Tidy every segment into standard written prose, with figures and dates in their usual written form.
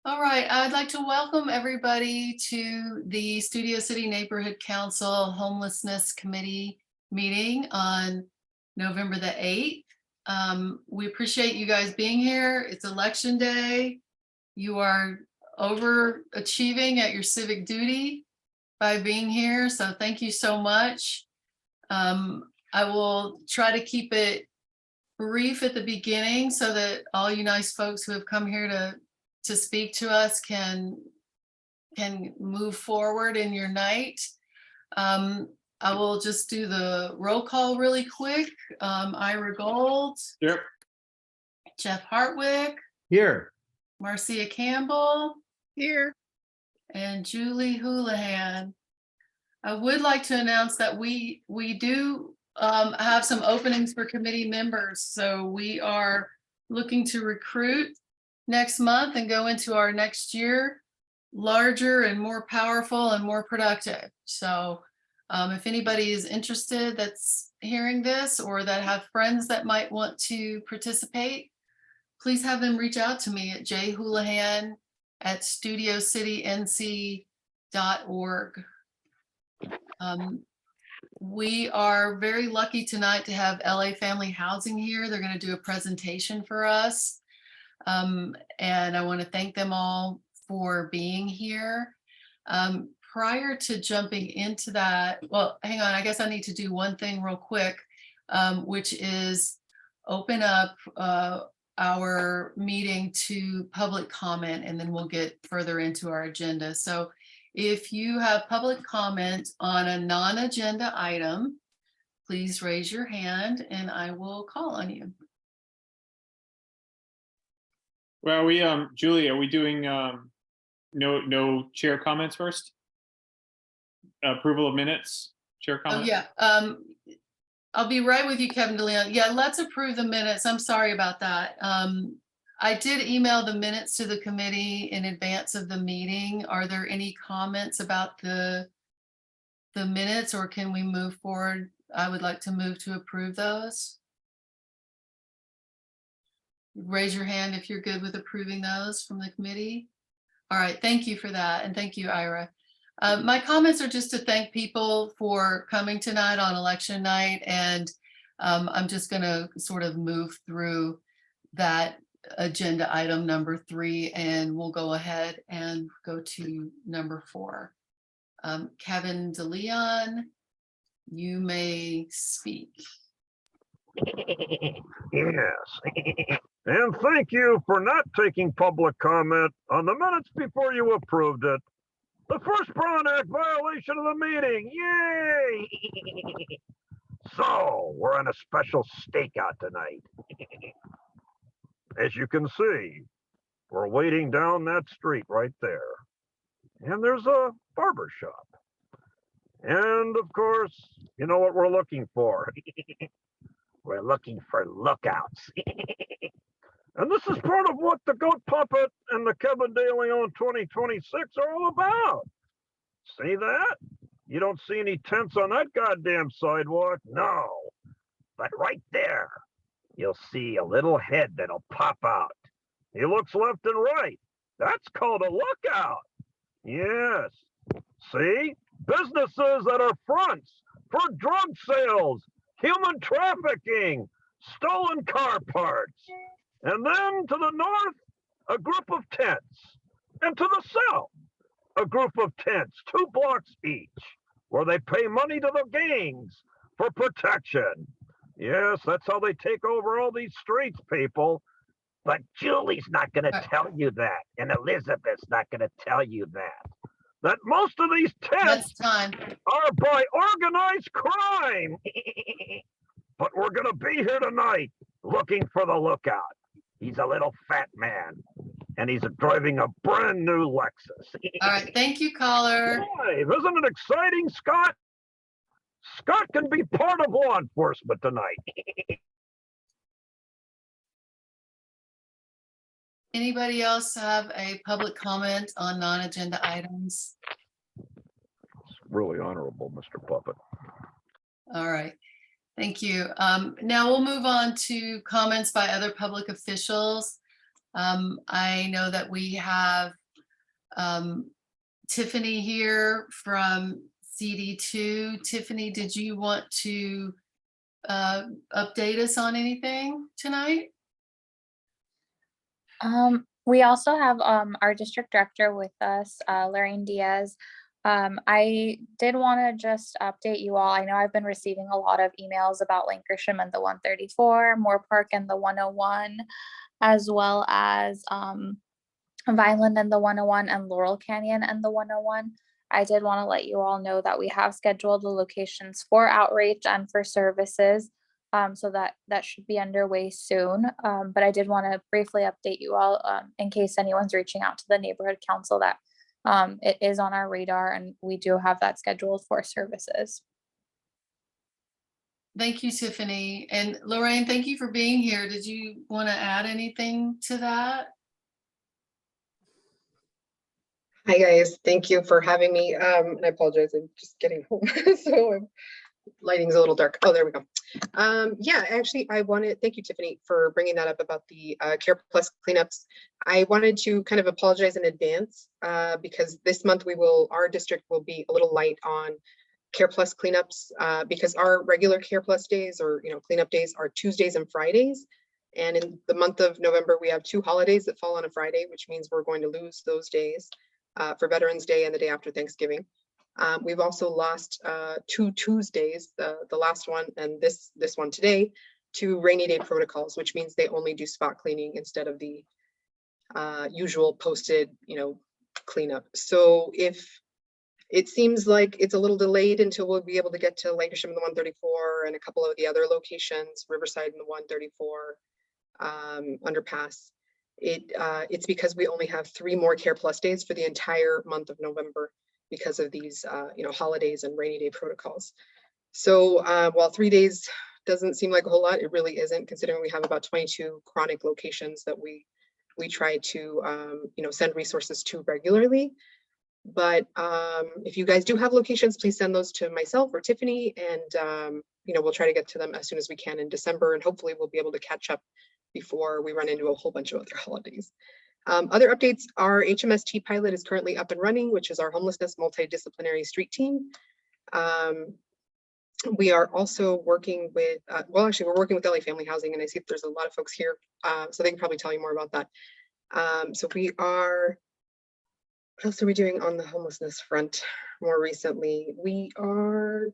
All right, I'd like to welcome everybody to the Studio City Neighborhood Council Homelessness Committee meeting on November the 8th. We appreciate you guys being here. It's election day. You are overachieving at your civic duty by being here, so thank you so much. I will try to keep it brief at the beginning so that all you nice folks who have come here to speak to us can move forward in your night. I will just do the roll call really quick. Ira Gold. Here. Jeff Hartwick. Here. Marcia Campbell. Here. And Julie Houlihan. I would like to announce that we do have some openings for committee members. So we are looking to recruit next month and go into our next year larger and more powerful and more productive. So if anybody is interested that's hearing this or that have friends that might want to participate, please have them reach out to me at jhoulihan@studiocitync.org. We are very lucky tonight to have LA Family Housing here. They're going to do a presentation for us. And I want to thank them all for being here. Prior to jumping into that, well, hang on, I guess I need to do one thing real quick, which is open up our meeting to public comment, and then we'll get further into our agenda. So if you have public comment on a non-agenda item, please raise your hand and I will call on you. Well, Julie, are we doing no chair comments first? Approval of minutes, chair comments? Oh, yeah. I'll be right with you, Kevin DeLeon. Yeah, let's approve the minutes. I'm sorry about that. I did email the minutes to the committee in advance of the meeting. Are there any comments about the minutes, or can we move forward? I would like to move to approve those. Raise your hand if you're good with approving those from the committee. All right, thank you for that. And thank you, Ira. My comments are just to thank people for coming tonight on election night. And I'm just going to sort of move through that agenda item number 3, and we'll go ahead and go to number 4. Kevin DeLeon, you may speak. Yes. And thank you for not taking public comment on the minutes before you approved it. The first Brown Act violation of the meeting. Yay! So, we're on a special stakeout tonight. As you can see, we're waiting down that street right there. And there's a barber shop. And of course, you know what we're looking for. We're looking for lookouts. And this is part of what the Goat Puppet and the Kevin DeLeon 2026 are all about. See that? You don't see any tents on that goddamn sidewalk? No. But right there, you'll see a little head that'll pop out. He looks left and right. That's called a lookout. Yes. See? Businesses that are fronts for drug sales, human trafficking, stolen car parts. And then to the north, a group of tents. And to the south, a group of tents, 2 blocks each, where they pay money to the gangs for protection. Yes, that's how they take over all these streets, people. But Julie's not going to tell you that, and Elizabeth's not going to tell you that most of these tents are by organized crime. But we're going to be here tonight looking for the lookout. He's a little fat man, and he's driving a brand new Lexus. All right, thank you, caller. Hey, isn't it exciting, Scott? Scott can be part of law enforcement tonight. Anybody else have a public comment on non-agenda items? It's really honorable, Mr. Puppet. All right, thank you. Now we'll move on to comments by other public officials. I know that we have Tiffany here from CD2. Tiffany, did you want to update us on anything tonight? We also have our district director with us, Lorraine Diaz. I did want to just update you all. I know I've been receiving a lot of emails about Lancashire and the 134, Moore Park and the 101, as well as Vineland and the 101 and Laurel Canyon and the 101. I did want to let you all know that we have scheduled the locations for outreach and for services. So that should be underway soon. But I did want to briefly update you all in case anyone's reaching out to the neighborhood council that it is on our radar and we do have that scheduled for services. Thank you, Tiffany. And Lorraine, thank you for being here. Did you want to add anything to that? Hi guys, thank you for having me. And I apologize, I'm just getting home, so lighting's a little dark. Oh, there we go. Yeah, actually, thank you, Tiffany, for bringing that up about the Care Plus cleanups. I wanted to kind of apologize in advance because this month our district will be a little light on Care Plus cleanups because our regular Care Plus days or cleanup days are Tuesdays and Fridays. And in the month of November, we have 2 holidays that fall on a Friday, which means we're going to lose those days for Veterans Day and the day after Thanksgiving. We've also lost 2 Tuesdays, the last one and this one today, to rainy day protocols, which means they only do spot cleaning instead of the usual posted, cleanup. So if it seems like it's a little delayed until we'll be able to get to Lancashire and the 134 and a couple of the other locations, Riverside and the 134 underpass. It's because we only have 3 more Care Plus days for the entire month of November because of these, holidays and rainy day protocols. So while 3 days doesn't seem like a whole lot, it really isn't, considering we have about 22 chronic locations that we try to, send resources to regularly. But if you guys do have locations, please send those to myself or Tiffany, and we'll try to get to them as soon as we can in December, and hopefully we'll be able to catch up before we run into a whole bunch of other holidays. Other updates, our HMST pilot is currently up and running, which is our homelessness multidisciplinary street team. We are also working with, we're working with LA Family Housing, and I see that there's a lot of folks here, so they can probably tell you more about that. So what else are we doing on the homelessness front more recently? We are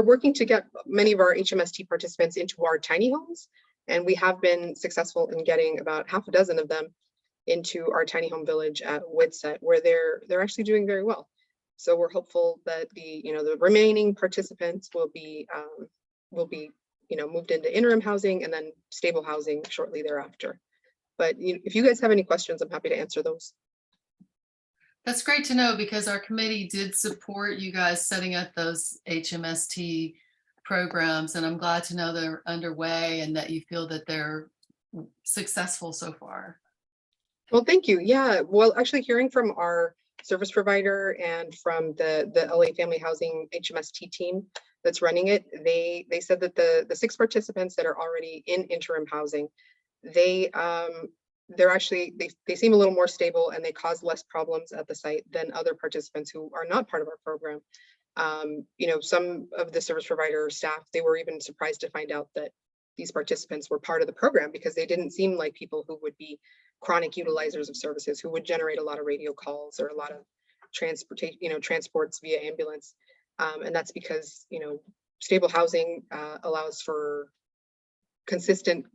working to get many of our HMST participants into our tiny homes. And we have been successful in getting about half a dozen of them into our tiny home village at Woodset, where they're actually doing very well. So we're hopeful that the remaining participants will be moved into interim housing and then stable housing shortly thereafter. But if you guys have any questions, I'm happy to answer those. That's great to know, because our committee did support you guys setting up those HMST programs, and I'm glad to know they're underway and that you feel that they're successful so far. Well, thank you. Yeah, well, actually hearing from our service provider and from the LA Family Housing HMST team that's running it, they said that the 6 participants that are already in interim housing, they seem a little more stable and they cause less problems at the site than other participants who are not part of our program. Some of the service provider staff, they were even surprised to find out that these participants were part of the program, because they didn't seem like people who would be chronic utilizers of services, who would generate a lot of radio calls or a lot of transports via ambulance. And that's because, stable housing allows for consistent,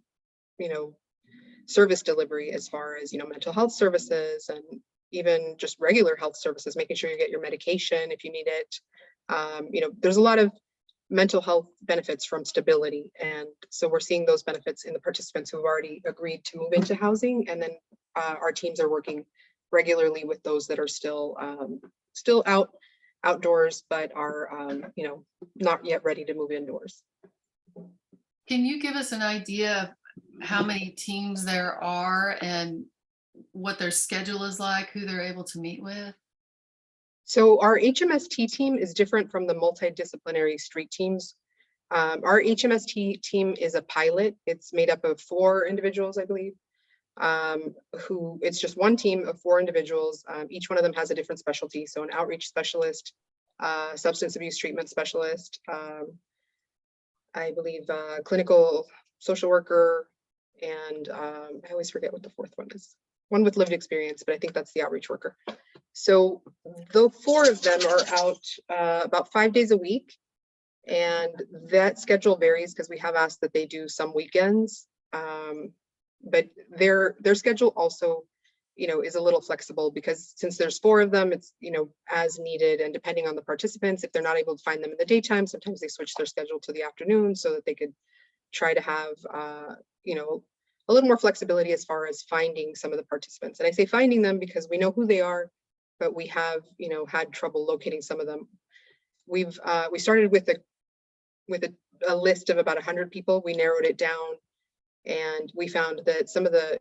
service delivery as far as, mental health services and even just regular health services, making sure you get your medication if you need it. There's a lot of mental health benefits from stability. And so we're seeing those benefits in the participants who have already agreed to move into housing. And then our teams are working regularly with those that are still outdoors, but are, not yet ready to move indoors. Can you give us an idea of how many teams there are and what their schedule is like, who they're able to meet with? So our HMST team is different from the multidisciplinary street teams. Our HMST team is a pilot. It's made up of 4 individuals, I believe. who it's just one team of 4 individuals. Each one of them has a different specialty. So an outreach specialist, substance abuse treatment specialist, I believe clinical social worker, and I always forget what the 4th one is. One with lived experience, but I think that's the outreach worker. So the 4 of them are out about 5 days a week. And that schedule varies because we have asked that they do some weekends. But their schedule also, is a little flexible because since there's 4 of them, it's, as needed, and depending on the participants, if they're not able to find them in the daytime, sometimes they switch their schedule to the afternoon so that they could try to have, a little more flexibility as far as finding some of the participants. And I say finding them because we know who they are, but we have, had trouble locating some of them. We started with a list of about 100 people. We narrowed it down, and we found that some of the,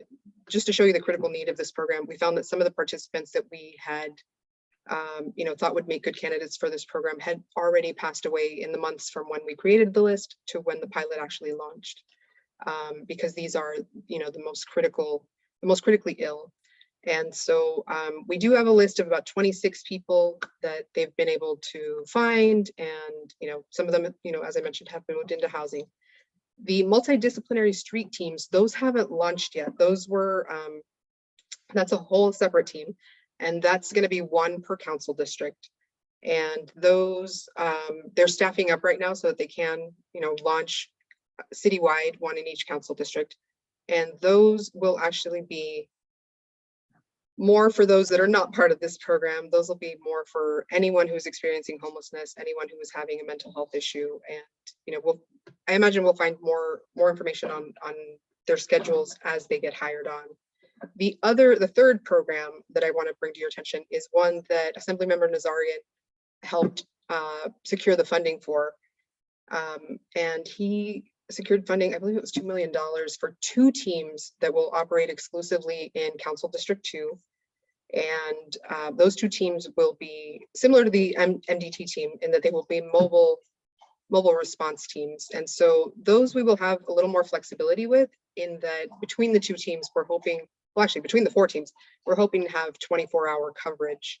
just to show you the critical need of this program, we found that some of the participants that we had, thought would make good candidates for this program had already passed away in the months from when we created the list to when the pilot actually launched, because these are, the most critically ill. And so we do have a list of about 26 people that they've been able to find. And, some of them, as I mentioned, have been moved into housing. The multidisciplinary street teams, those haven't launched yet. Those were, that's a whole separate team. And that's going to be 1 per council district. And those, they're staffing up right now so that they can, launch citywide, 1 in each council district. And those will actually be more for those that are not part of this program. Those will be more for anyone who's experiencing homelessness, anyone who is having a mental health issue. And, I imagine we'll find more information on their schedules as they get hired on. The 3rd program that I want to bring to your attention is one that Assemblymember Nazarian helped secure the funding for. And he secured funding, I believe it was $2 million for 2 teams that will operate exclusively in Council District 2. And those 2 teams will be similar to the MDT team in that they will be mobile response teams. And so those we will have a little more flexibility with, in that between the 2 teams, we're hoping, well, actually between the 4 teams, we're hoping to have 24-hour coverage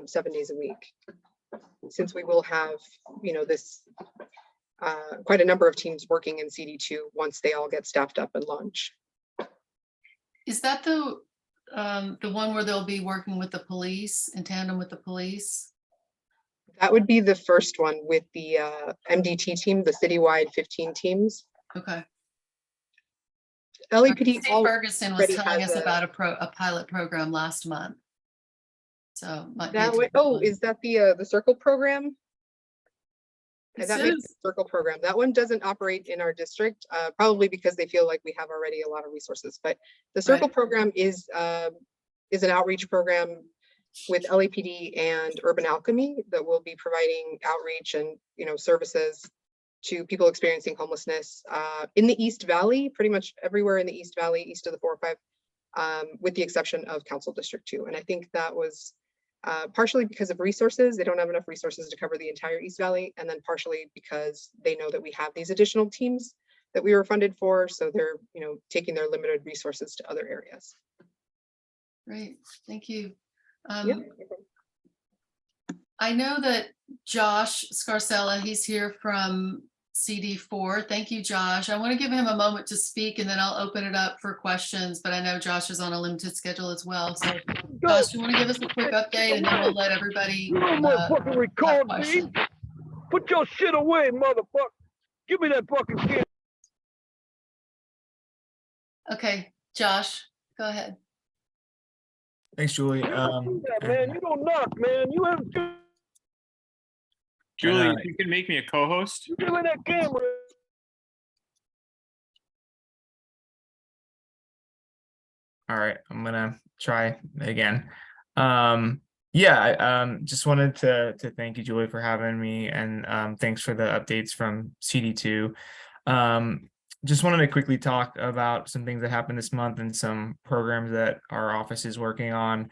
7 days a week, since we will have, this quite a number of teams working in CD2 once they all get staffed up and launch. Is that the one where they'll be working with the police, in tandem with the police? That would be the first one with the MDT team, the citywide 15 teams. Okay. LAPD Steve Ferguson was already telling has us about a pilot program last month. So might be a that way. different Oh, one. is that the Circle program? It That may be says- the Circle program. That one doesn't operate in our district, probably because they feel like we have already a lot of resources. But the Circle Right. program is an outreach program with LAPD and Urban Alchemy that will be providing outreach and services to people experiencing homelessness in the East Valley, pretty much everywhere in the East Valley, east of the 405, with the exception of Council District 2. And I think that was partially because of resources. They don't have enough resources to cover the entire East Valley, and then partially because they know that we have these additional teams that we were funded for, so they're taking their limited resources to other areas. Great, thank you. Yeah. I know that Josh Scarcella, he's here from CD4. Thank you, Josh. I want to give him a moment to speak, and then I'll open it up for questions, but I know Josh is on a limited schedule as well. So Josh, you want to give us a quick update, and then we'll let everybody You don't motherfucking record me. questions. Put your shit away, motherfucker. Give me that fucking shit. Okay, Josh, go ahead. Thanks, Julie. Do that, man. You don't knock, man. You have Julie, And, if you can make me a co-host. you give me that camera. all right, I'm gonna try again. Yeah, I just wanted to thank you, Julie, for having me, and thanks for the updates from CD2. Just wanted to quickly talk about some things that happened this month and some programs that our office is working on.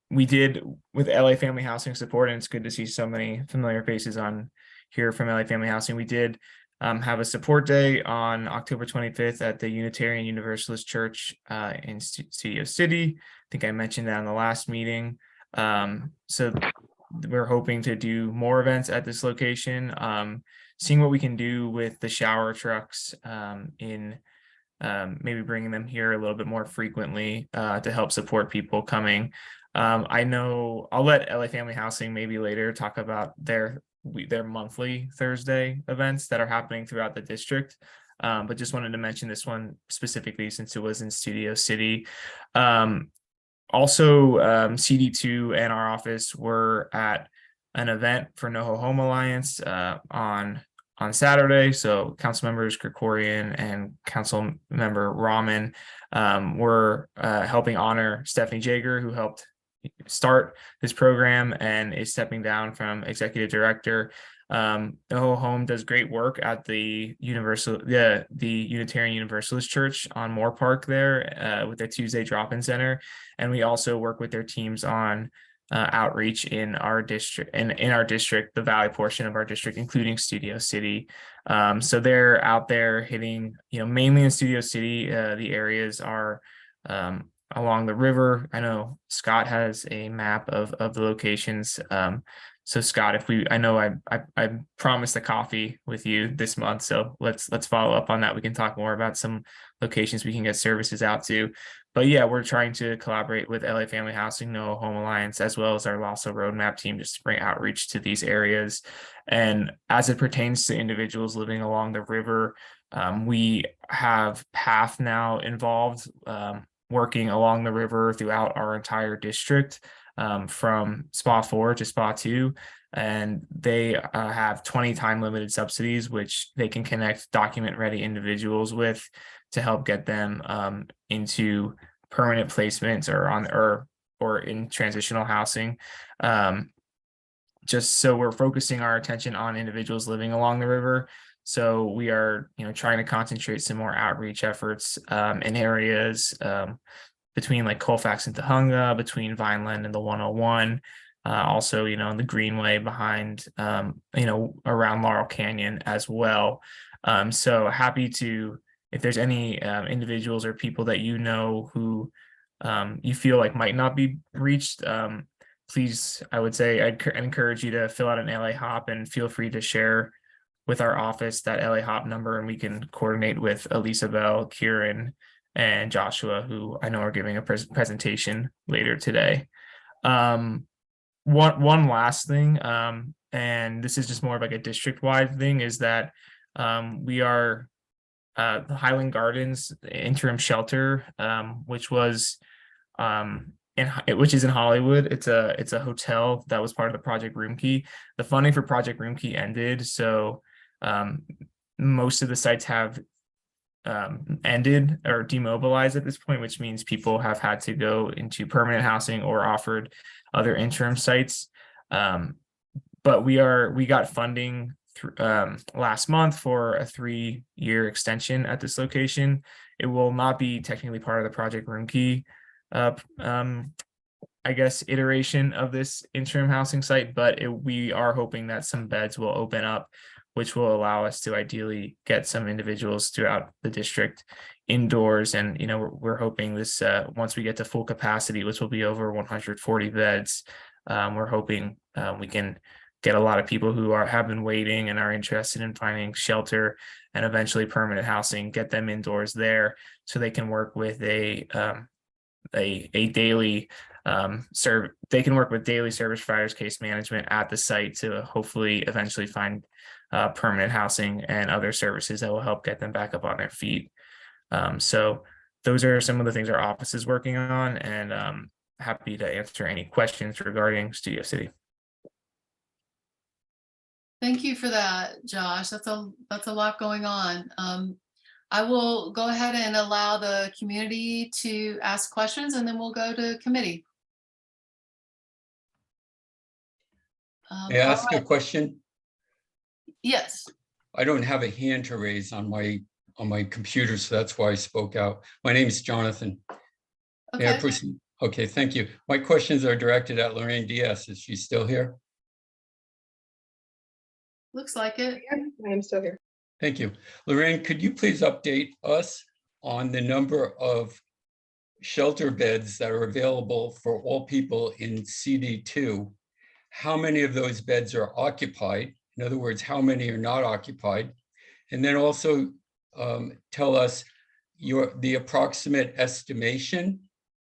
We did with LA Family Housing Support, and it's good to see so many familiar faces on here from LA Family Housing. We did have a support day on October 25th at the Unitarian Universalist Church in Studio City. I think I mentioned that in the last meeting. So we're hoping to do more events at this location, seeing what we can do with the shower trucks in maybe bringing them here a little bit more frequently to help support people coming. I know I'll let LA Family Housing maybe later talk about their monthly Thursday events that are happening throughout the district. But just wanted to mention this one specifically since it was in Studio City. Also, CD2 and our office were at an event for NoHo Home Alliance on Saturday. So council members Krikorian and council member Rahman were helping honor Stephanie Jager, who helped start this program and is stepping down from executive director. NoHo Home does great work at the Unitarian Universalist Church on Moore Park there with their Tuesday drop-in center, and we also work with their teams on outreach in our district, in our district, the valley portion of our district, including Studio City. So they're out there hitting, mainly in Studio City. The areas are along the river. I know Scott has a map of the locations. So Scott, I know I promised a coffee with you this month, so let's follow up on that. We can talk more about some locations we can get services out to. But yeah, we're trying to collaborate with LA Family Housing, NoHo Home Alliance, as well as our LASO Roadmap team, just to bring outreach to these areas. And as it pertains to individuals living along the river, we have PATH now involved, working along the river throughout our entire district, from SPA 4 to SPA 2. And they have 20 time limited subsidies, which they can connect document ready individuals with to help get them into permanent placements or in transitional housing. Just so we're focusing our attention on individuals living along the river. So we are, trying to concentrate some more outreach efforts in areas between like Colfax and Tahunga, between Vineland and the 101. Also, in the Greenway behind, around Laurel Canyon as well. So happy to, if there's any individuals or people that who you feel like might not be reached, please, I would say I'd encourage you to fill out an LA HOP and feel free to share with our office that LA HOP number, and we can coordinate with Elisa Bell, Kieran, and Joshua, who I know are giving a presentation later today. One last thing, and this is just more of like a district-wide thing, is that we are the Highland Gardens interim shelter, which is in Hollywood. It's a hotel that was part of the Project Roomkey. The funding for Project Roomkey ended, so most of the sites have ended or demobilized at this point, which means people have had to go into permanent housing or offered other interim sites. But we got funding last month for a 3-year extension at this location. It will not be technically part of the Project Roomkey I guess iteration of this interim housing site, but we are hoping that some beds will open up, which will allow us to ideally get some individuals throughout the district indoors. And, we're hoping this, once we get to full capacity, which will be over 140 beds, we're hoping we can get a lot of people who have been waiting and are interested in finding shelter and eventually permanent housing, get them indoors there so they can work with a daily they can work with daily service providers, case management at the site to hopefully eventually find permanent housing and other services that will help get them back up on their feet. So those are some of the things our office is working on, and happy to answer any questions regarding Studio City. Thank you for that, Josh. That's a lot going on. I will go ahead and allow the community to ask questions, and then we'll go to committee. May I ask a question? Yes. I don't have a hand to raise on my computer, so that's why I spoke out. My name is Jonathan. May I Okay. proceed? Okay, thank you. My questions are directed at Lorraine Diaz. Is she still here? Looks like it. I'm still here. Thank you. Lorraine, could you please update us on the number of shelter beds that are available for all people in CD2? How many of those beds are occupied? In other words, how many are not occupied? And then also tell us the approximate estimation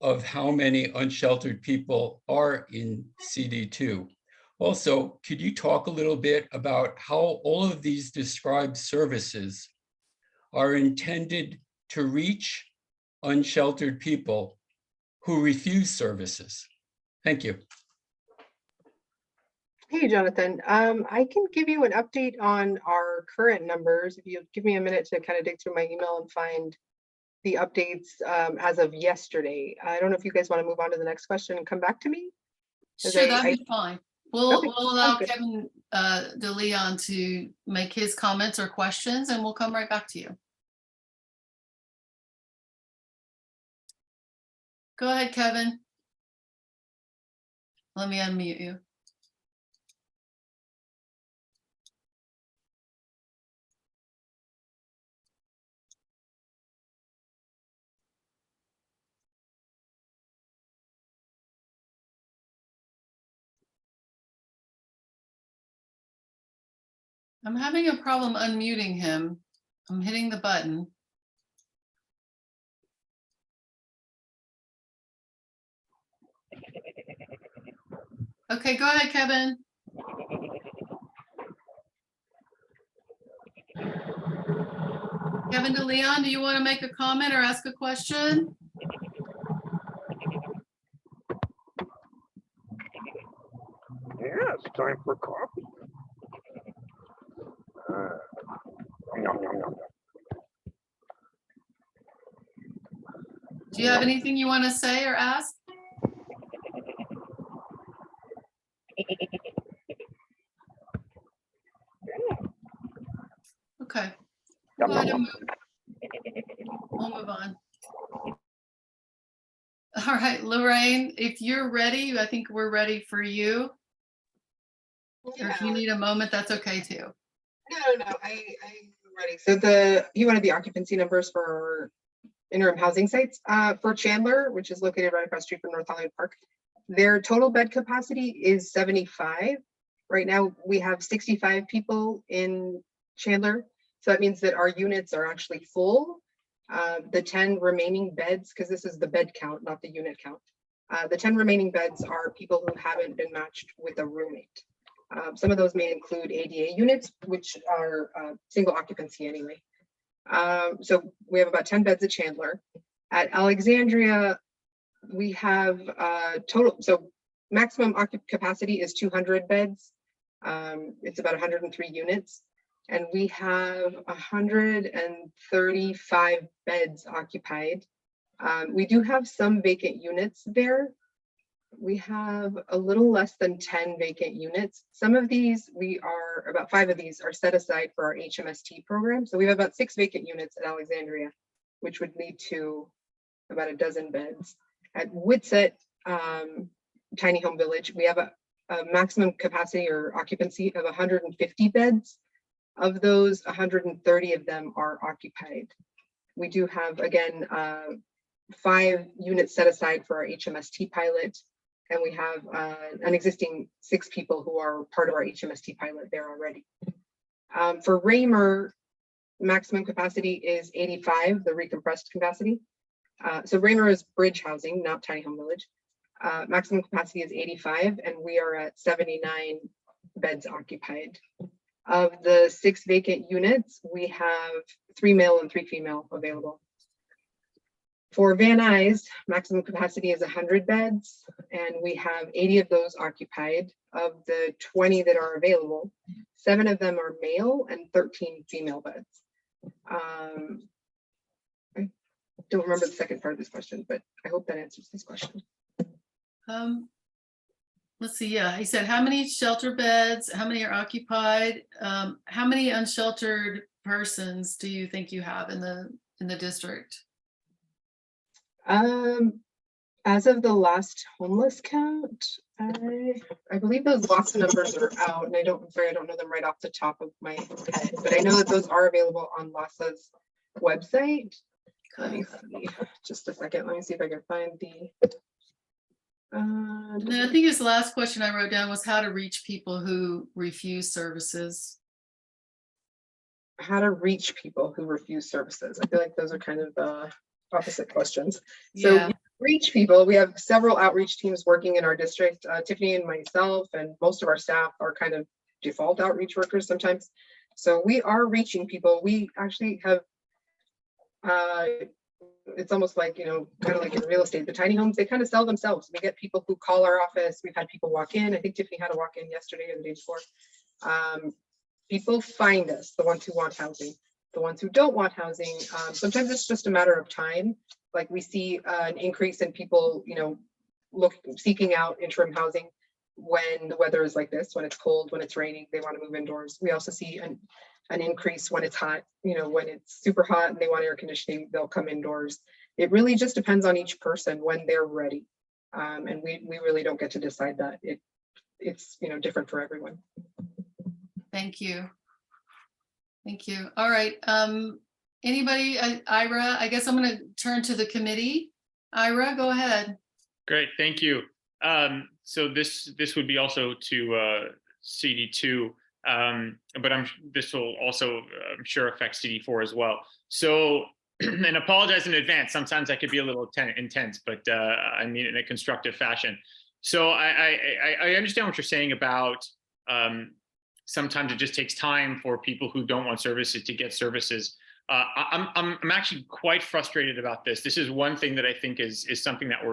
of how many unsheltered people are in CD2. Also, could you talk a little bit about how all of these described services are intended to reach unsheltered people who refuse services? Thank you. Hey, Jonathan. I can give you an update on our current numbers. If you give me a minute to kind of dig through my email and find the updates as of yesterday. I don't know if you guys want to move on to the next question and come back to me. Sure, that'd be fine. We'll Okay, allow sounds good. Kevin DeLeon to make his comments or questions, and we'll come right back to you. Go ahead, Kevin. Let me unmute you. I'm having a problem unmuting him. I'm hitting the button. Okay, go ahead, Kevin. Kevin DeLeon, do you want to make a comment or ask a question? Yeah, it's time for coffee. Yum, yum, yum. Do you have anything you want to say or ask? Okay. Go ahead and we'll move on. All right, Lorraine, if you're ready, I think we're ready for you. Or if you need a moment, that's okay too. No, I'm ready. So you wanted the occupancy numbers for interim housing sites for Chandler, which is located right across the street from North Hollywood Park. Their total bed capacity is 75. Right now, we have 65 people in Chandler. So that means that our units are actually full. The 10 remaining beds, because this is the bed count, not the unit count. The 10 remaining beds are people who haven't been matched with a roommate. Some of those may include ADA units, which are single occupancy anyway. So we have about 10 beds at Chandler. At Alexandria, we have total, so maximum capacity is 200 beds. It's about 103 units. And we have 135 beds occupied. We do have some vacant units there. We have a little less than 10 vacant units. Some of these, about 5 of these are set aside for our HMST program. So we have about 6 vacant units at Alexandria, which would lead to about a dozen beds. At Whitsett, Tiny Home Village, we have a maximum capacity or occupancy of 150 beds. Of those, 130 of them are occupied. We do have, again, 5 units set aside for our HMST pilot. And we have an existing 6 people who are part of our HMST pilot there already. For Raymer, maximum capacity is 85, the recompressed capacity. So Raymer is bridge housing, not Tiny Home Village. Maximum capacity is 85, and we are at 79 beds occupied. Of the 6 vacant units, we have 3 male and 3 female available. For Van Nuys, maximum capacity is 100 beds, and we have 80 of those occupied. Of the 20 that are available, 7 of them are male and 13 female beds. I don't remember the second part of this question, but I hope that answers this question. Let's see, yeah, he said, how many shelter beds, how many are occupied? How many unsheltered persons do you think you have in the district? I As of the last homeless count, I believe those lost numbers are out, and I'm sorry, I don't know them right off the top of my head, but I know that those are available on LASA's website. Let me see, just a second. Let me see if I can find the. And then I think his last question I wrote down was how to reach people who refuse services. How to reach people who refuse services. I feel like those are kind of opposite questions. So Yeah. reach people, we have several outreach teams working in our district. Tiffany and myself and most of our staff are kind of default outreach workers sometimes. So we are reaching people. We actually have, it's almost like, kind of like in real estate, the tiny homes, they kind of sell themselves. We get people who call our office. We've had people walk in. I think Tiffany had a walk in yesterday or the day before. People find us, the ones who want housing, the ones who don't want housing. Sometimes it's just a matter of time. Like we see an increase in people, seeking out interim housing when the weather is like this, when it's cold, when it's raining, they want to move indoors. We also see an increase when it's hot, when it's super hot and they want air conditioning, they'll come indoors. It really just depends on each person when they're ready. And we really don't get to decide that. It's different for everyone. Thank you. Thank you. All right. Anybody, Ira, I guess I'm going to turn to the committee. Ira, go ahead. Great, thank you. So this would be also to CD2, but this will also, I'm sure, affect CD4 as well. So, and apologize in advance. Sometimes I could be a little intense, but I mean it in a constructive fashion. So I understand what you're saying about sometimes it just takes time for people who don't want services to get services. I'm actually quite frustrated about this. This is one thing that I think is something that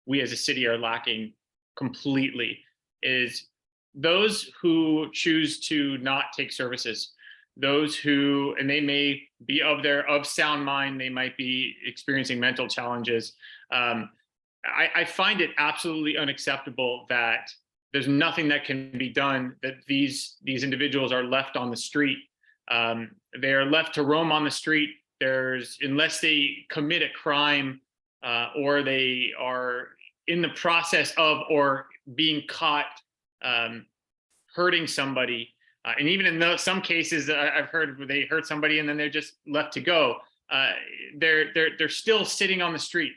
we as a city are lacking completely, is those who choose to not take services, those who, and they may be of sound mind, they might be experiencing mental challenges. I find it absolutely unacceptable that there's nothing that can be done, that these individuals are left on the street. They are left to roam on the street. Unless they commit a crime or they are in the process of or being caught hurting somebody, and even in some cases I've heard where they hurt somebody and then they're just left to go. They're still sitting on the street.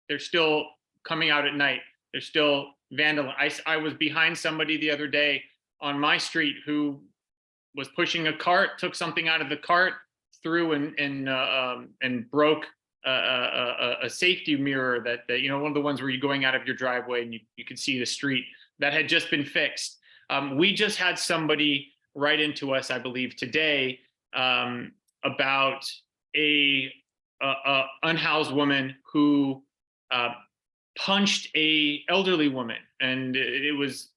They're still coming out at night. They're still vandalizing. I was behind somebody the other day on my street who was pushing a cart, took something out of the cart, threw and broke a safety mirror that one of the ones where you're going out of your driveway and you could see the street, that had just been fixed. We just had somebody write into us, I believe today, about a unhoused woman who punched a elderly woman, and it was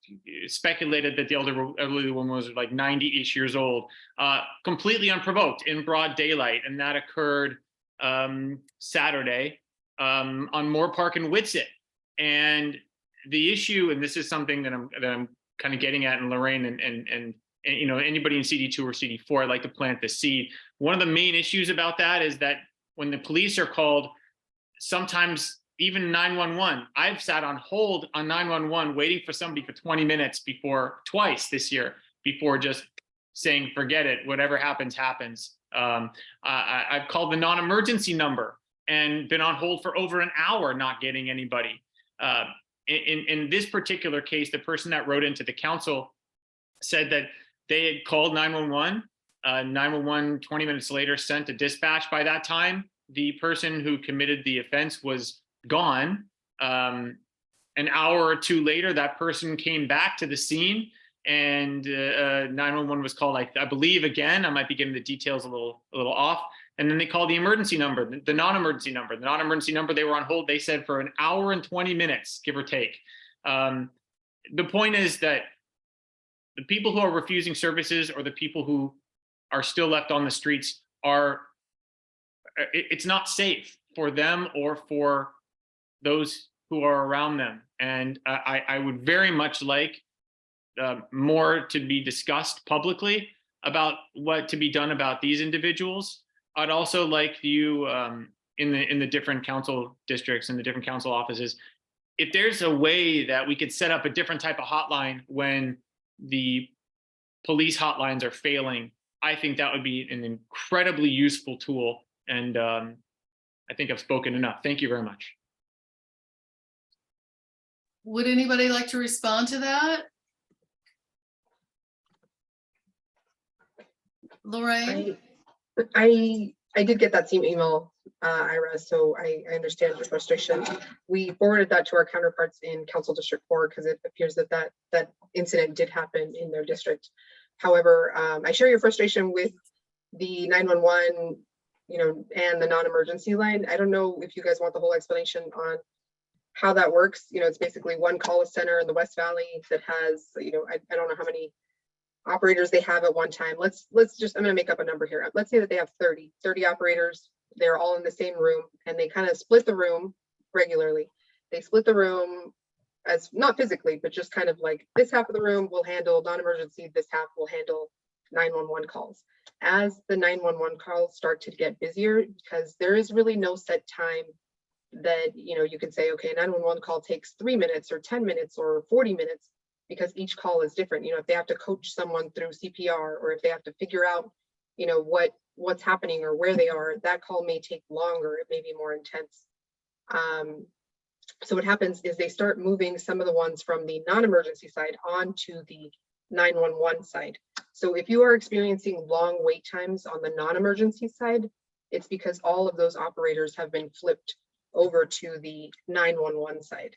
speculated that the elderly woman was like 90-ish years old, completely unprovoked in broad daylight, and that occurred Saturday on Moore Park in Whitsett. And the issue, and this is something that I'm kind of getting at, and Lorraine and anybody in CD2 or CD4, I'd like to plant the seed. One of the main issues about that is that when the police are called, sometimes even 911, I've sat on hold on 911 waiting for somebody for 20 minutes twice this year, before just saying, forget it, whatever happens, happens. I've called the non-emergency number and been on hold for over an hour not getting anybody. In this particular case, the person that wrote into the council said that they had called 911. 911 20 minutes later sent a dispatch. By that time, the person who committed the offense was gone. An hour or two later, that person came back to the scene, and 911 was called, I believe, again. I might be getting the details a little off. And then they called the emergency number, the non-emergency number. The non-emergency number, they were on hold, they said, for an hour and 20 minutes, give or take. The point is that the people who are refusing services, or the people who are still left on the streets, it's not safe for them or for those who are around them. And I would very much like more to be discussed publicly about what to be done about these individuals. I'd also like you, in the different council districts and the different council offices, if there's a way that we could set up a different type of hotline when the police hotlines are failing, I think that would be an incredibly useful tool. And I think I've spoken enough. Thank you very much. Would anybody like to respond to that? Lorraine? I did get that same email, Ira, so I understand your frustration. We forwarded that to our counterparts in Council District 4 because it appears that that incident did happen in their district. However, I share your frustration with the 911, and the non-emergency line. I don't know if you guys want the whole explanation on how that works. It's basically one call center in the West Valley that has, I don't know how many operators they have at one time. Let's just, I'm going to make up a number here. Let's say that they have 30 operators. They're all in the same room and they kind of split the room regularly. They split the room as not physically, but just kind of like this half of the room will handle non-emergency, this half will handle 911 calls. As the 911 calls start to get busier, because there is really no set time that, you can say, okay, 911 call takes 3 minutes or 10 minutes or 40 minutes, because each call is different. If they have to coach someone through CPR, or if they have to figure out, what's happening or where they are, that call may take longer. It may be more intense. So what happens is they start moving some of the ones from the non-emergency side onto the 911 side. So if you are experiencing long wait times on the non-emergency side, it's because all of those operators have been flipped over to the 911 side,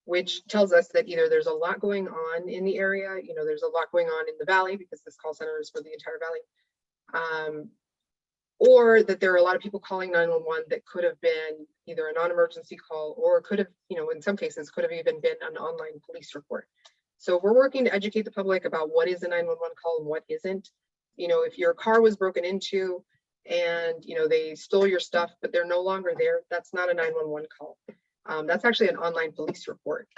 which tells us that either there's a lot going on in the area, there's a lot going on in the valley because this call center is for the entire valley, or that there are a lot of people calling 911 that could have been either a non-emergency call or could have, in some cases could have even been an online police report. So we're working to educate the public about what is a 911 call and what isn't. If your car was broken into and they stole your stuff, but they're no longer there, that's not a 911 call. That's actually an online police report.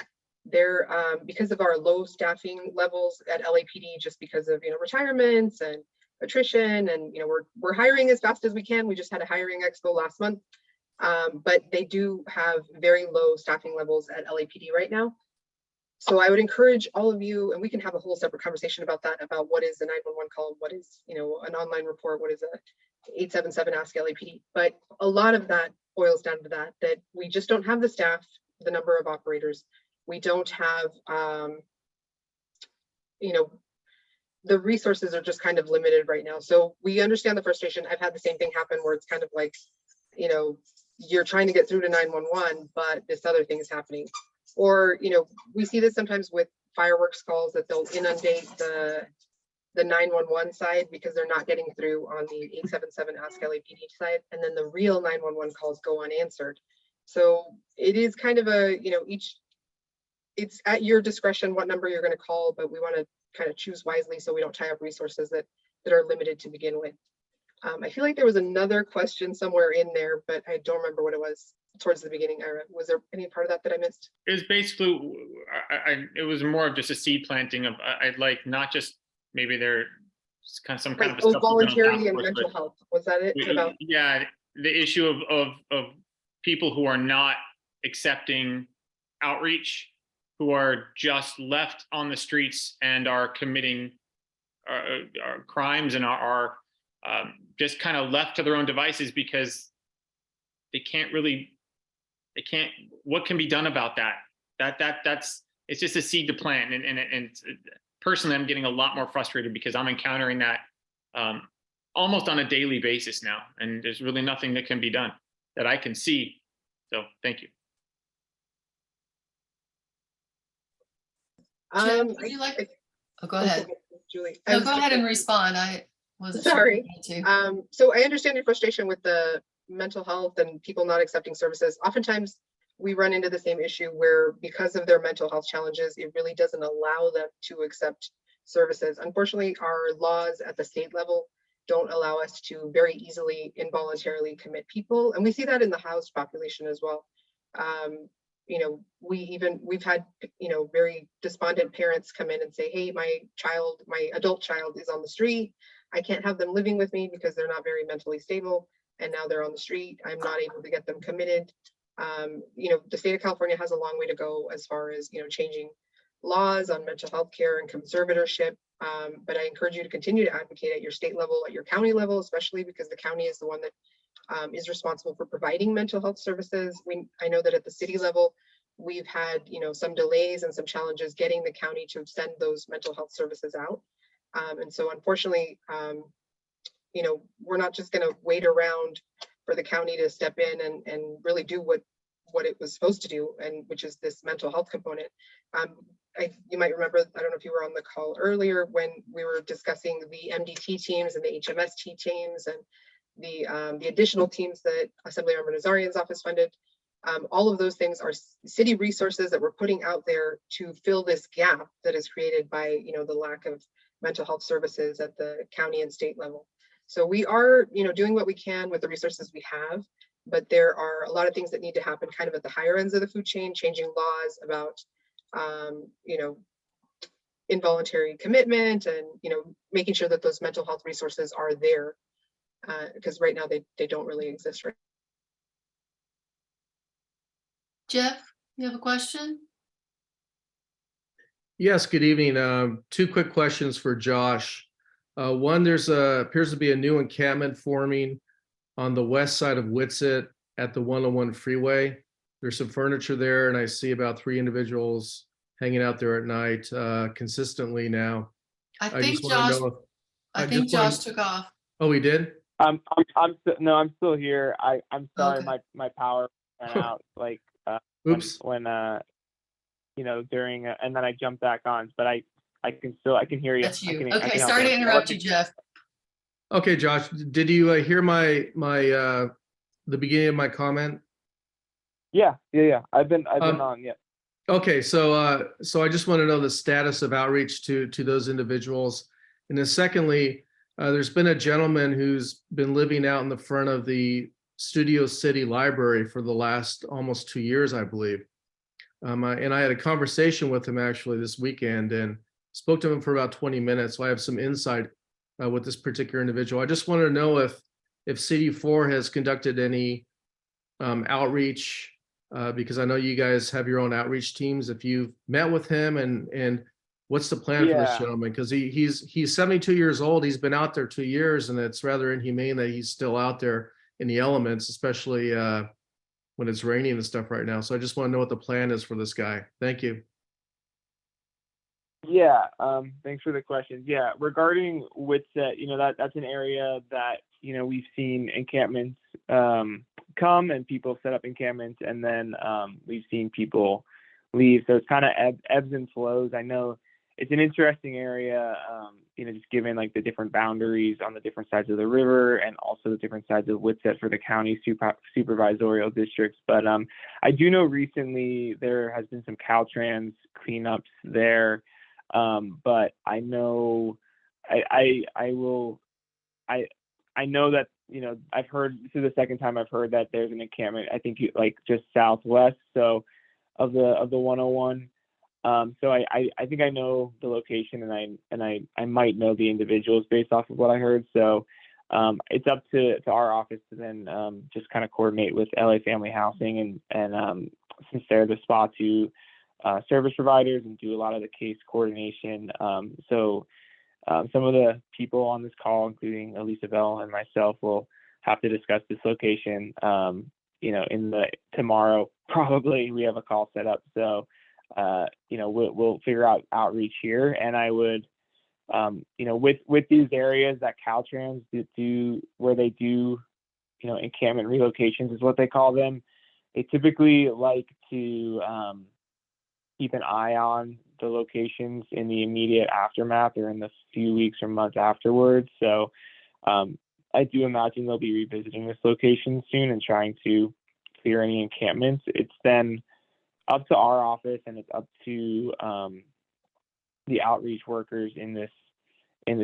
They're because of our low staffing levels at LAPD, just because of retirements and attrition, and we're hiring as fast as we can. We just had a hiring expo last month, but they do have very low staffing levels at LAPD right now. So I would encourage all of you, and we can have a whole separate conversation about that, about what is a 911 call, what is an online report, what is a 877 Ask LAPD. But a lot of that boils down to that we just don't have the staff, the number of operators. We don't have, the resources are just kind of limited right now. So we understand the frustration. I've had the same thing happen where it's kind of like, you're trying to get through to 911, but this other thing is happening. Or, we see this sometimes with fireworks calls, that they'll inundate the 911 side because they're not getting through on the 877 Ask LAPD side, and then the real 911 calls go unanswered. So it is kind of a, it's at your discretion what number you're going to call, but we want to kind of choose wisely so we don't tie up resources that are limited to begin with. I feel like there was another question somewhere in there, but I don't remember what it was towards the beginning. Ira, was there any part of that I missed? It was basically, it was more of just a seed planting of, I'd like not just maybe there's kind of some kind of a voluntary and mental health. Was that it? About? Yeah, the issue of people who are not accepting outreach, who are just left on the streets and are committing crimes and are just kind of left to their own devices because they can't, what can be done about that? It's just a seed to plant. And personally, I'm getting a lot more frustrated because I'm encountering that almost on a daily basis now. And there's really nothing that can be done that I can see. So thank you. Jen, would you like? Oh, go ahead, Julie. No, go ahead and respond. I wasn't sorry. Sure so I understand your frustration with the mental health and people not accepting services. Oftentimes we run into the same issue where because of their mental health challenges, it really doesn't allow them to accept services. Unfortunately, our laws at the state level don't allow us to very easily involuntarily commit people. And we see that in the housed population as well. We've had, very despondent parents come in and say, hey, my adult child is on the street. I can't have them living with me because they're not very mentally stable. and now they're on the street. I'm not able to get them committed. You know, the state of California has a long way to go as far as, you know, changing laws on mental health care and conservatorship. But I encourage you to continue to advocate at your state level, at your county level, especially because the county is the one that is responsible for providing mental health services. I know that at the city level, we've had, you know, some delays and some challenges getting the county to send those mental health services out. And so unfortunately, you know, we're not just going to wait around for the county to step in and really do what it was supposed to do, and which is this mental health component. You might remember, I don't know if you were on the call earlier when we were discussing the MDT teams and the HMST teams and the additional teams that Assemblymember Nazarian's office funded. All of those things are city resources that we're putting out there to fill this gap that is created by, you know, the lack of mental health services at the county and state level. So we are, you know, doing what we can with the resources we have, but there are a lot of things that need to happen kind of at the higher ends of the food chain, changing laws about, you know, involuntary commitment and, you know, making sure that those mental health resources are there, because right now they don't really exist. Right. Jeff, you have a question? Yes, good evening. Two quick questions for Josh. One, there's appears to be a new encampment forming on the west side of Whitsett at the 101 freeway. There's some furniture there, and I see about 3 individuals hanging out there at night consistently now. I I think just want to Josh, know if I think Josh took off. Oh, he did? I'm still here. I'm sorry, Okay. my power went out like Oops. when you know, during and then I jumped back on, but I can hear you. That's you. I Okay, can help sorry you. to interrupt you, Jeff. Okay, Josh, did you hear my the beginning of my comment? Yeah. I've been on. Yeah. Okay, so I just want to know the status of outreach to those individuals. And then secondly, there's been a gentleman who's been living out in the front of the Studio City Library for the last almost 2 years, I believe. And I had a conversation with him actually this weekend and spoke to him for about 20 minutes. So I have some insight with this particular individual. I just want to know if CD4 has conducted any outreach, because I know you guys have your own outreach teams. If you've met with him and what's the plan for this Yeah. gentleman? Because he's 72 years old. He's been out there 2 years, and it's rather inhumane that he's still out there in the elements, especially when it's raining and stuff right now. So I just want to know what the plan is for this guy. Thank you. Yeah. Thanks for the questions. Yeah. Regarding Whitsett, you know, that's an area that, you know, we've seen encampments come and people set up encampments, and then we've seen people leave. So it's kind of ebbs and flows. I know it's an interesting area, you know, just given like the different boundaries on the different sides of the river and also the different sides of Whitsett for the county supervisorial districts. But I do know recently there has been some Caltrans cleanups there. But I know I know that, you know, I've heard, this is the second time I've heard that there's an encampment, I think like just southwest of the 101. So I think I know the location, and I might know the individuals based off of what I heard. So it's up to our office to then just kind of coordinate with LA Family Housing and since they're the spot to service providers and do a lot of the case coordination. So some of the people on this call, including Elisa Bell and myself, will have to discuss this location. You know, tomorrow probably we have a call set up. So you know, we'll figure out outreach here, and I would, you know, with these areas that Caltrans do where they do, you know, encampment relocations is what they call them. They typically like to keep an eye on the locations in the immediate aftermath or in the few weeks or months afterwards. So I do imagine they'll be revisiting this location soon and trying to clear any encampments. It's then up to our office, and it's up to the outreach workers in this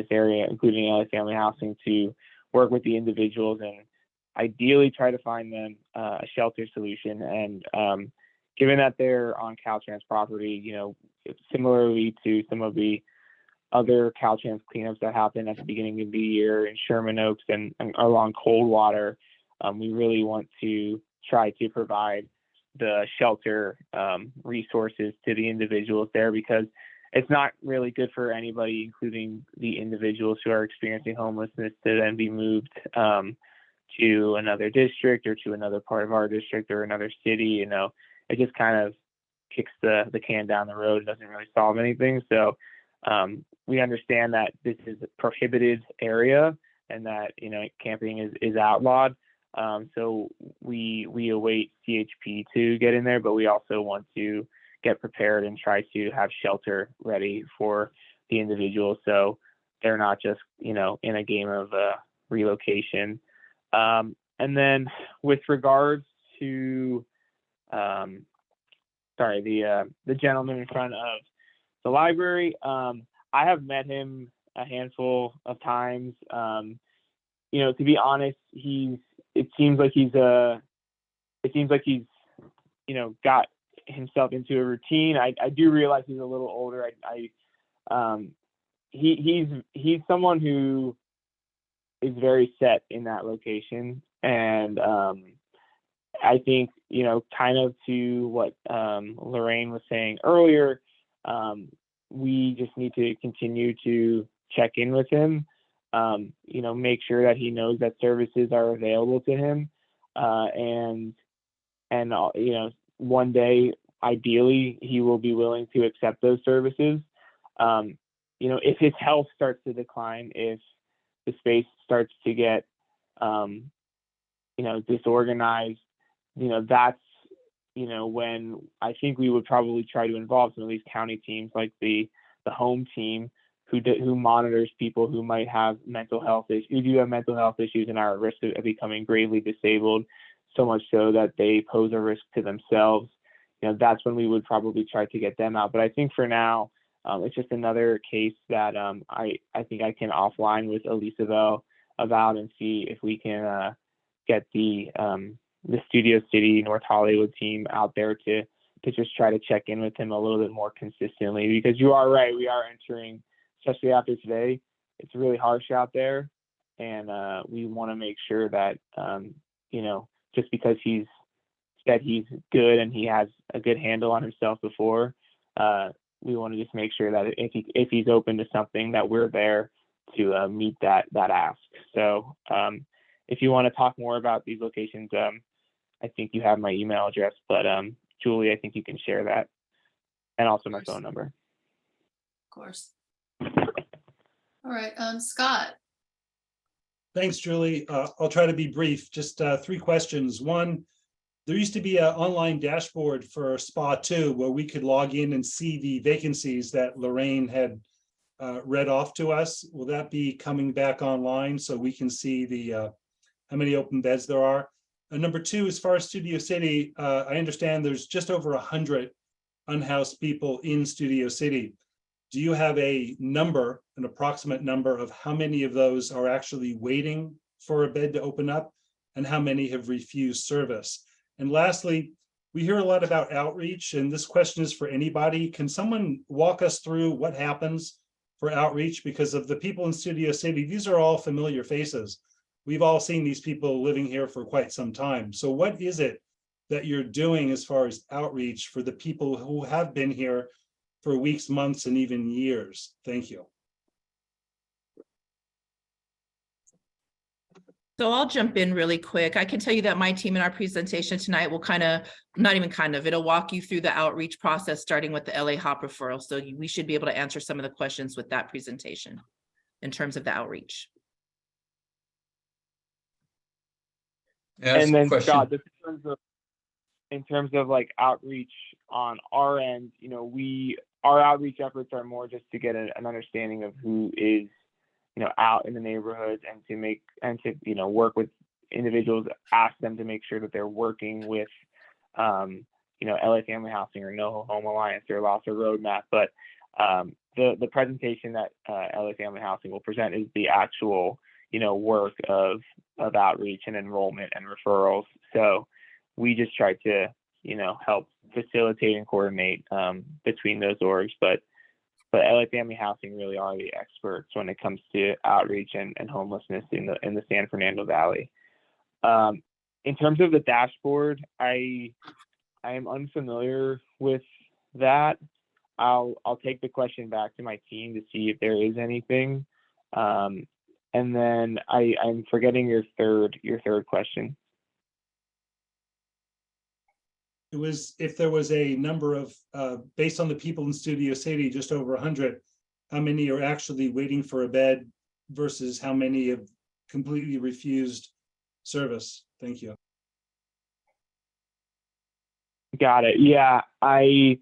area, including LA Family Housing, to work with the individuals and ideally try to find them a shelter solution. And given that they're on Caltrans property, you know, similarly to some of the other Caltrans cleanups that happened at the beginning of the year in Sherman Oaks and along Coldwater, we really want to try to provide the shelter resources to the individuals there, because it's not really good for anybody, including the individuals who are experiencing homelessness, to then be moved to another district or to another part of our district or another city. You know, it just kind of kicks the can down the road. It doesn't really solve anything. So we understand that this is a prohibited area and that, you know, camping is outlawed. So we await CHP to get in there, but we also want to get prepared and try to have shelter ready for the individuals, so they're not just, you know, in a game of relocation. And then with regards to, the gentleman in front of the library, I have met him a handful of times. You know, to be honest, it seems like he's you know, got himself into a routine. I do realize he's a little older. He's someone who is very set in that location, and I think, you know, kind of to what Lorraine was saying earlier, we just need to continue to check in with him, you know, make sure that he knows that services are available to him, and you know, one day, ideally, he will be willing to accept those services. You know, if his health starts to decline, if the space starts to get, you know, disorganized, you know, that's, you know, when I think we would probably try to involve some of these county teams, like the home team, who monitors people who might have mental health issues, who do have mental health issues and are at risk of becoming gravely disabled, so much so that they pose a risk to themselves. You know, that's when we would probably try to get them out. But I think for now, it's just another case that I think I can offline with Elisa about and see if we can get the Studio City North Hollywood team out there to just try to check in with him a little bit more consistently, because you are right, we are entering, especially after today, it's really harsh out there, and we want to make sure that you know, just because he's said he's good and he has a good handle on himself before, we want to just make sure that if he's open to something, that we're there to meet that ask. So if you want to talk more about these locations, I think you have my email address, but Julie, I think you can share that, and also my phone number. Of course. All right, Scott. Thanks, Julie. I'll try to be brief. Just 3 questions. One, there used to be an online dashboard for SPA 2 where we could log in and see the vacancies that Lorraine had read off to us. Will that be coming back online so we can see the how many open beds there are? And number 2, as far as Studio City, I understand there's just over 100 unhoused people in Studio City. Do you have a number, an approximate number of how many of those are actually waiting for a bed to open up and how many have refused service? And lastly, we hear a lot about outreach, and this question is for anybody. Can someone walk us through what happens for outreach? Because of the people in Studio City, these are all familiar faces. We've all seen these people living here for quite some time. So what is it that you're doing as far as outreach for the people who have been here for weeks, months, and even years? Thank you. So I'll jump in really quick. I can tell you that my team in our presentation tonight will it'll walk you through the outreach process, starting with the LA HOP referral. So we should be able to answer some of the questions with that presentation in terms of the outreach. And then Scott, just in terms of like outreach on our end, you know, our outreach efforts are more just to get an understanding of who is, you know, out in the neighborhoods, and to you know, work with individuals, ask them to make sure that they're working with, you know, LA Family Housing or No Home Alliance or LAHSA Roadmap. But the presentation that LA Family Housing will present is the actual, you know, work of outreach and enrollment and referrals. So we just try to, you know, help facilitate and coordinate between those orgs, but LA Family Housing really are the experts when it comes to outreach and homelessness in the San Fernando Valley. In terms of the dashboard, I am unfamiliar with that. I'll take the question back to my team to see if there is anything. And then I'm forgetting your third question. It was if there was a number of, based on the people in Studio City, just over 100, how many are actually waiting for a bed versus how many have completely refused service? Thank you. Got it. Yeah, I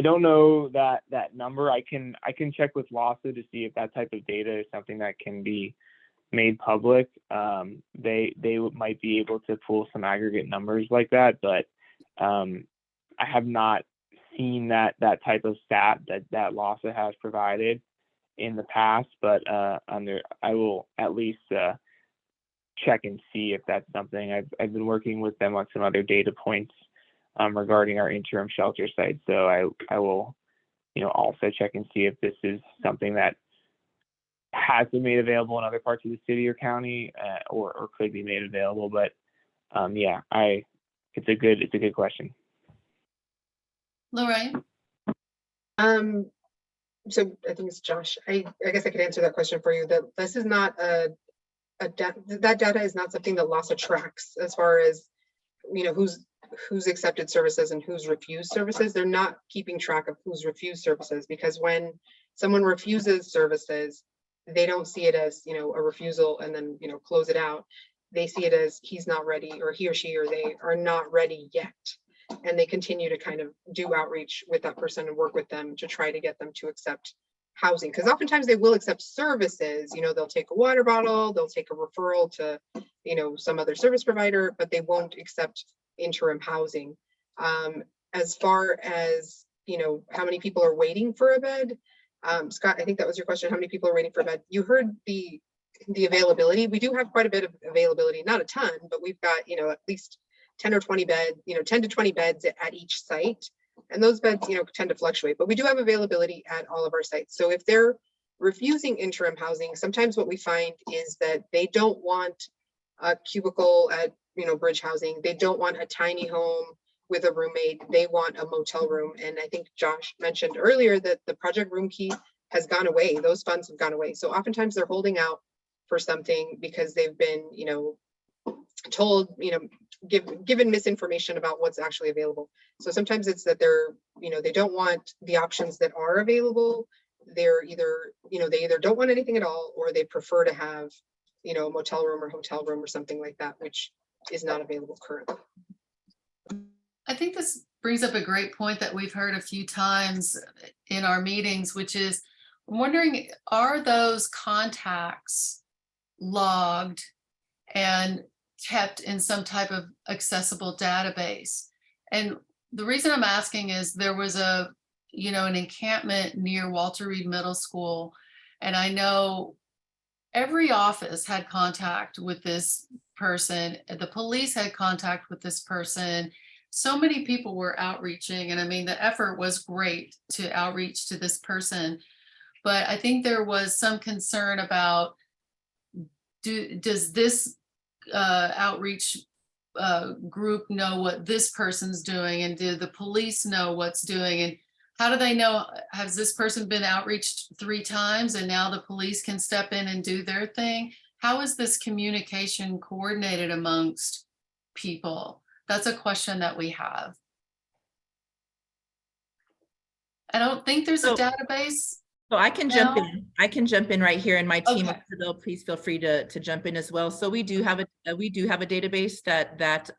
don't know that number. I can check with LASA to see if that type of data is something that can be made public. They might be able to pull some aggregate numbers like that, but I have not seen that type of stat that LASA has provided in the past. But I will at least check and see if that's something. I've been working with them on some other data points regarding our interim shelter site. So I will, also check and see if this is something that has been made available in other parts of the city or county, or could be made available. But yeah, it's a good question. Lorraine? So I think it's Josh. I guess I could answer that question for you. That this is not that data is not something that LASA tracks as far as, who's accepted services and who's refused services. They're not keeping track of who's refused services, because when someone refuses services, they don't see it as, a refusal and then, close it out. They see it as he's not ready, or he or she or they are not ready yet. And they continue to kind of do outreach with that person and work with them to try to get them to accept housing. Because oftentimes they will accept services, they'll take a water bottle, they'll take a referral to, some other service provider, but they won't accept interim housing. As far as, how many people are waiting for a bed, Scott, I think that was your question. How many people are waiting for a bed? You heard the availability. We do have quite a bit of availability, not a ton, but we've got, at least 10 or 20 beds, 10 to 20 beds at each site. And those beds, tend to fluctuate, but we do have availability at all of our sites. So if they're refusing interim housing, sometimes what we find is that they don't want a cubicle at, bridge housing. They don't want a tiny home with a roommate. They want a motel room. And I think Josh mentioned earlier that the project room key has gone away. Those funds have gone away. So oftentimes they're holding out for something because they've been, told, given misinformation about what's actually available. So sometimes it's that they're, they don't want the options that are available. They're either, they either don't want anything at all, or they prefer to have, a motel room or hotel room or something like that, which is not available currently. I think this brings up a great point that we've heard a few times in our meetings, which is, I'm wondering, are those contacts logged and kept in some type of accessible database? And the reason I'm asking is there was an encampment near Walter Reed Middle School, and I know every office had contact with this person. The police had contact with this person. So many people were outreaching, and I mean, the effort was great to outreach to this person. But I think there was some concern about, does this outreach group know what this person's doing, and do the police know what's doing, and how do they know? Has this person been outreached 3 times and now the police can step in and do their thing? How is this communication coordinated amongst people? That's a question that we have. I don't think there's a database. So I can jump No? in. I can jump in right here, and my team, Okay. please feel free to jump in as well. So we do have a database that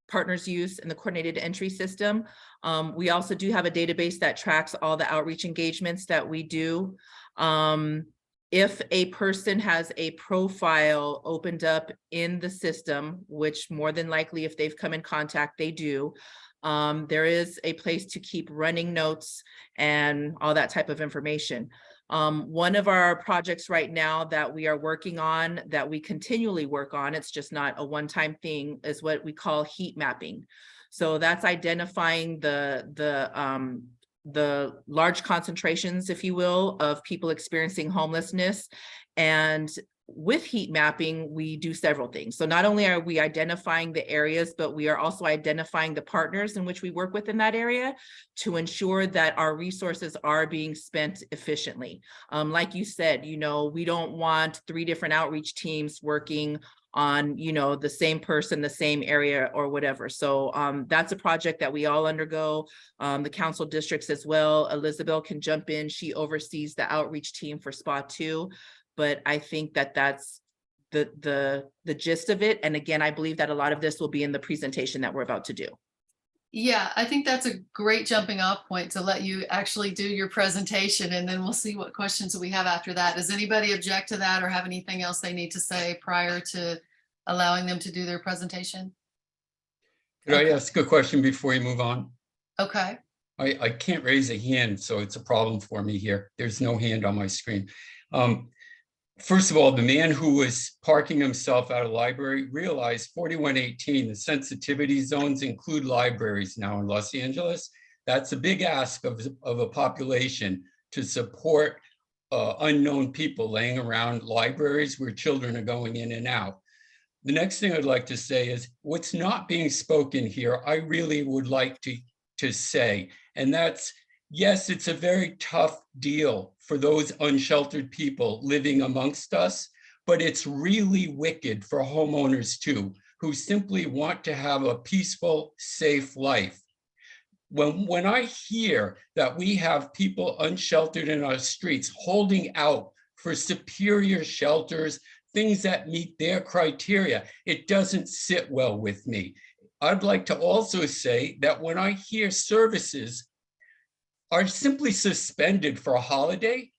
partners use in the coordinated entry system. We also do have a database that tracks all the outreach engagements that we do. If a person has a profile opened up in the system, which more than likely, if they've come in contact, they do, there is a place to keep running notes and all that type of information. One of our projects right now that we are working on, that we continually work on, it's just not a one-time thing, is what we call heat mapping. So that's identifying the large concentrations, if you will, of people experiencing homelessness. And with heat mapping, we do several things. So not only are we identifying the areas, but we are also identifying the partners in which we work with in that area to ensure that our resources are being spent efficiently. Like you said, you know, we don't want 3 different outreach teams working on, you know, the same person, the same area or whatever. So that's a project that we all undergo. The council districts as well. Elizabeth can jump in. She oversees the outreach team for SPA 2. But I think that that's the gist of it. And again, I believe that a lot of this will be in the presentation that we're about to do. Yeah, I think that's a great jumping off point to let you actually do your presentation, and then we'll see what questions we have after that. Does anybody object to that or have anything else they need to say prior to allowing them to do their presentation? Could I ask a question before you move on? Okay. I can't raise a hand, so it's a problem for me here. There's no hand on my screen. First of all, the man who was parking himself at a library realized 4118, the sensitivity zones include libraries now in Los Angeles. That's a big ask of a population to support unknown people laying around libraries where children are going in and out. The next thing I'd like to say is what's not being spoken here, I really would like to say, and that's, yes, it's a very tough deal for those unsheltered people living amongst us, but it's really wicked for homeowners too, who simply want to have a peaceful, safe life. When I hear that we have people unsheltered in our streets holding out for superior shelters, things that meet their criteria, it doesn't sit well with me. I'd like to also say that when I hear services are simply suspended for a holiday,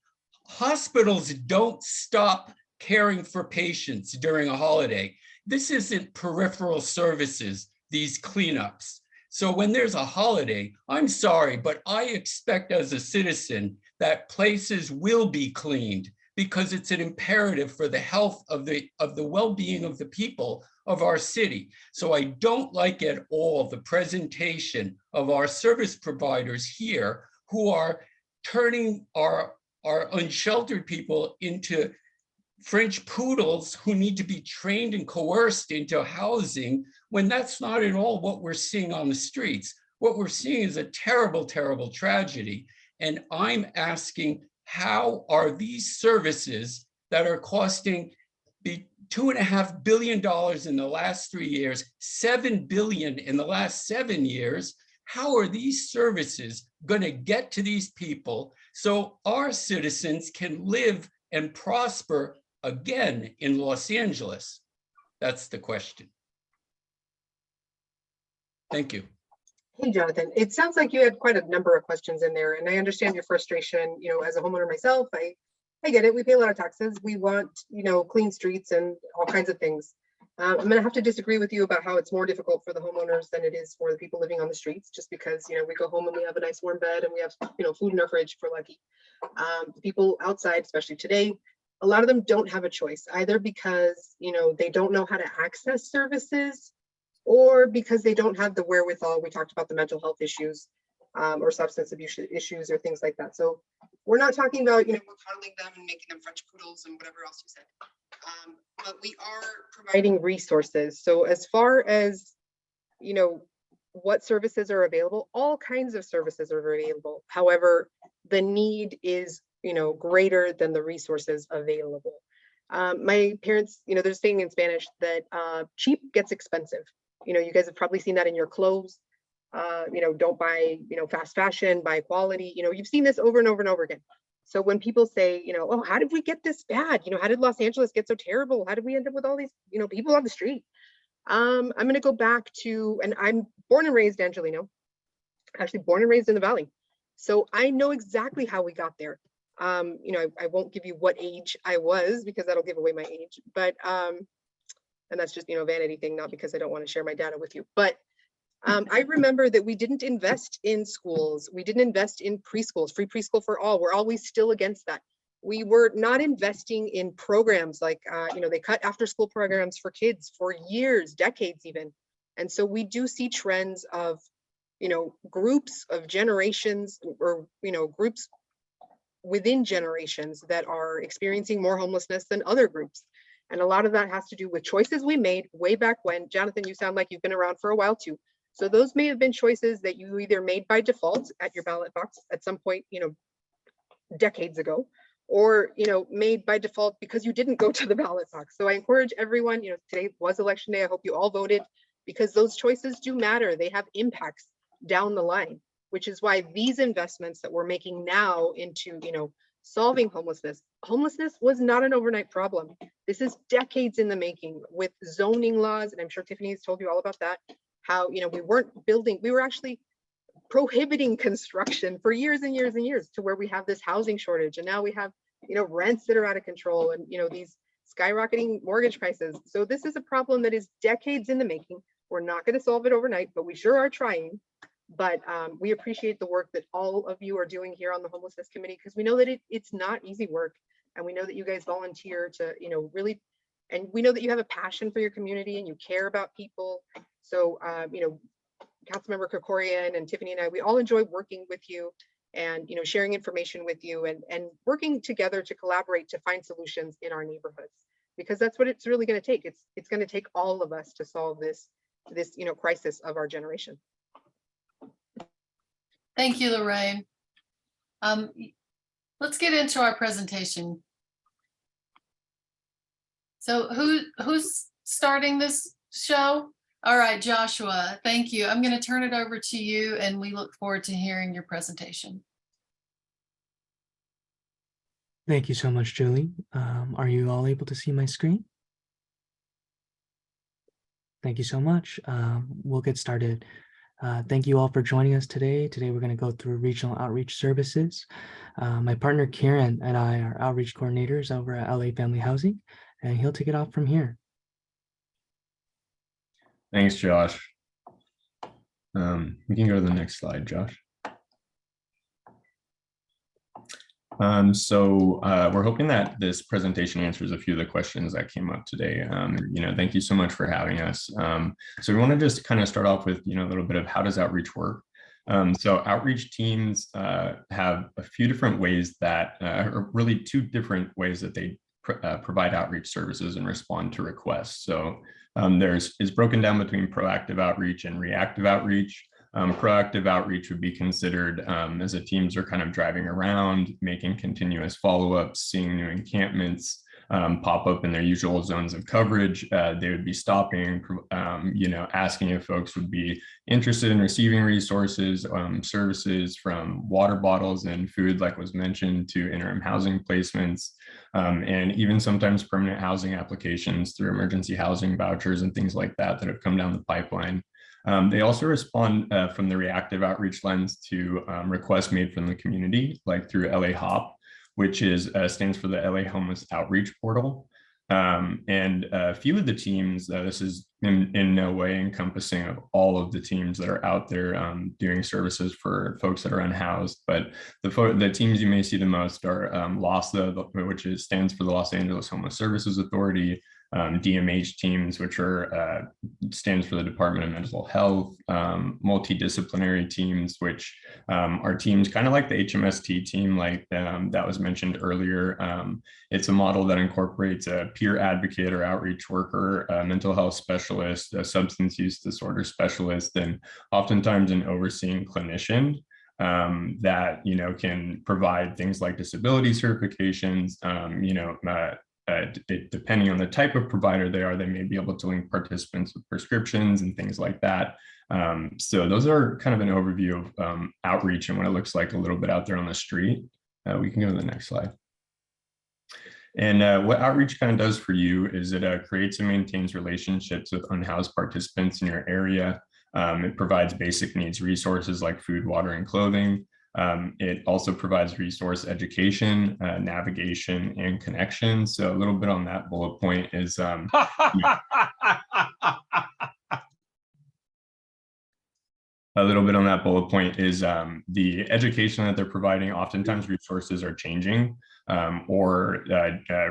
hospitals don't stop caring for patients during a holiday. This isn't peripheral services, these cleanups. So when there's a holiday, I'm sorry, but I expect as a citizen that places will be cleaned because it's an imperative for the health of the well-being of the people of our city. So I don't like at all the presentation of our service providers here who are turning our unsheltered people into French poodles who need to be trained and coerced into housing, when that's not at all what we're seeing on the streets. What we're seeing is a terrible, terrible tragedy. And I'm asking, how are these services that are costing $2.5 billion in the last 3 years, $7 billion in the last 7 years, how are these services going to get to these people so our citizens can live and prosper again in Los Angeles? That's the question. Thank you. Hey, Jonathan, it sounds like you had quite a number of questions in there, and I understand your frustration. You know, as a homeowner myself, I get it. We pay a lot of taxes. We want, you know, clean streets and all kinds of things. I'm going to have to disagree with you about how it's more difficult for the homeowners than it is for the people living on the streets, just because, you know, we go home and we have a nice warm bed and we have, you know, food in our fridge if we're lucky. The people outside, especially today, a lot of them don't have a choice, either because, you know, they don't know how to access services, or because they don't have the wherewithal. We talked about the mental health issues or substance abuse issues or things like that. So we're not talking about, you know, we're coddling them and making them French poodles and whatever else you said. But we are providing resources. So as far as, you know, what services are available, all kinds of services are available. However, the need is, you know, greater than the resources available. My parents, you know, they're saying in Spanish that cheap gets expensive. You know, you guys have probably seen that in your clothes. You know, don't buy, you know, fast fashion, buy quality. You know, you've seen this over and over and over again. So when people say, you know, oh, how did we get this bad? You know, how did Los Angeles get so terrible? How did we end up with all these, you know, people on the street? I'm going to go back to, and I'm born and raised Angelino, actually born and raised in the Valley. So I know exactly how we got there. You know, I won't give you what age I was because that'll give away my age, but, and that's just, you know, vanity thing, not because I don't want to share my data with you, but I remember that we didn't invest in schools. We didn't invest in preschools, free preschool for all. We're always still against that. We were not investing in programs like, you know, they cut after school programs for kids for years, decades even. And so we do see trends of, you know, groups of generations or, you know, groups within generations that are experiencing more homelessness than other groups. And a lot of that has to do with choices we made way back when. Jonathan, you sound like you've been around for a while too. So those may have been choices that you either made by default at your ballot box at some point, decades ago, or, made by default because you didn't go to the ballot box. So I encourage everyone, today was election day. I hope you all voted, because those choices do matter. They have impacts down the line, which is why these investments that we're making now into, solving homelessness was not an overnight problem. This is decades in the making with zoning laws. And I'm sure Tiffany's told you all about that, how, we weren't building, we were actually prohibiting construction for years and years and years, to where we have this housing shortage. And now we have, rents that are out of control, and, these skyrocketing mortgage prices. So this is a problem that is decades in the making. We're not going to solve it overnight, but we sure are trying. But we appreciate the work that all of you are doing here on the Homelessness Committee, because we know that it's not easy work. And we know that you guys volunteer to, really, and we know that you have a passion for your community and you care about people. So, Councilmember Krikorian and Tiffany and I, we all enjoy working with you and, sharing information with you and working together to collaborate to find solutions in our neighborhoods, because that's what it's really going to take. It's going to take all of us to solve this crisis of our generation. Thank you, Lorraine. Let's get into our presentation. So who's starting this show? All right, Joshua, thank you. I'm going to turn it over to you, and we look forward to hearing your presentation. Thank you so much, Julie. Are you all able to see my screen? Thank you so much. We'll get started. Thank you all for joining us today. Today, we're going to go through regional outreach services. My partner, Kieran, and I are outreach coordinators over at LA Family Housing, and he'll take it off from here. Thanks, Josh. We can go to the next slide, Josh. We're hoping that this presentation answers a few of the questions that came up today. Thank you so much for having us. So we want to just kind of start off with, a little bit of how does outreach work? So outreach teams have a few different ways that, or really two different ways that they provide outreach services and respond to requests. So is broken down between proactive outreach and reactive outreach. Proactive outreach would be considered as the teams are kind of driving around, making continuous follow-ups, seeing new encampments pop up in their usual zones of coverage. They would be stopping, asking if folks would be interested in receiving resources, services from water bottles and food, like was mentioned, to interim housing placements, and even sometimes permanent housing applications through emergency housing vouchers and things like that have come down the pipeline. They also respond from the reactive outreach lens to requests made from the community, like through LA HOP, which stands for the LA Homeless Outreach Portal. And a few of the teams, this is in no way encompassing of all of the teams that are out there doing services for folks that are unhoused, but the teams you may see the most are LAHSA, which stands for the Los Angeles Homeless Services Authority, DMH teams, which stands for the Department of Mental Health, multidisciplinary teams, which are teams kind of like the HMST team, like that was mentioned earlier. It's a model that incorporates a peer advocate or outreach worker, a mental health specialist, a substance use disorder specialist, and oftentimes an overseeing clinician that can provide things like disability certifications, depending on the type of provider they are, they may be able to link participants with prescriptions and things like that. So those are kind of an overview of outreach and what it looks like a little bit out there on the street. We can go to the next slide. And what outreach kind of does for you is it creates and maintains relationships with unhoused participants in your area. It provides basic needs resources like food, water, and clothing. It also provides resource education, navigation, and connection. So a little bit on that bullet point is the education that they're providing. Oftentimes resources are changing, or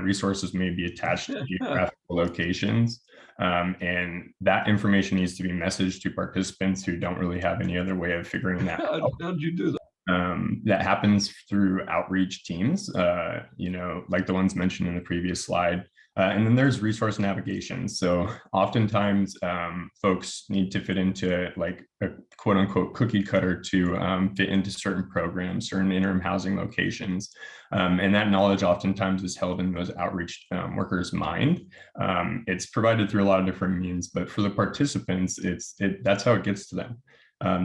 resources may be attached to geographical locations. And that information needs to be messaged to participants who don't really have any other way of figuring that out. How did you do that? That happens through outreach teams, like the ones mentioned in the previous slide. And then there's resource navigation. So oftentimes folks need to fit into like a quote unquote cookie cutter to fit into certain programs, certain interim housing locations. And that knowledge oftentimes is held in those outreach workers' mind. It's provided through a lot of different means, but for the participants, that's how it gets to them.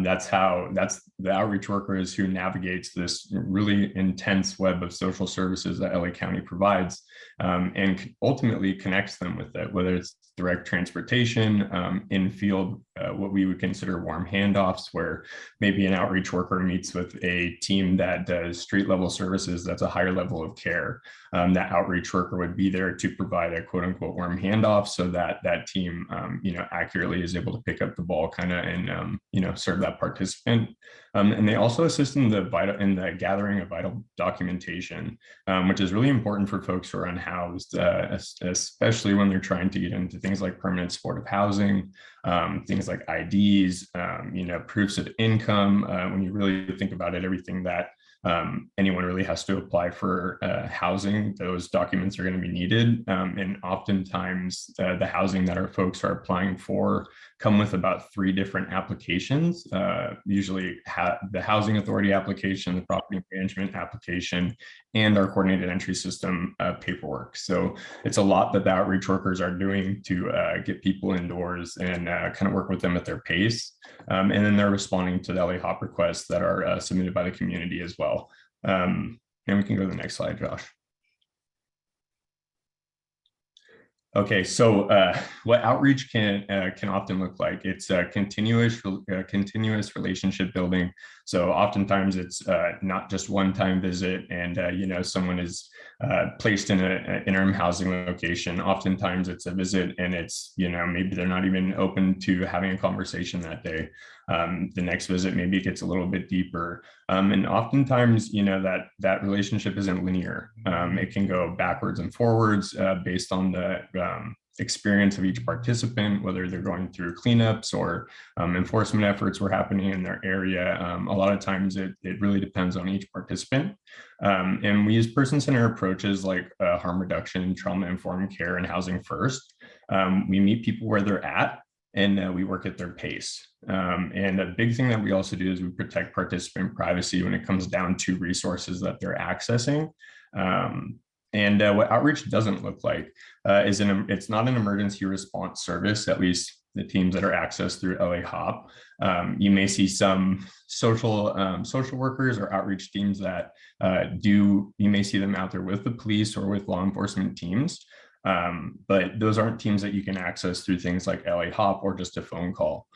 That's the outreach workers who navigates this really intense web of social services that LA County provides, and ultimately connects them with it, whether it's direct transportation, in field, what we would consider warm handoffs, where maybe an outreach worker meets with a team that does street level services, that's a higher level of care. That outreach worker would be there to provide a quote unquote warm handoff so that that team, accurately is able to pick up the ball kind of and, serve that participant. And they also assist in the gathering of vital documentation, which is really important for folks who are unhoused, especially when they're trying to get into things like permanent supportive housing, things like IDs, proofs of income. When you really think about it, everything that anyone really has to apply for housing, those documents are going to be needed. And oftentimes the housing that our folks are applying for come with about 3 different applications, usually the housing authority application, the property management application, and our coordinated entry system paperwork. So it's a lot that the outreach workers are doing to get people indoors and kind of work with them at their pace. And then they're responding to the LA HOP requests that are submitted by the community as well. And we can go to the next slide, Josh. Okay, so what outreach can often look like, it's a continuous relationship building. So oftentimes it's not just one-time visit and someone is placed in an interim housing location. Oftentimes it's a visit and it's maybe they're not even open to having a conversation that day. The next visit maybe it gets a little bit deeper, and oftentimes that relationship isn't linear. It can go backwards and forwards based on the experience of each participant, whether they're going through cleanups or enforcement efforts were happening in their area. A lot of times it really depends on each participant. And we use person-centered approaches like harm reduction, trauma-informed care, and housing first. We meet people where they're at, and we work at their pace. And a big thing that we also do is we protect participant privacy when it comes down to resources that they're accessing. And what outreach doesn't look like is it's not an emergency response service, at least the teams that are accessed through LA HOP. You may see some social workers or outreach teams that you may see them out there with the police or with law enforcement teams. But those aren't teams that you can access through things like LA HOP or just a phone call.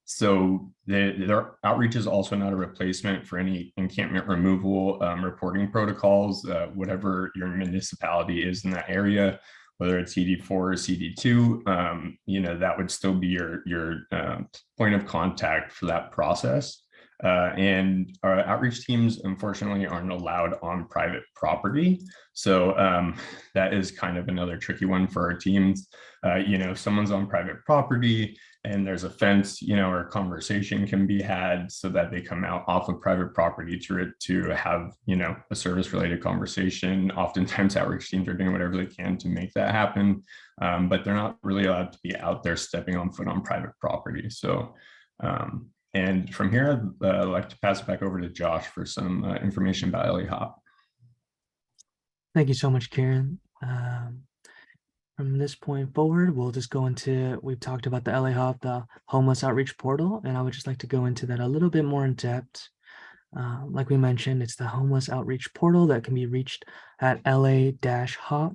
So their outreach is also not a replacement for any encampment removal reporting protocols, whatever your municipality is in that area, whether it's CD4 or CD2, that would still be your point of contact for that process. And our outreach teams, unfortunately, aren't allowed on private property. So that is kind of another tricky one for our teams. If someone's on private property and there's a fence, or a conversation can be had so that they come out off of private property to have, a service related conversation. Oftentimes outreach teams are doing whatever they can to make that happen, but they're not really allowed to be out there stepping on foot on private property. So, and from here, I'd like to pass it back over to Josh for some information about LA HOP. Thank you so much, Karen. From this point forward, we'll just go into, we've talked about the LA HOP, the Homeless Outreach Portal, and I would just like to go into that a little bit more in depth. Like we mentioned, it's the Homeless Outreach Portal that can be reached at la-hop.com.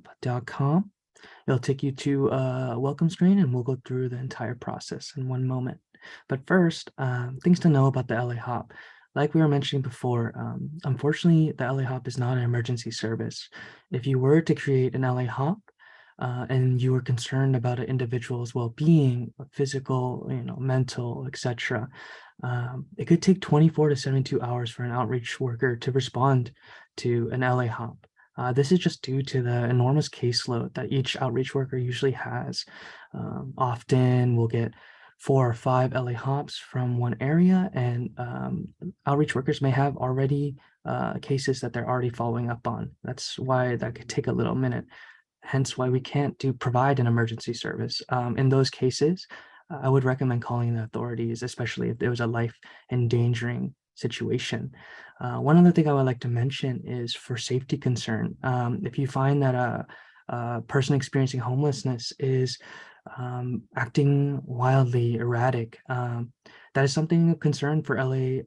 It'll take you to a welcome screen and we'll go through the entire process in one moment. But first, things to know about the LA HOP. Like we were mentioning before, unfortunately, the LA HOP is not an emergency service. If you were to create an LA HOP and you were concerned about an individual's well-being, physical, mental, etc., it could take 24 to 72 hours for an outreach worker to respond to an LA HOP. This is just due to the enormous caseload that each outreach worker usually has. Often we'll get 4 or 5 LA HOPs from one area, and outreach workers may have already cases that they're already following up on. That's why that could take a little minute. hence why we can't provide an emergency service. In those cases, I would recommend calling the authorities, especially if there was a life endangering situation. One other thing I would like to mention is for safety concern. If you find that a person experiencing homelessness is acting wildly erratic, that is something of concern for LA,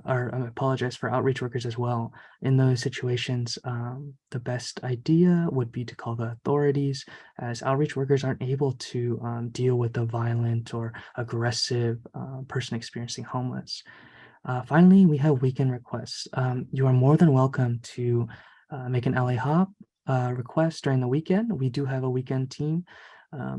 or I apologize, for outreach workers as well. In those situations, the best idea would be to call the authorities, as outreach workers aren't able to deal with a violent or aggressive person experiencing homeless. Finally, we have weekend requests. You are more than welcome to make an LA Hop request during the weekend. We do have a weekend team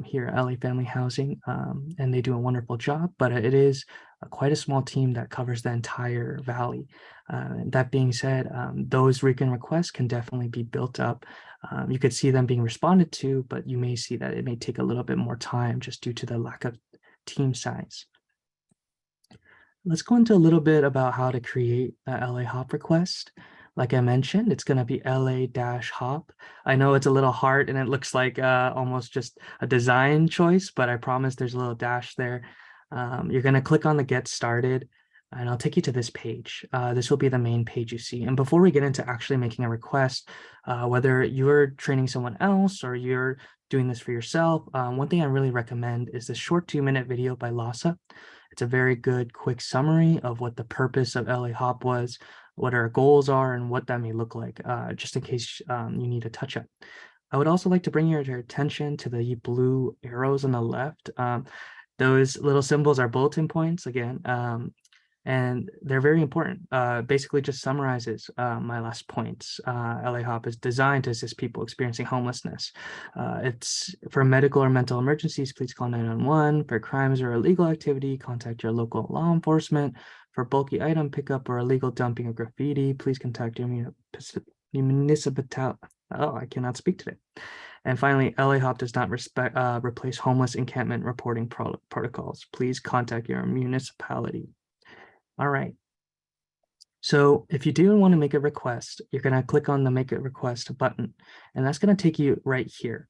here at LA Family Housing, and they do a wonderful job, but it is quite a small team that covers the entire valley. That being said, those weekend requests can definitely be built up. You could see them being responded to, but you may see that it may take a little bit more time just due to the lack of team size. Let's go into a little bit about how to create a LA Hop request. Like I mentioned, it's going to be LA-Hop. I know it's a little hard and it looks like almost just a design choice, but I promise there's a little dash there. You're going to click on the Get Started, and I'll take you to this page. This will be the main page you see. And before we get into actually making a request, whether you're training someone else or you're doing this for yourself, one thing I really recommend is this short 2-minute video by Lhasa. It's a very good, quick summary of what the purpose of LA Hop was, what our goals are, and what that may look like, just in case you need a touch-up. I would also like to bring your attention to the blue arrows on the left. Those little symbols are bulletin points, again, and they're very important. Basically just summarizes my last points. LA Hop is designed to assist people experiencing homelessness. It's for medical or mental emergencies, please call 911. For crimes or illegal activity, contact your local law enforcement. For bulky item pickup or illegal dumping of graffiti, please contact your municipality. Oh, I cannot speak today. And finally, LA Hop does not replace homeless encampment reporting protocols. Please contact your municipality. All right. So if you do want to make a request, you're going to click on the Make a Request button, and that's going to take you right here.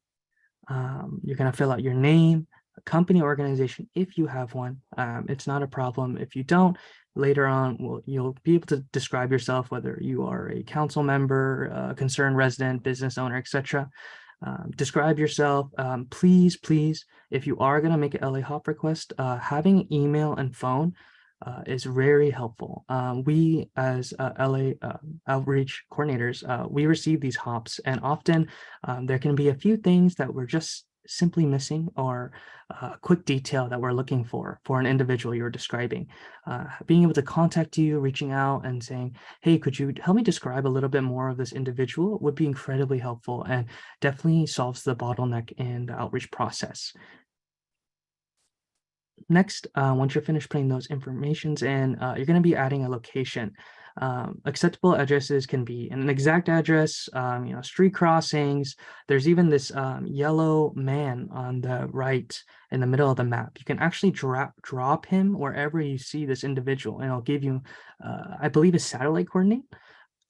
You're going to fill out your name, a company organization, if you have one. It's not a problem if you don't. Later on, you'll be able to describe yourself, whether you are a council member, a concerned resident, business owner, etc. Describe yourself. Please, if you are going to make an LA Hop request, having email and phone is very helpful. We as LA outreach coordinators, we receive these hops, and often there can be a few things that we're just simply missing, or a quick detail that we're looking for an individual you're describing. Being able to contact you, reaching out and saying, hey, could you help me describe a little bit more of this individual, would be incredibly helpful and definitely solves the bottleneck in the outreach process. Next, once you're finished putting those informations in, you're going to be adding a location. Acceptable addresses can be an exact address, street crossings. There's even this yellow man on the right in the middle of the map. You can actually drop him wherever you see this individual, and I'll give you, I believe, a satellite coordinate.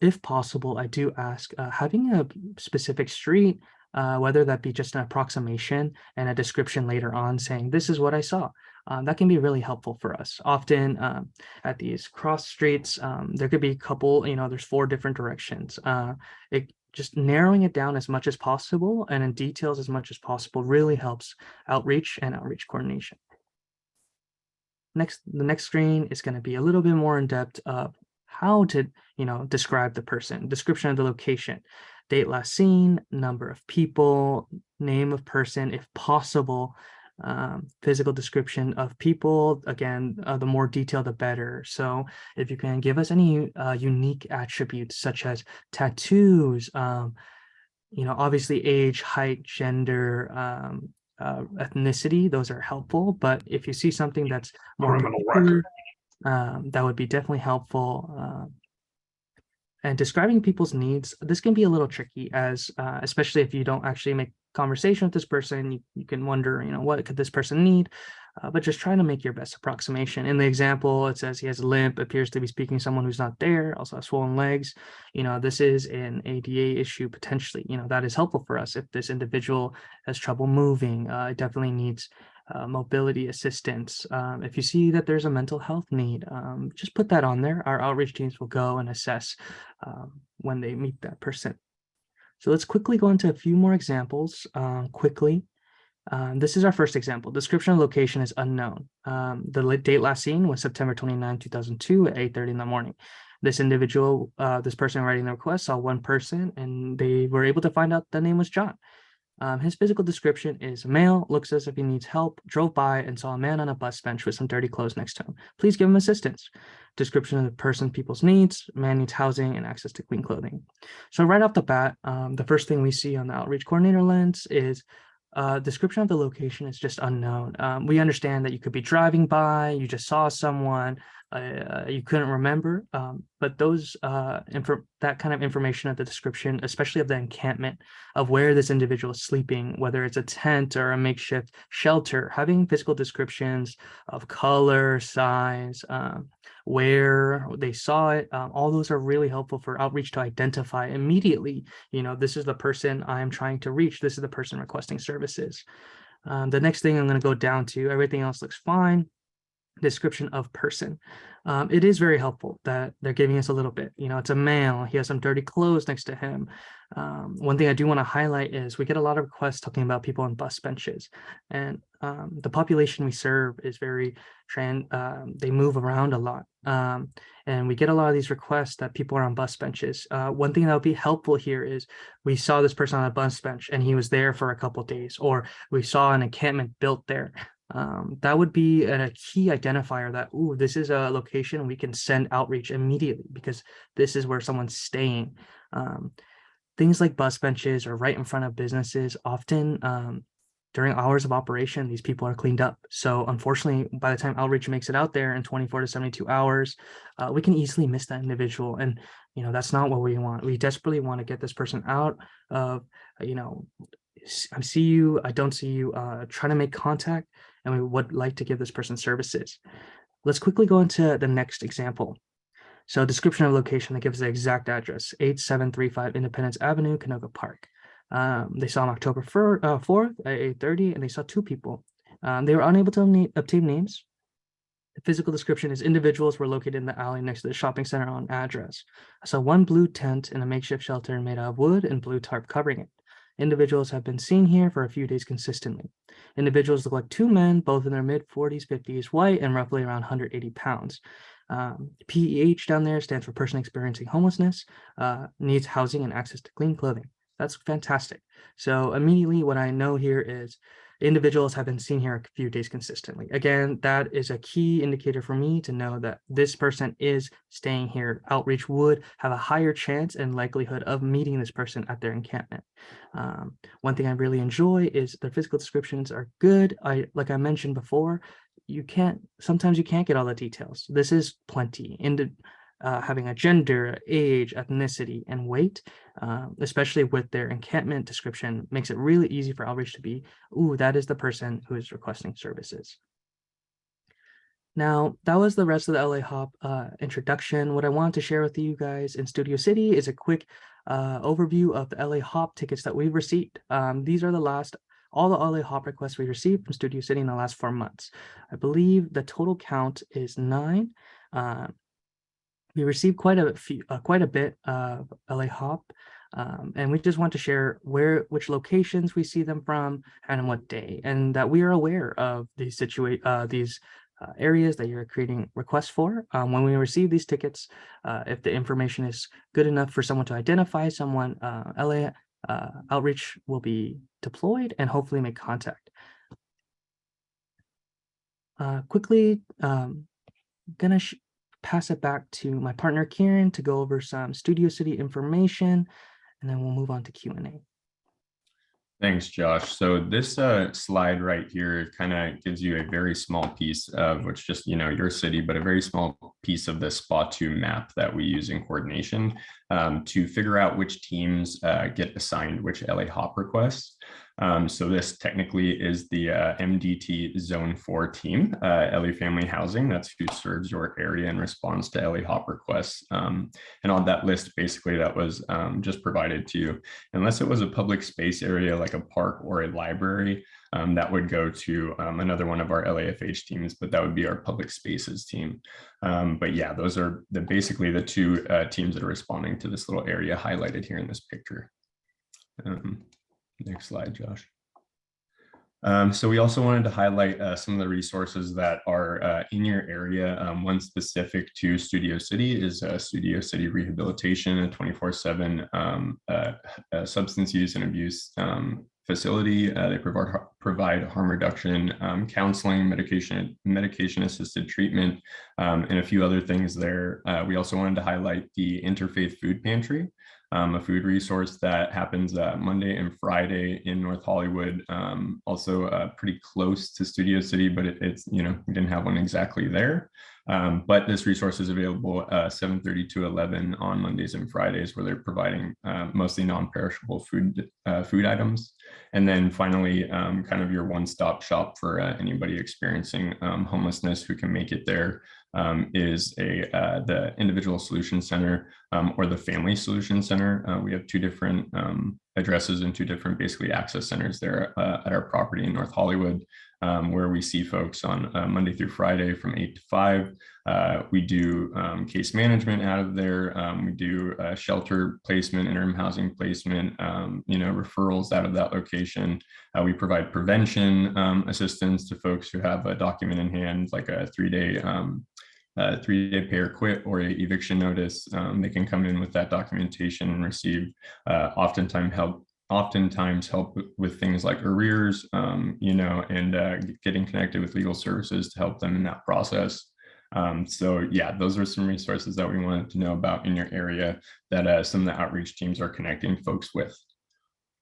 If possible, I do ask having a specific street, whether that be just an approximation and a description later on saying, this is what I saw. That can be really helpful for us. Often at these cross streets, there could be a couple, there's 4 different directions. Just narrowing it down as much as possible and in details as much as possible really helps outreach and outreach coordination. The next screen is going to be a little bit more in depth of how to, describe the person, description of the location, date last seen, number of people, name of person, if possible, physical description of people. Again, the more detailed, the better. So if you can give us any unique attributes such as tattoos, obviously age, height, gender, ethnicity, those are helpful. But if you see something that's more particular, that would be definitely helpful. And describing people's needs, this can be a little tricky, as especially if you don't actually make conversation with this person, you can wonder, what could this person need? But just trying to make your best approximation. In the example, it says he has a limp, appears to be speaking to someone who's not there, also has swollen legs. This is an ADA issue potentially. That is helpful for us if this individual has trouble moving. It definitely needs mobility assistance. If you see that there's a mental health need, just put that on there. Our outreach teams will go and assess when they meet that person. So let's quickly go into a few more examples quickly. This is our first example. Description of location is unknown. The date last seen was September 29, 2002 at 8:30 in the morning. This individual, this person writing the request saw one person and they were able to find out the name was John. His physical description is male, looks as if he needs help, drove by and saw a man on a bus bench with some dirty clothes next to him. Please give him assistance. Description of the person, people's needs, man needs housing and access to clean clothing. So right off the bat, the first thing we see on the outreach coordinator lens is description of the location is just unknown. We understand that you could be driving by, you just saw someone, you couldn't remember, but those that kind of information of the description, especially of the encampment of where this individual is sleeping, whether it's a tent or a makeshift shelter, having physical descriptions of color, size, where they saw it, all those are really helpful for outreach to identify immediately, this is the person I'm trying to reach, this is the person requesting services. The next thing I'm going to go down to, everything else looks fine. Description of person. It is very helpful that they're giving us a little bit. It's a male, he has some dirty clothes next to him. One thing I do want to highlight is we get a lot of requests talking about people on bus benches, and the population we serve is very they move around a lot, and we get a lot of these requests that people are on bus benches. One thing that would be helpful here is we saw this person on a bus bench and he was there for a couple of days, or we saw an encampment built there. That would be a key identifier that, this is a location we can send outreach immediately because this is where someone's staying. Things like bus benches or right in front of businesses, often during hours of operation, these people are cleaned up. So unfortunately, by the time outreach makes it out there in 24 to 72 hours, we can easily miss that individual. And, that's not what we want. We desperately want to get this person out of, I see you, I don't see you, trying to make contact, and we would like to give this person services. Let's quickly go into the next example. So description of location that gives the exact address, 8735 Independence Avenue, Canoga Park. They saw on October 4th at 8:30, and they saw two people. They were unable to obtain names. The physical description is individuals were located in the alley next to the shopping center on address. I saw one blue tent in a makeshift shelter made out of wood and blue tarp covering it. Individuals have been seen here for a few days consistently. Individuals look like two men, both in their mid-40s, 50s, white, and roughly around 180 pounds. PEH down there stands for person experiencing homelessness, needs housing and access to clean clothing. That's fantastic. So immediately what I know here is individuals have been seen here a few days consistently. Again, that is a key indicator for me to know that this person is staying here. Outreach would have a higher chance and likelihood of meeting this person at their encampment. One thing I really enjoy is their physical descriptions are good. Like I mentioned before, sometimes you can't get all the details. This is plenty. Having a gender, age, ethnicity, and weight, especially with their encampment description, makes it really easy for outreach to be, that is the person who is requesting services. Now, that was the rest of the LA Hop introduction. What I wanted to share with you guys in Studio City is a quick overview of the LA Hop tickets that we've received. These are all the LA Hop requests we received from Studio City in the last 4 months. I believe the total count is 9. We received quite a bit of LA Hop, and we just want to share which locations we see them from and on what day, and that we are aware of these areas that you're creating requests for. When we receive these tickets, if the information is good enough for someone to identify someone, LA Outreach will be deployed and hopefully make contact. Quickly, gonna pass it back to my partner Kieran to go over some Studio City information, and then we'll move on to Q&A. Thanks, Josh. So this slide right here kind of gives you a very small piece of which just, your city, but a very small piece of the SPA2 map that we use in coordination to figure out which teams get assigned which LA Hop requests. So this technically is the MDT Zone 4 team, LA Family Housing. That's who serves your area in response to LA HOP requests. And on that list, basically, that was just provided to you. Unless it was a public space area like a park or a library, that would go to another one of our LAFH teams, but that would be our public spaces team. But yeah, those are basically the two teams that are responding to this little area highlighted here in this picture. Next slide, Josh. So we also wanted to highlight some of the resources that are in your area. One specific to Studio City is Studio City Rehabilitation, a 24/7 substance use and abuse facility. They provide harm reduction, counseling, medication assisted treatment, and a few other things there. We also wanted to highlight the Interfaith Food Pantry, a food resource that happens Monday and Friday in North Hollywood. Also pretty close to Studio City, but it's, we didn't have one exactly there. But this resource is available 7:30 to 11 on Mondays and Fridays, where they're providing mostly non-perishable food items. And then finally, kind of your one-stop shop for anybody experiencing homelessness who can make it there is the Individual Solution Center or the Family Solution Center. We have two different addresses and two different basically access centers there at our property in North Hollywood, where we see folks on Monday through Friday from 8 to 5. We do case management out of there. We do shelter placement, interim housing placement, referrals out of that location. We provide prevention assistance to folks who have a document in hand, like a 3-day pay or quit or a eviction notice. They can come in with that documentation and receive oftentimes help with things like arrears, and getting connected with legal services to help them in that process. So yeah, those are some resources that we wanted to know about in your area that some of the outreach teams are connecting folks with.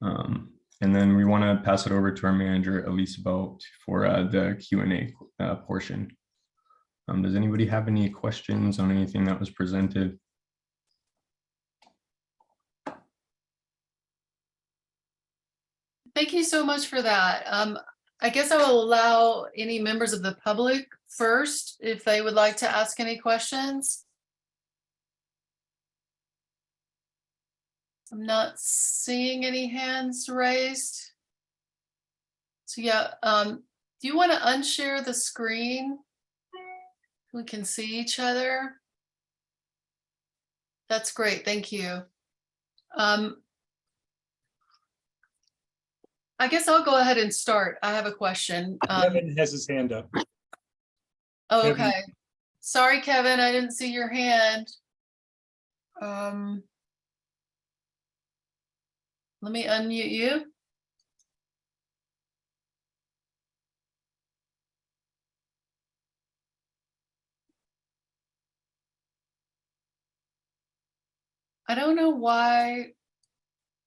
And then we want to pass it over to our manager, Elisabel, for the Q&A portion. Does anybody have any questions on anything that was presented? Thank you so much for that. I guess I will allow any members of the public first if they would like to ask any questions. I'm not seeing any hands raised. So yeah, do you want to unshare the screen? We can see each other. That's great, thank you. I guess I'll go ahead and start. I have a question. Kevin has his hand up. Oh, Kevin. okay. Sorry, Kevin, I didn't see your hand. Let me unmute you. I don't know why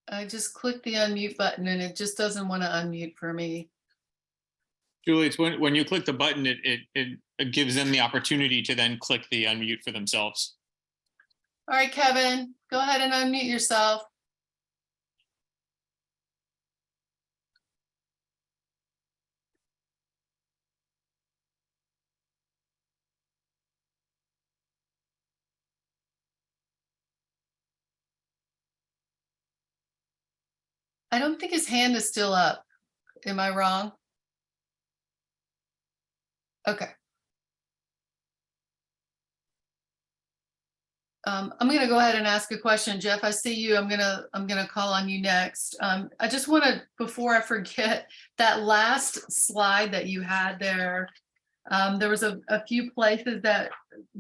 I just clicked the unmute button and it just doesn't want to unmute for me. Julie, it's when you click the button, it gives them the opportunity to then click the unmute for themselves. All right, Kevin, go ahead and unmute yourself. I don't think his hand is still up. Am I wrong? Okay. I'm going to go ahead and ask a question. Jeff, I see you. I'm gonna call on you next. I just want to, before I forget, that last slide that you had there, there was a few places that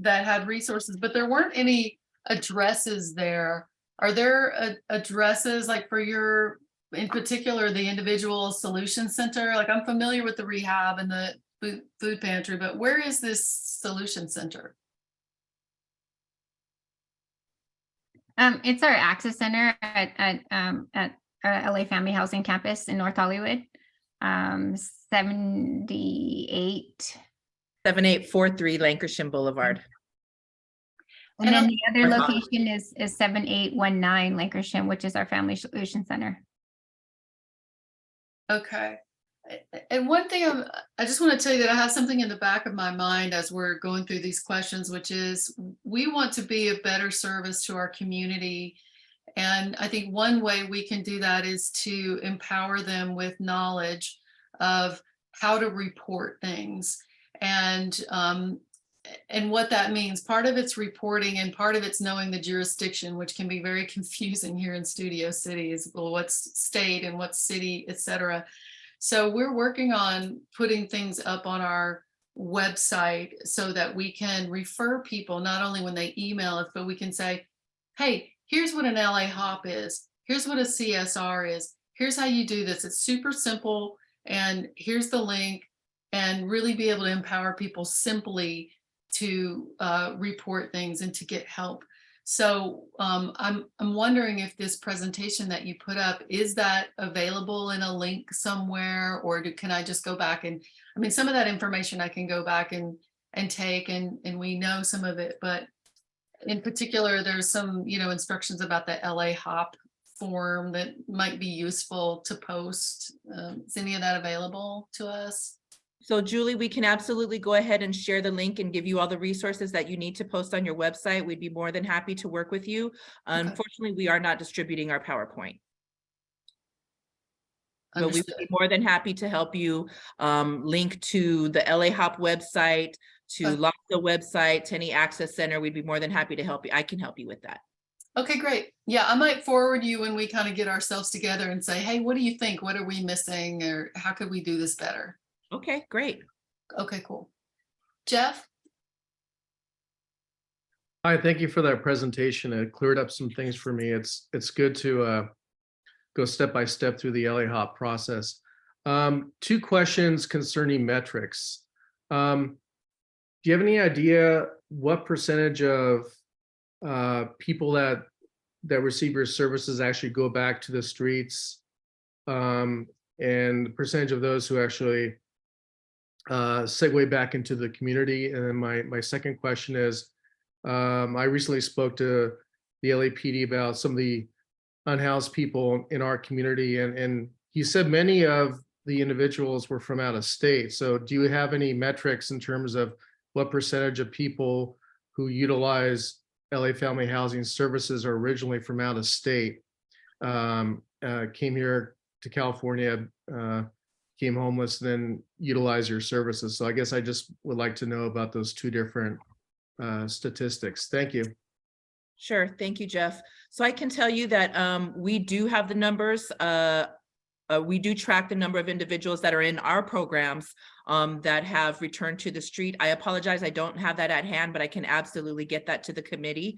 had resources, but there weren't any addresses there. Are there addresses like for your, in particular, the Individual Solution Center? Like I'm familiar with the rehab and the food pantry, but where is this solution center? It's our access center at our LA Family Housing Campus in North Hollywood. 7843 Lancashire Boulevard. And then the other location is 7819 Lancashire, which is our Family Solution Center. Okay. And one thing I just want to tell you that I have something in the back of my mind as we're going through these questions, which is we want to be a better service to our community. And I think one way we can do that is to empower them with knowledge of how to report things and what that means. Part of it's reporting and part of it's knowing the jurisdiction, which can be very confusing here in Studio City, is well, what's state and what's city, et cetera. So we're working on putting things up on our website so that we can refer people, not only when they email us, but we can say, hey, here's what an LA HOP is. Here's what a CSR is. Here's how you do this. It's super simple. And here's the link, and really be able to empower people simply to report things and to get help. So I'm wondering if this presentation that you put up, is that available in a link somewhere, or can I just go back and, I mean, some of that information I can go back and take, and we know some of it, but in particular, there's some, instructions about the LA HOP form that might be useful to post. Is any of that available to us? So Julie, we can absolutely go ahead and share the link and give you all the resources that you need to post on your website. We'd be more than happy to work with you. Okay. Unfortunately, we are not distributing our PowerPoint. But we Understood. would be more than happy to help you link to the LA HOP website, to Okay. LAHSA website, to any access center. We'd be more than happy to help you. I can help you with that. Okay, great. Yeah, I might forward you when we kind of get ourselves together and say, hey, what do you think? What are we missing? Or how could we do this better? Okay, great. Okay, cool. Jeff? Hi, thank you for that presentation. It cleared up some things for me. It's good to go step by step through the LA HOP process. 2 questions concerning metrics. Do you have any idea what percentage of people that receive your services actually go back to the streets, and the percentage of those who actually segue back into the community? And then my second question is, I recently spoke to the LAPD about some of the unhoused people in our community, and he said many of the individuals were from out of state. So do you have any metrics in terms of what percentage of people who utilize LA Family Housing Services are originally from out of state, came here to California, became homeless, then utilize your services? So I guess I just would like to know about those 2 different statistics. Thank you. Sure. Thank you, Jeff. So I can tell you that we do have the numbers. We do track the number of individuals that are in our programs that have returned to the street. I apologize, I don't have that at hand, but I can absolutely get that to the committee.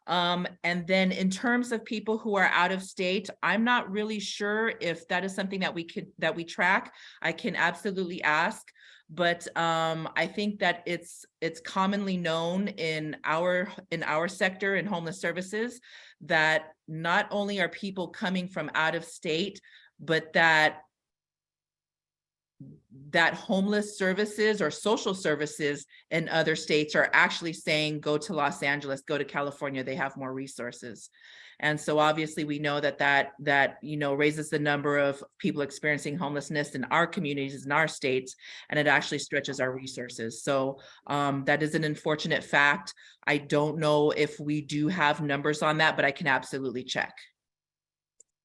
And then in terms of people who are out of state, I'm not really sure if that is something that we track. I can absolutely ask, but I think that it's commonly known in our sector in homeless services that not only are people coming from out of state, but that homeless services or social services in other states are actually saying, go to Los Angeles, go to California, they have more resources. And so obviously we know that raises the number of people experiencing homelessness in our communities, in our states, and it actually stretches our resources. So that is an unfortunate fact. I don't know if we do have numbers on that, but I can absolutely check.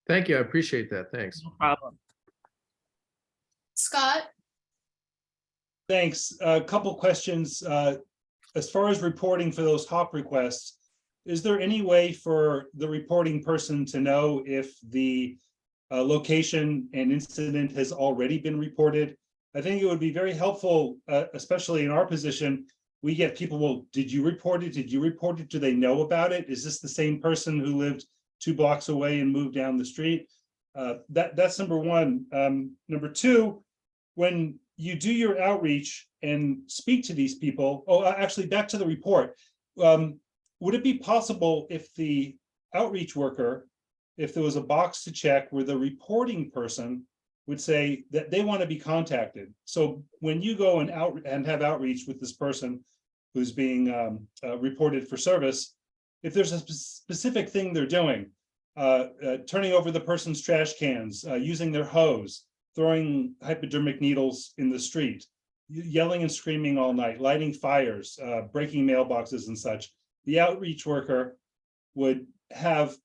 Thank you. I appreciate that. Thanks. No problem. Scott? Thanks. A couple questions. As far as reporting for those HOP requests, is there any way for the reporting person to know if the location and incident has already been reported? I think it would be very helpful, especially in our position. We get people, well, did you report it? Did you report it? Do they know about it? Is this the same person who lived 2 blocks away and moved down the street? That's number one. Number two, when you do your outreach and speak to these people, actually back to the report, would it be possible if the outreach worker, if there was a box to check where the reporting person would say that they want to be contacted? So when you go and have outreach with this person who's being reported for service, if there's a specific thing they're doing, turning over the person's trash cans, using their hose, throwing hypodermic needles in the street, yelling and screaming all night, lighting fires, breaking mailboxes and such. The outreach worker would have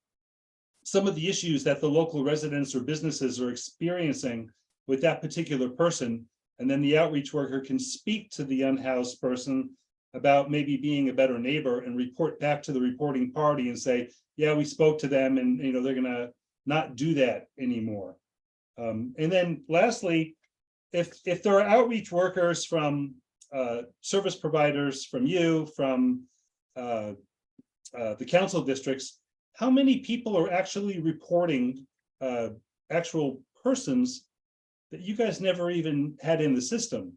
some of the issues that the local residents or businesses are experiencing with that particular person. And then the outreach worker can speak to the unhoused person about maybe being a better neighbor and report back to the reporting party and say, yeah, we spoke to them and they're gonna not do that anymore. And then lastly, if there are outreach workers from service providers, from you, from the council districts, how many people are actually reporting actual persons that you guys never even had in the system?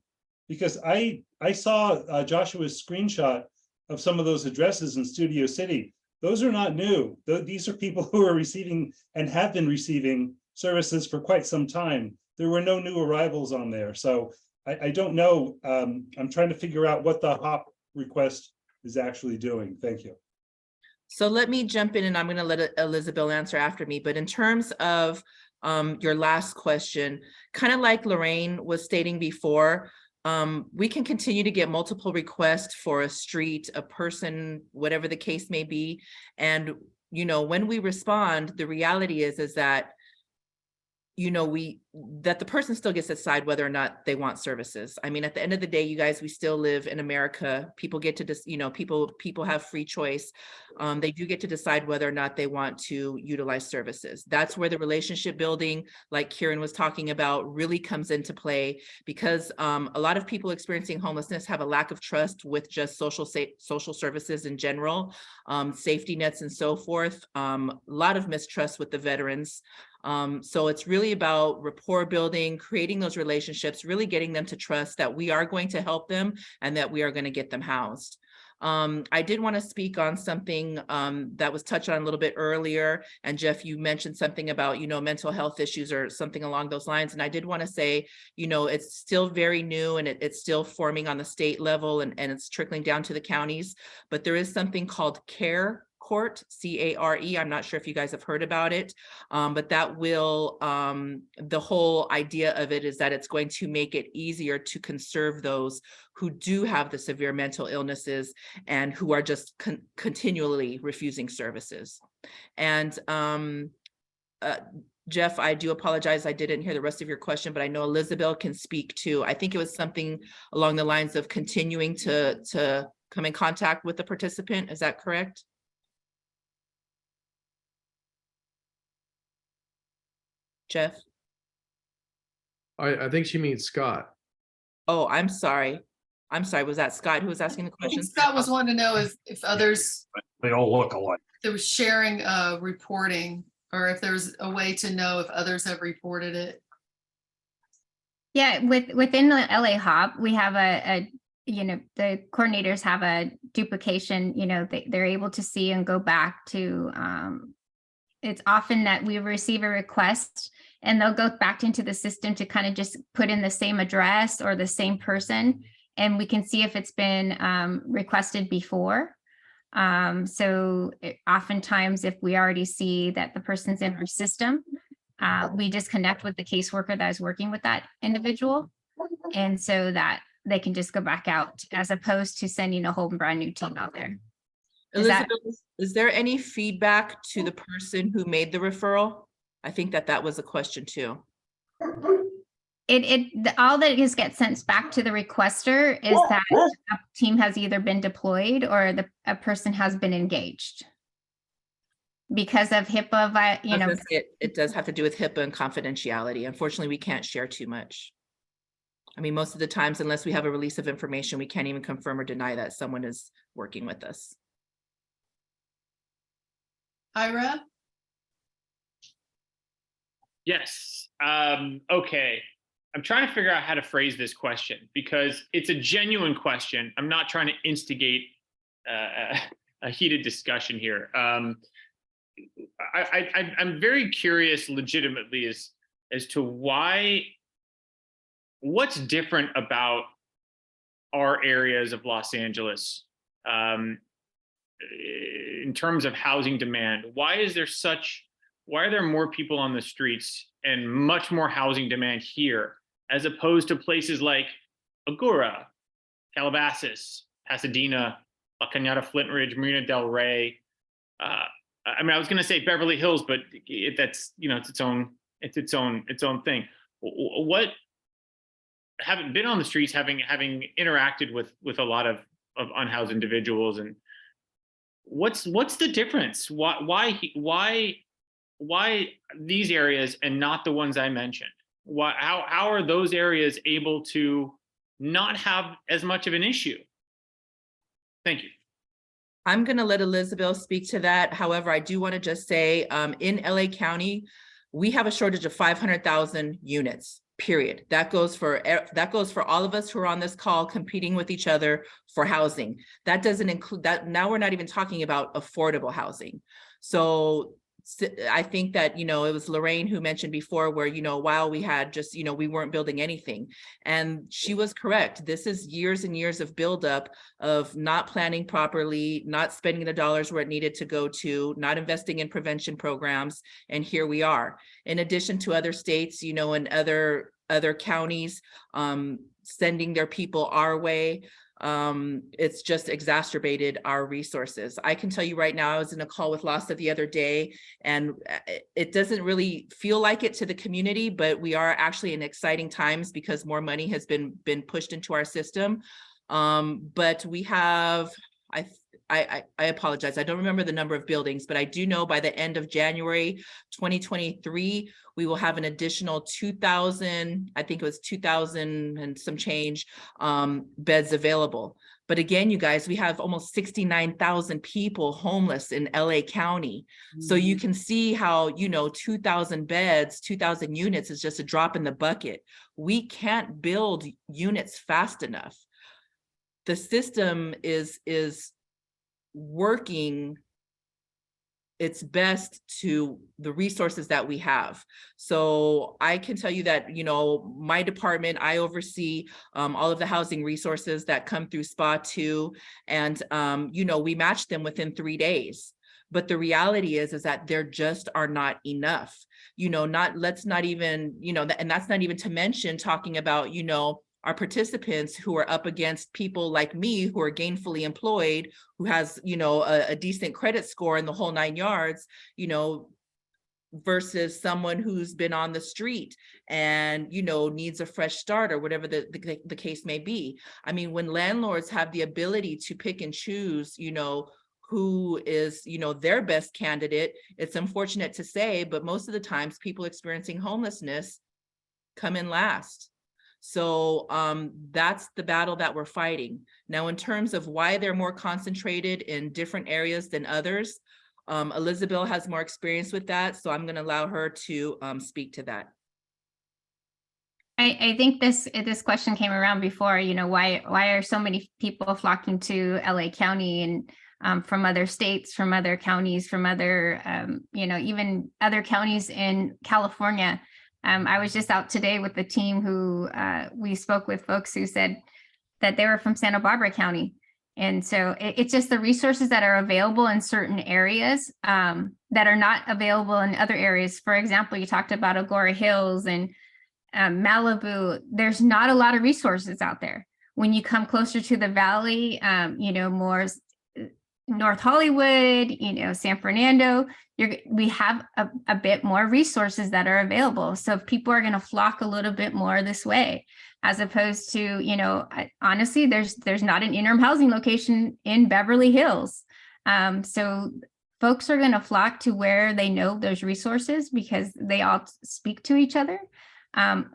Because I saw Joshua's screenshot of some of those addresses in Studio City. Those are not new. These are people who are receiving and have been receiving services for quite some time. There were no new arrivals on there. So I don't know. I'm trying to figure out what the HOP request is actually doing. Thank you. So let me jump in and I'm going to let Elizabeth answer after me. But in terms of your last question, kind of like Lorraine was stating before, we can continue to get multiple requests for a street, a person, whatever the case may be. And, when we respond, the reality is that that the person still gets to decide whether or not they want services. I mean, at the end of the day, you guys, we still live in America. People get to just, people have free choice. They do get to decide whether or not they want to utilize services. That's where the relationship building, like Kieran was talking about, really comes into play, because a lot of people experiencing homelessness have a lack of trust with just social services in general, safety nets and so forth. A lot of mistrust with the veterans. So it's really about rapport building, creating those relationships, really getting them to trust that we are going to help them and that we are going to get them housed. I did want to speak on something that was touched on a little bit earlier. And Jeff, you mentioned something about, mental health issues or something along those lines. And I did want to say, it's still very new and it's still forming on the state level and it's trickling down to the counties. But there is something called CARE Court, C-A-R-E. I'm not sure if you guys have heard about it, but that will, the whole idea of it is that it's going to make it easier to conserve those who do have the severe mental illnesses and who are just continually refusing services. And Jeff, I do apologize. I didn't hear the rest of your question, but I know Elizabeth can speak too. I think it was something along the lines of continuing to come in contact with the participant. Is that correct? Jeff? I think she means Scott. Oh, I'm sorry. Was that Scott who was asking the question? Scott was wanting to know if others, They all look alike. there was sharing reporting, or if there's a way to know if others have reported it. Yeah, within the LA HOP, we have the coordinators have a duplication, they're able to see and go back to, it's often that we receive a request and they'll go back into the system to kind of just put in the same address or the same person, and we can see if it's been requested before. So oftentimes if we already see that the person's in our system, we just connect with the caseworker that is working with that individual. And so that they can just go back out as opposed to sending a whole brand new team out there. Elizabeth, is there any feedback to the person who made the referral? I think that was a question too. All that just gets sent back to the requester is that a team has either been deployed or a person has been engaged. Because of HIPAA, It does have to do with HIPAA and confidentiality. Unfortunately, we can't share too much. I mean, most of the times, unless we have a release of information, we can't even confirm or deny that someone is working with us. Ira? Yes. Okay. I'm trying to figure out how to phrase this question because it's a genuine question. I'm not trying to instigate a heated discussion here. I'm very curious legitimately as to what's different about our areas of Los Angeles in terms of housing demand. Why is there such why are there more people on the streets and much more housing demand here as opposed to places like Agoura, Calabasas, Pasadena, La Cañada, Flint Ridge, Marina del Rey? I mean, I was going to say Beverly Hills, but that's, you know, it's its own thing. What, having been on the streets, having interacted with a lot of unhoused individuals, and what's the difference? Why these areas and not the ones I mentioned? How are those areas able to not have as much of an issue? Thank you. I'm going to let Elizabeth speak to that. However, I do want to just say in LA County, we have a shortage of 500,000 units, period. That goes for all of us who are on this call competing with each other for housing. That doesn't include that. Now we're not even talking about affordable housing. So I think that, you know, it was Lorraine who mentioned before where, you know, while we had just, you know, we weren't building anything. And she was correct. This is years and years of buildup of not planning properly, not spending the dollars where it needed to go to, not investing in prevention programs. And here we are. In addition to other states, you know, and other counties sending their people our way. It's just exacerbated our resources. I can tell you right now, I was in a call with LASA the other day, and it doesn't really feel like it to the community, but we are actually in exciting times because more money has been pushed into our system. But we have, I apologize, I don't remember the number of buildings, but I do know by the end of January 2023, we will have an additional 2,000, I think it was 2,000 and some change beds available. But again, you guys, we have almost 69,000 people homeless in LA County. So you can see how, you know, 2,000 beds, 2,000 units is just a drop in the bucket. We can't build units fast enough. The system is working its best to the resources that we have. So I can tell you that, you know, my department, I oversee all of the housing resources that come through SPA 2, and you know, we match them within 3 days. But the reality is that there just are not enough, you know, let's not even, you know, and that's not even to mention talking about, you know, our participants who are up against people like me who are gainfully employed, who has, you know, a decent credit score in the whole 9 yards, you know, versus someone who's been on the street and, you know, needs a fresh start or whatever the case may be. I mean, when landlords have the ability to pick and choose, you know, who is, you know, their best candidate, it's unfortunate to say, but most of the times people experiencing homelessness come in last. So that's the battle that we're fighting. Now, in terms of why they're more concentrated in different areas than others, Elizabeth has more experience with that, so I'm going to allow her to speak to that. I think this question came around before, you know, why are so many people flocking to LA County and from other states, from other counties, from other, you know, even other counties in California. I was just out today with the team who we spoke with folks who said that they were from Santa Barbara County. And so it's just the resources that are available in certain areas that are not available in other areas. For example, you talked about Agoura Hills and Malibu. There's not a lot of resources out there. When you come closer to the valley, you know, more North Hollywood, you know, San Fernando, we have a bit more resources that are available. So if people are going to flock a little bit more this way, as opposed to, you know, honestly, there's not an interim housing location in Beverly Hills. So folks are going to flock to where they know there's resources because they all speak to each other. I'm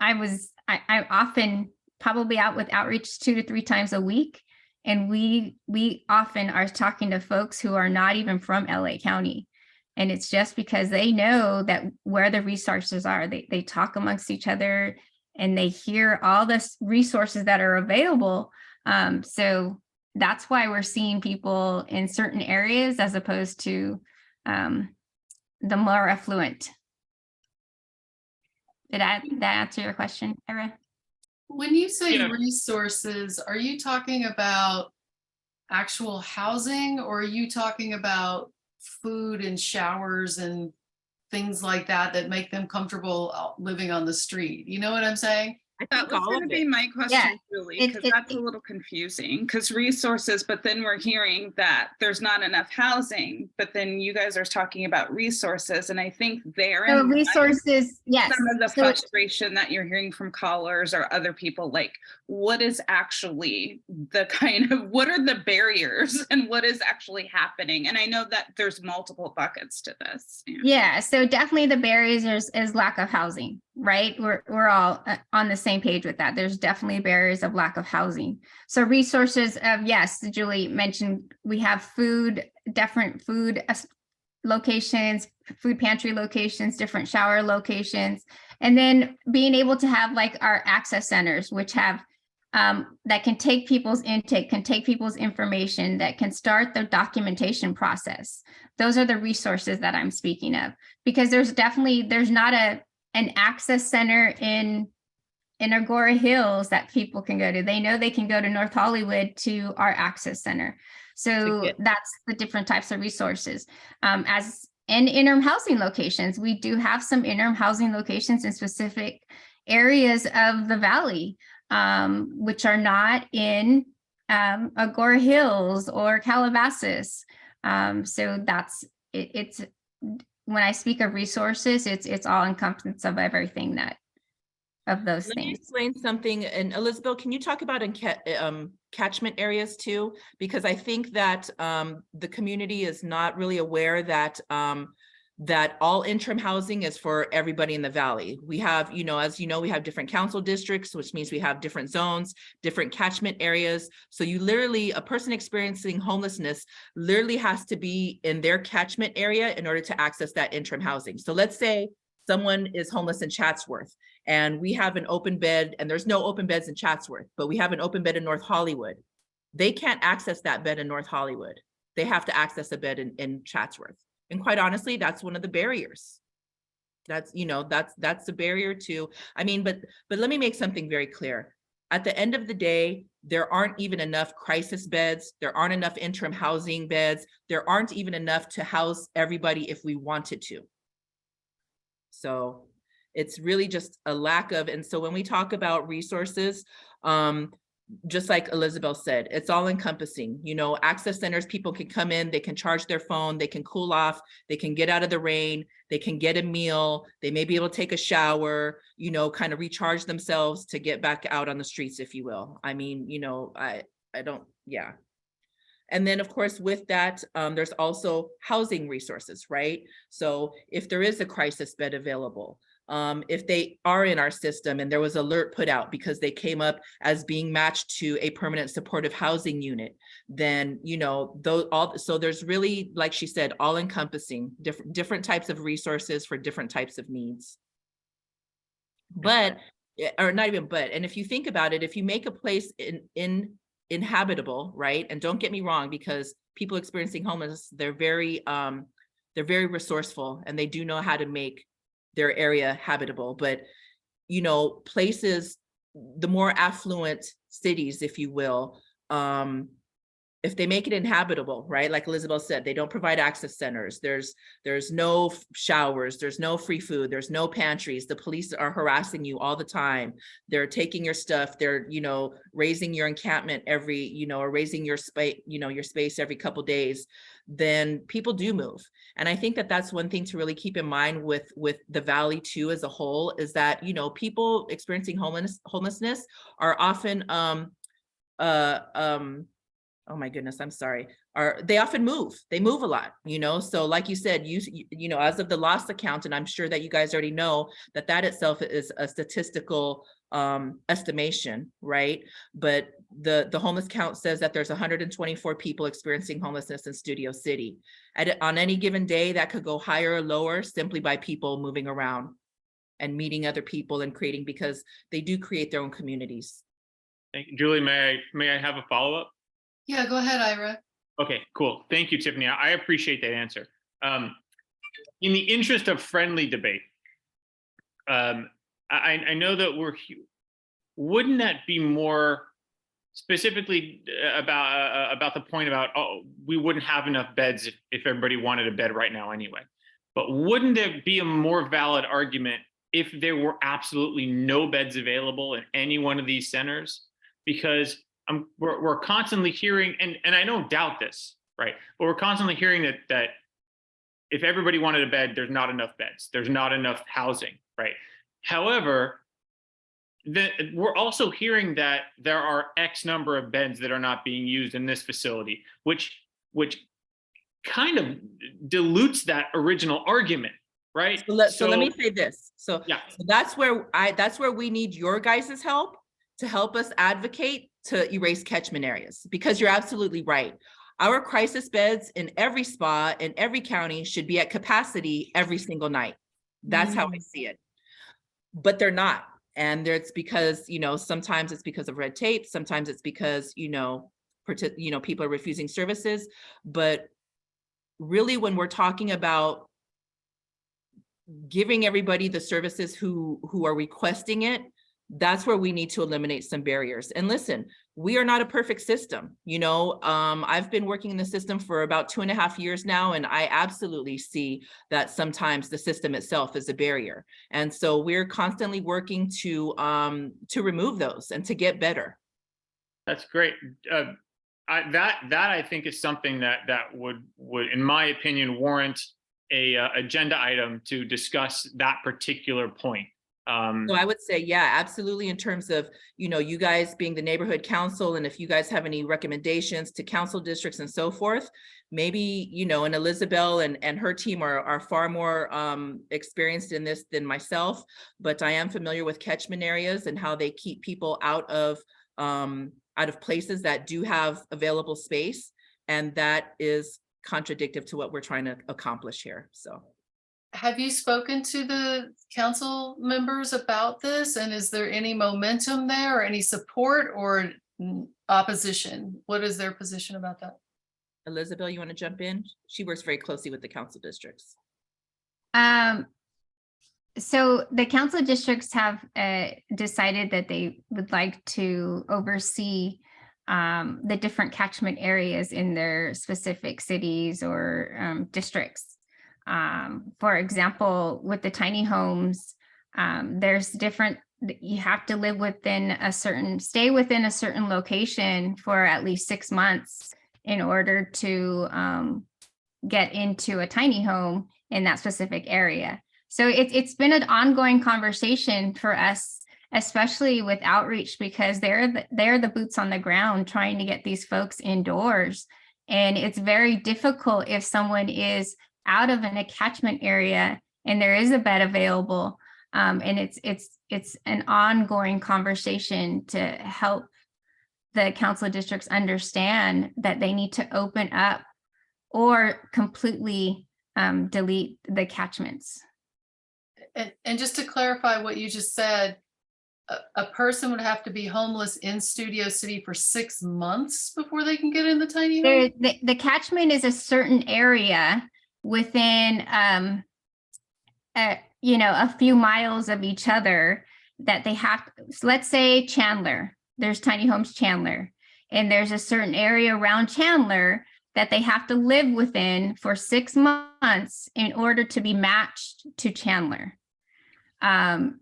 often probably out with outreach 2 to 3 times a week. And we often are talking to folks who are not even from LA County. And it's just because they know that where the resources are, they talk amongst each other and they hear all the resources that are available. So that's why we're seeing people in certain areas as opposed to the more affluent. Did that answer your question, Ira? When you say Yeah. resources, are you talking about actual housing or are you talking about food and showers and things like that that make them comfortable living on the street. You know what I'm saying? I That think was all going to of be it. my question, Julie, it- because it- that's a little confusing, because resources, but then we're hearing that there's not enough housing, but then you guys are talking about resources, and I think So therein lies resources, yes. some of the So- frustration that you're hearing from callers or other people, like what is actually the kind of, what are the barriers and what is actually happening? And I know that there's multiple buckets to this. Yeah, so definitely the barriers is lack of housing, right? We're all on the same page with that. There's definitely barriers of lack of housing. So resources of, yes, Julie mentioned, we have food, different food locations, food pantry locations, different shower locations, and then being able to have like our access centers, which have that can take people's intake, can take people's information, that can start the documentation process. Those are the resources that I'm speaking of, because there's not an access center in Agora Hills that people can go to. They know they can go to North Hollywood to our access center. So that's the different types of resources. As in interim housing locations, we do have some interim housing locations in specific areas of the valley, which are not in Agora Hills or Calabasas. So that's it's when I speak of resources, it's all encompassing of everything of those Let me things. explain something. And Elizabeth, can you talk about catchment areas too? Because I think that the community is not really aware that that all interim housing is for everybody in the valley. We have, as you know, we have different council districts, which means we have different zones, different catchment areas. So you literally, a person experiencing homelessness literally has to be in their catchment area in order to access that interim housing. So let's say someone is homeless in Chatsworth and we have an open bed, and there's no open beds in Chatsworth, but we have an open bed in North Hollywood. They can't access that bed in North Hollywood. They have to access a bed in Chatsworth. And quite honestly, that's one of the barriers. That's the barrier to, but let me make something very clear. At the end of the day, there aren't even enough crisis beds. There aren't enough interim housing beds. There aren't even enough to house everybody if we wanted to. So it's really just a lack of, and so when we talk about resources, just like Elizabeth said, it's all encompassing. Access centers, people can come in, they can charge their phone, they can cool off, they can get out of the rain, they can get a meal, they may be able to take a shower, kind of recharge themselves to get back out on the streets, if you will. Yeah. And then of course, with that, there's also housing resources, right? So if there is a crisis bed available, if they are in our system and there was alert put out because they came up as being matched to a permanent supportive housing unit, then, so there's really, like she said, all encompassing different types of resources for different types of needs. And if you think about it, if you make a place inhabitable, right? And don't get me wrong, because people experiencing homelessness, they're very resourceful and they do know how to make their area habitable. But, places, the more affluent cities, if you will, if they make it inhabitable, right? Like Elizabeth said, they don't provide access centers. There's no showers, there's no free food, there's no pantries. The police are harassing you all the time. They're taking your stuff. They're, raising your encampment or raising your space, your space every couple of days. Then people do move. And I think that that's one thing to really keep in mind with the Valley too as a whole, is that, people experiencing homelessness are often, oh my goodness, I'm sorry. They often move. They move a lot, So like you said, as of the loss account, and I'm sure that you guys already know that itself is a statistical estimation, right? But the homeless count says that there's 124 people experiencing homelessness in Studio City. On any given day, that could go higher or lower simply by people moving around and meeting other people and creating, because they do create their own communities. Thank you. Julie, may I have a follow-up? Yeah, go ahead, Ira. Okay, cool. Thank you, Tiffany. I appreciate that answer. In the interest of friendly debate, I know that wouldn't that be more specifically about the point about, we wouldn't have enough beds if everybody wanted a bed right now anyway. But wouldn't it be a more valid argument if there were absolutely no beds available in any one of these centers? Because we're constantly hearing, and I don't doubt this, right? But we're constantly hearing that if everybody wanted a bed, there's not enough beds, there's not enough housing, right? However, we're also hearing that there are X number of beds that are not being used in this facility, which kind of dilutes that original argument, right? So let me say this. So, yeah. So that's where we need your guys' help to help us advocate to erase catchment areas, because you're absolutely right. Our crisis beds in every spa in every county should be at capacity every single night. That's how I see it. But they're not. And it's because, sometimes it's because of red tape. Sometimes it's because, people are refusing services. But really, when we're talking about giving everybody the services who are requesting it, that's where we need to eliminate some barriers. And listen, we are not a perfect system. I've been working in the system for about 2.5 years now, and I absolutely see that sometimes the system itself is a barrier. And so we're constantly working to remove those and to get better. That's great. That I think is something that would, in my opinion, warrant a agenda item to discuss that particular point. So I would say, yeah, absolutely. In terms of, you guys being the neighborhood council, and if you guys have any recommendations to council districts and so forth, maybe, and Elizabeth and her team are far more experienced in this than myself, but I am familiar with catchment areas and how they keep people out of places that do have available space. And that is contradictory to what we're trying to accomplish here. So. Have you spoken to the council members about this? And is there any momentum there, or any support or opposition? What is their position about that? Elizabeth, you want to jump in? She works very closely with the council districts. So the council districts have decided that they would like to oversee the different catchment areas in their specific cities or districts. For example, with the tiny homes, there's different, you have to live within stay within a certain location for at least 6 months in order to get into a tiny home in that specific area. So it's been an ongoing conversation for us, especially with outreach, because they're the boots on the ground trying to get these folks indoors. And it's very difficult if someone is out of an catchment area and there is a bed available. And it's an ongoing conversation to help the council districts understand that they need to open up or completely delete the catchments. And just to clarify what you just said, a person would have to be homeless in Studio City for 6 months before they can get in the tiny home? The catchment is a certain area within a few miles of each other that they have. Let's say Chandler, there's tiny homes Chandler, and there's a certain area around Chandler that they have to live within for 6 months in order to be matched to Chandler. And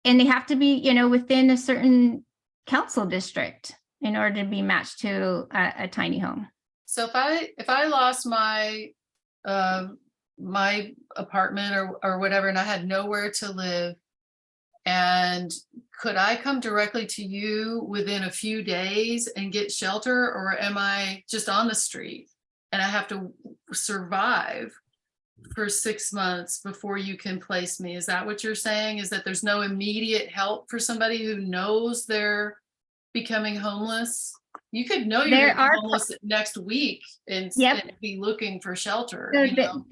they have to be, within a certain council district in order to be matched to a tiny home. So if I lost my my apartment or whatever, and I had nowhere to live, and could I come directly to you within a few days and get shelter, or am I just on the street and I have to survive for 6 months before you can place me? Is that what you're saying? Is that there's no immediate help for somebody who knows they're becoming homeless? You could know you're homeless next week and be looking for shelter.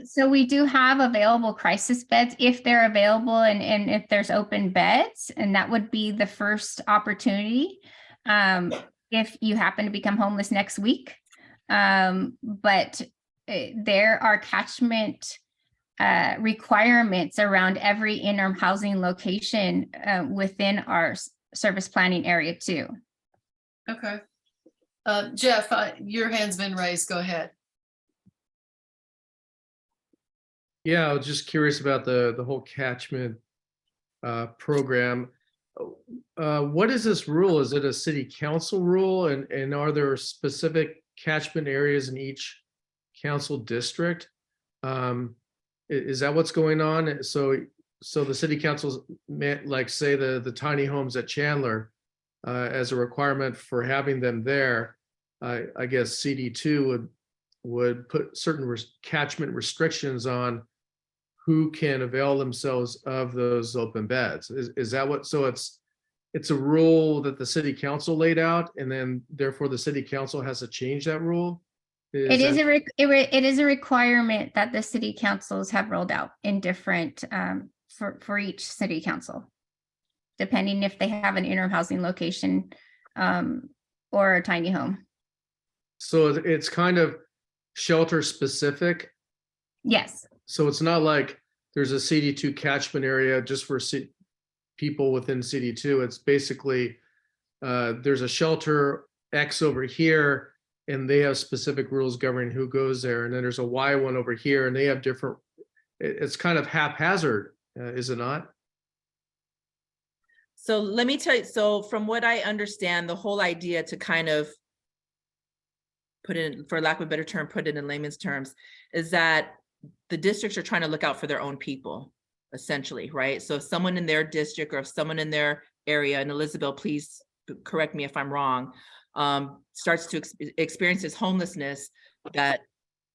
So we do have available crisis beds if they're available, and if there's open beds, and that would be the first opportunity if you happen to become homeless next week. But there are catchment requirements around every interim housing location within our service planning area too. Okay. Jeff, your hand's been raised. Go ahead. Yeah, I was just curious about the whole catchment program. What is this rule? Is it a city council rule? And are there specific catchment areas in each council district? Is that what's going on? So the city council's meant, like, say the tiny homes at Chandler, as a requirement for having them there. I guess CD2 would put certain catchment restrictions on who can avail themselves of those open beds. Is that what, so it's a rule that the city council laid out, and then therefore the city council has to change that rule? It is a requirement that the city councils have rolled out in different, for each city council, depending if they have an interim housing location or a tiny home. So it's kind of shelter specific. Yes. So it's not like there's a CD2 catchment area just for people within CD2. It's basically there's a shelter X over here, and they have specific rules governing who goes there. And then there's a Y one over here, and they have different. It's kind of haphazard, is it not? So let me tell you, so from what I understand, the whole idea to kind of put in, for lack of a better term, put it in layman's terms, is that the districts are trying to look out for their own people, essentially, right? So if someone in their district or if someone in their area, and Elizabeth, please correct me if I'm wrong, starts to experience this homelessness, that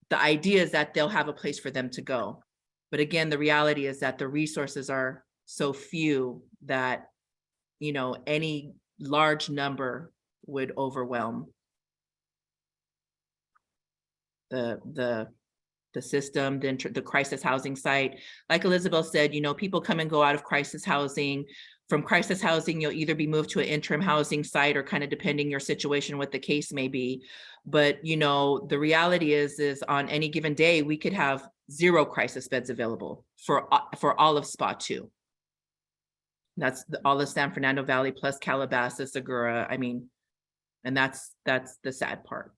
the idea is that they'll have a place for them to go. But again, the reality is that the resources are so few that, you know, any large number would overwhelm the system, the crisis housing site. Like Elizabeth said, you know, people come and go out of crisis housing. From crisis housing, you'll either be moved to an interim housing site, or kind of depending your situation, what the case may be. But, you know, the reality is on any given day, we could have 0 crisis beds available for all of SPA 2. That's all of San Fernando Valley plus Calabasas, Segura. I mean, and that's the sad part.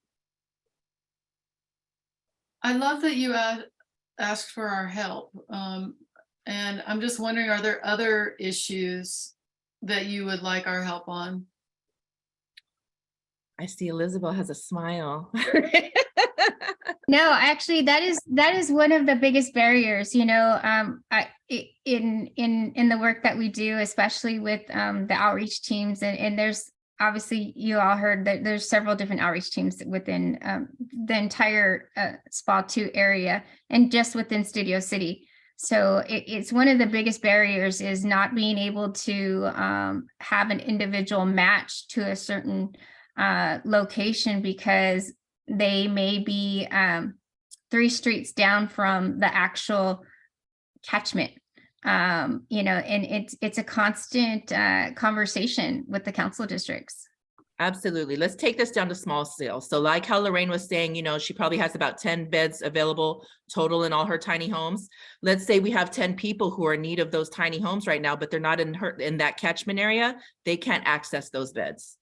I love that you asked for our help. And I'm just wondering, are there other issues that you would like our help on? I see Elizabeth has a smile. No, actually, that is one of the biggest barriers, you know, in the work that we do, especially with the outreach teams, and there's obviously, you all heard that there's several different outreach teams within the entire SPA 2 area, and just within Studio City. So it's one of the biggest barriers is not being able to have an individual match to a certain location, because they may be 3 streets down from the actual catchment. You know, and it's a constant conversation with the council districts. Absolutely. Let's take this down to small scale. So like how Lorraine was saying, you know, she probably has about 10 beds available total in all her tiny homes. Let's say we have 10 people who are in need of those tiny homes right now, but they're not in that catchment area. They can't access those beds.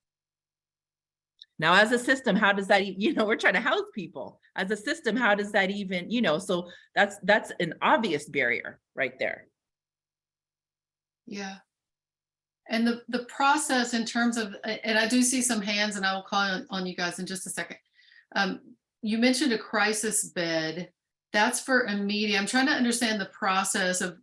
Now, as a system, how does that, you know, we're trying to house people. As a system, how does that even, you know, so that's an obvious barrier right there. Yeah. And the process in terms of, and I do see some hands, and I will call on you guys in just a second. You mentioned a crisis bed. That's for immediate. I'm trying to understand the process of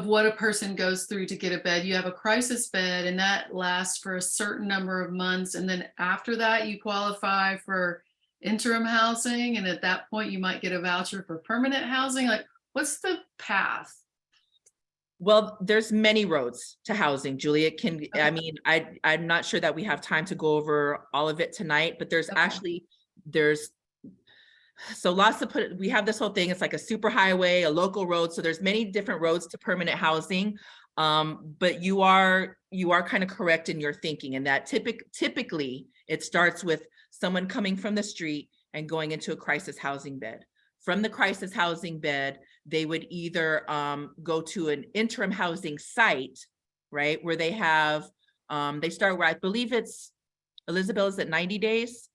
what a person goes through to get a bed. You have a crisis bed, and that lasts for a certain number of months. And then after that, you qualify for interim housing. And at that point, you might get a voucher for permanent housing. Like, what's the path? Well, there's many roads to housing, Julie. It can, I mean, I'm not sure that we have time to go over all of it tonight, but there's actually, so lots of we have this whole thing, it's like a super highway, a local road. So there's many different roads to permanent housing. But you are kind of correct in your thinking, and that typically it starts with someone coming from the street and going into a crisis housing bed. From the crisis housing bed, they would either go to an interim housing site, right, where they have, they start where I believe it's, Elizabeth, is it 90 days?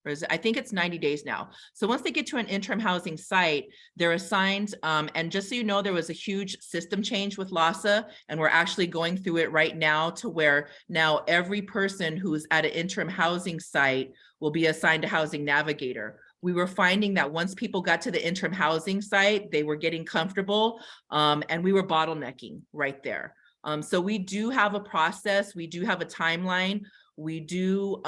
or I think it's 90 days now. So once they get to an interim housing site, they're assigned, and just so you know, there was a huge system change with LAHSA, and we're actually going through it right now to where now every person who's at an interim housing site will be assigned a housing navigator. We were finding that once people got to the interim housing site, they were getting comfortable, and we were bottlenecking right there. So we do have a process, we do have a timeline, we do,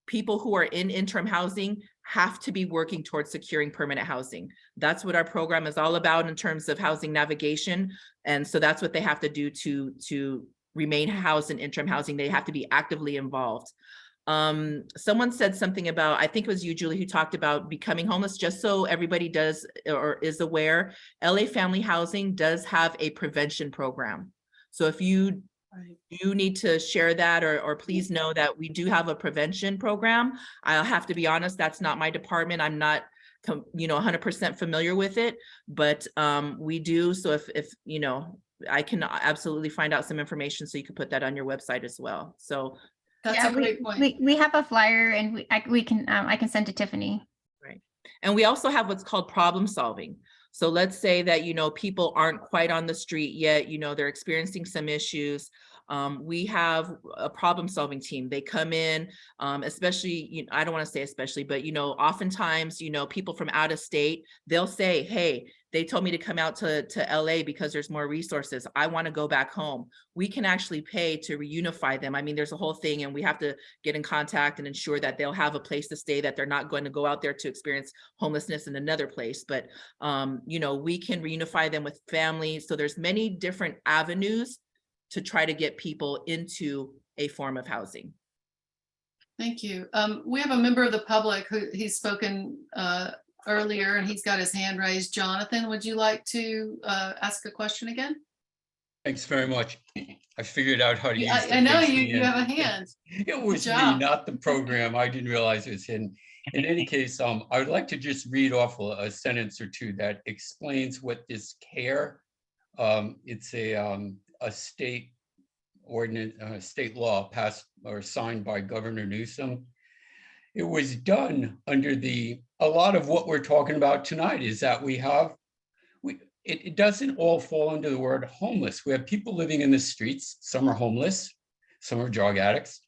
people who are in interim housing have to be working towards securing permanent housing. That's what our program is all about in terms of housing navigation. And so that's what they have to do to remain housed in interim housing. They have to be actively involved. Someone said something about, I think it was you, Julie, who talked about becoming homeless. Just so everybody does or is aware, LA Family Housing does have a prevention program. So if you need to share that, or please know that we do have a prevention program. I'll have to be honest, that's not my department. I'm not 100% familiar with it, but we do. So if I can absolutely find out some information, so you can put that on your website as well. So That's a great point. We have a flyer, and I can send to Tiffany. Right. And we also have what's called problem solving. So let's say that, people aren't quite on the street yet, they're experiencing some issues. We have a problem solving team. They come in, especially, I don't want to say especially, but, oftentimes, people from out of state, they'll say, hey, they told me to come out to LA because there's more resources. I want to go back home. We can actually pay to reunify them. I mean, there's a whole thing, and we have to get in contact and ensure that they'll have a place to stay, that they're not going to go out there to experience homelessness in another place. But, we can reunify them with families. So there's many different avenues to try to get people into a form of housing. Thank you. We have a member of the public who he's spoken earlier, and he's got his hand raised. Jonathan, would you like to ask a question again? Thanks very much. I figured out how to use I know you have a hand. It was me, not the program. I didn't realize it was hidden. In any case, I would like to just read off a sentence or two that explains what this CARE, it's a state ordinance, state law passed or signed by Governor Newsom. It was done under a lot of what we're talking about tonight is that it doesn't all fall under the word homeless. We have people living in the streets. Some are homeless, some are drug addicts,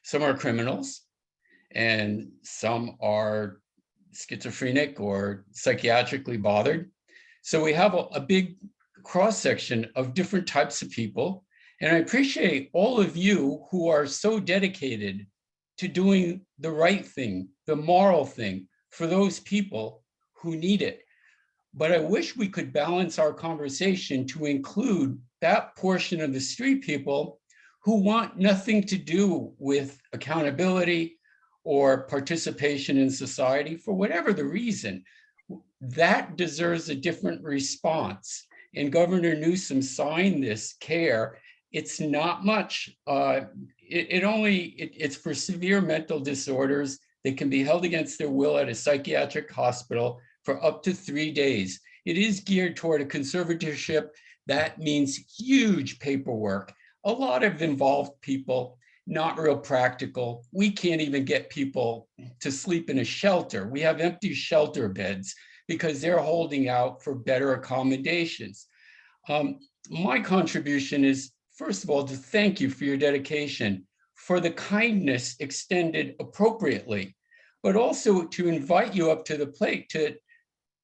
some are criminals, and some are schizophrenic or psychiatrically bothered. So we have a big cross-section of different types of people. And I appreciate all of you who are so dedicated to doing the right thing, the moral thing for those people who need it. But I wish we could balance our conversation to include that portion of the street people who want nothing to do with accountability or participation in society for whatever the reason. That deserves a different response. And Governor Newsom signed this CARE. It's not much. It's for severe mental disorders that can be held against their will at a psychiatric hospital for up to 3 days. It is geared toward a conservatorship. That means huge paperwork, a lot of involved people, not real practical. We can't even get people to sleep in a shelter. We have empty shelter beds because they're holding out for better accommodations. My contribution is, first of all, to thank you for your dedication, for the kindness extended appropriately, but also to invite you up to the plate to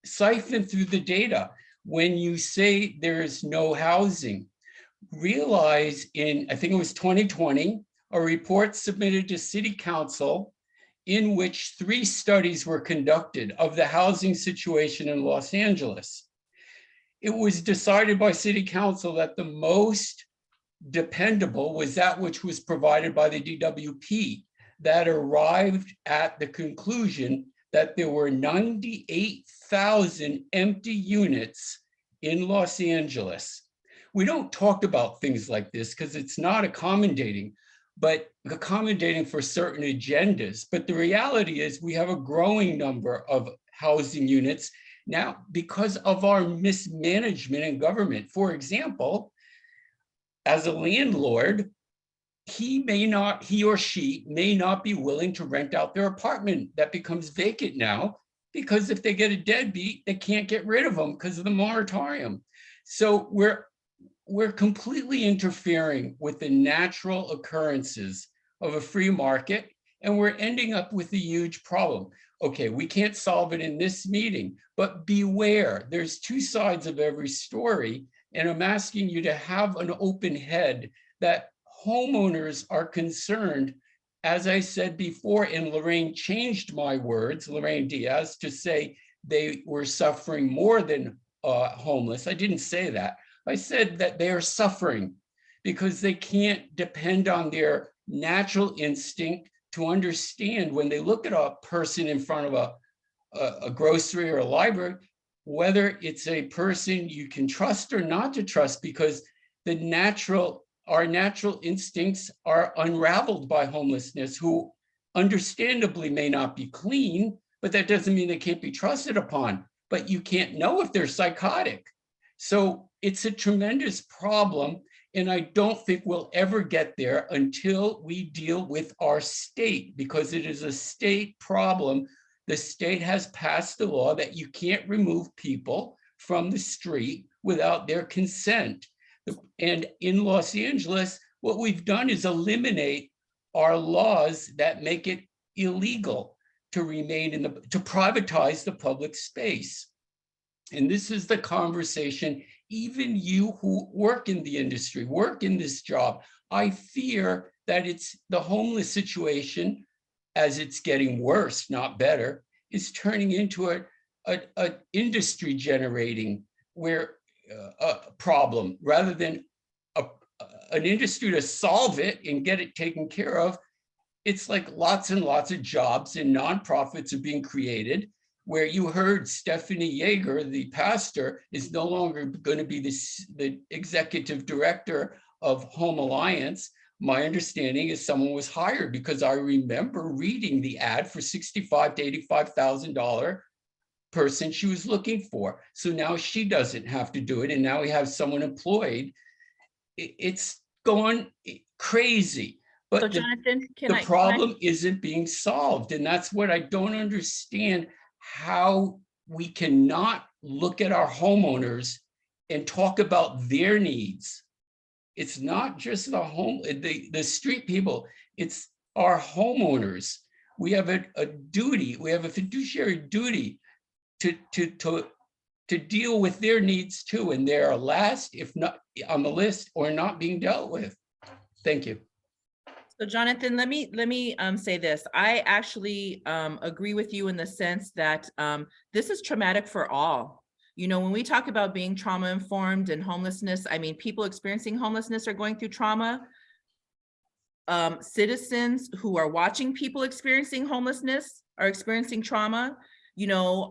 siphon through the data. When you say there is no housing, realize I think it was 2020, a report submitted to City Council in which 3 studies were conducted of the housing situation in Los Angeles. It was decided by City Council that the most dependable was that which was provided by the DWP, that arrived at the conclusion that there were 98,000 empty units in Los Angeles. We don't talk about things like this because it's not accommodating for certain agendas. But the reality is we have a growing number of housing units now because of our mismanagement in government. For example, as a landlord, he or she may not be willing to rent out their apartment that becomes vacant now, because if they get a deadbeat, they can't get rid of them because of the moratorium. So we're completely interfering with the natural occurrences of a free market, and we're ending up with a huge problem. Okay, we can't solve it in this meeting, but beware, there's two sides of every story. And I'm asking you to have an open head that homeowners are concerned, as I said before, and Lorraine changed my words, Lorraine Diaz, to say they were suffering more than homeless. I didn't say that. I said that they are suffering because they can't depend on their natural instinct to understand when they look at a person in front of a grocery or a library, whether it's a person you can trust or not to trust, because our natural instincts are unraveled by homelessness, who understandably may not be clean, but that doesn't mean they can't be trusted upon. But you can't know if they're psychotic. So it's a tremendous problem. And I don't think we'll ever get there until we deal with our state, because it is a state problem. The state has passed a law that you can't remove people from the street without their consent. And in Los Angeles, what we've done is eliminate our laws that make it illegal to remain to privatize the public space. And this is the conversation, even you who work in the industry, work in this job, I fear that it's the homeless situation, as it's getting worse, not better, is turning into a industry generating a problem, rather than an industry to solve it and get it taken care of. It's like lots and lots of jobs and nonprofits are being created, where you heard Stephanie Yeager, the pastor, is no longer going to be the executive director of Home Alliance. My understanding is someone was hired, because I remember reading the ad for $65,000 to $85,000 person she was looking for. So now she doesn't have to do it, and now we have someone employed. It's going crazy. But So Jonathan, the problem isn't being solved, and that's what I don't understand, how we cannot look at our homeowners and talk about their needs. It's not just the street people, it's our homeowners. We have a duty, we have a fiduciary duty to deal with their needs too, and they're last, if not on the list, or not being dealt with. Thank you. So Jonathan, let me say this. I actually agree with you in the sense that this is traumatic for all. You know, when we talk about being trauma informed and homelessness, I mean, people experiencing homelessness are going through trauma. Citizens who are watching people experiencing homelessness are experiencing trauma. You know,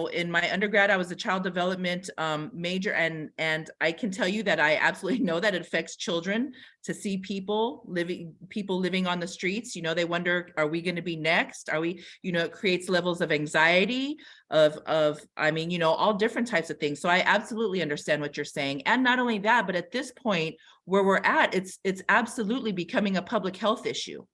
in my undergrad, I was a child development major, and I can tell you that I absolutely know that it affects children to see people living on the streets. You know, they wonder, are we going to be next? Are we, you know, it creates levels of anxiety, I mean, you know, all different types of things. So I absolutely understand what you're saying. And not only that, but at this point where we're at, it's absolutely becoming a public health issue.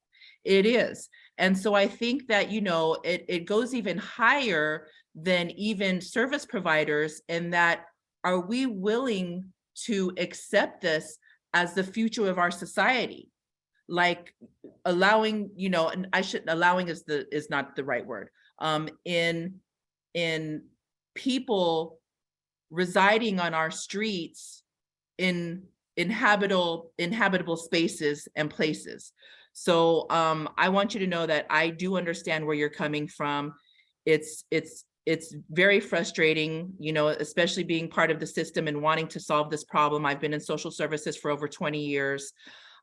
It is. And so I think that, you know, it goes even higher than even service providers, in that, are we willing to accept this as the future of our society? Like allowing, you know, and allowing is not the right word, in people residing on our streets in inhabitable spaces and places. So I want you to know that I do understand where you're coming from. It's very frustrating, you know, especially being part of the system and wanting to solve this problem. I've been in social services for over 20 years.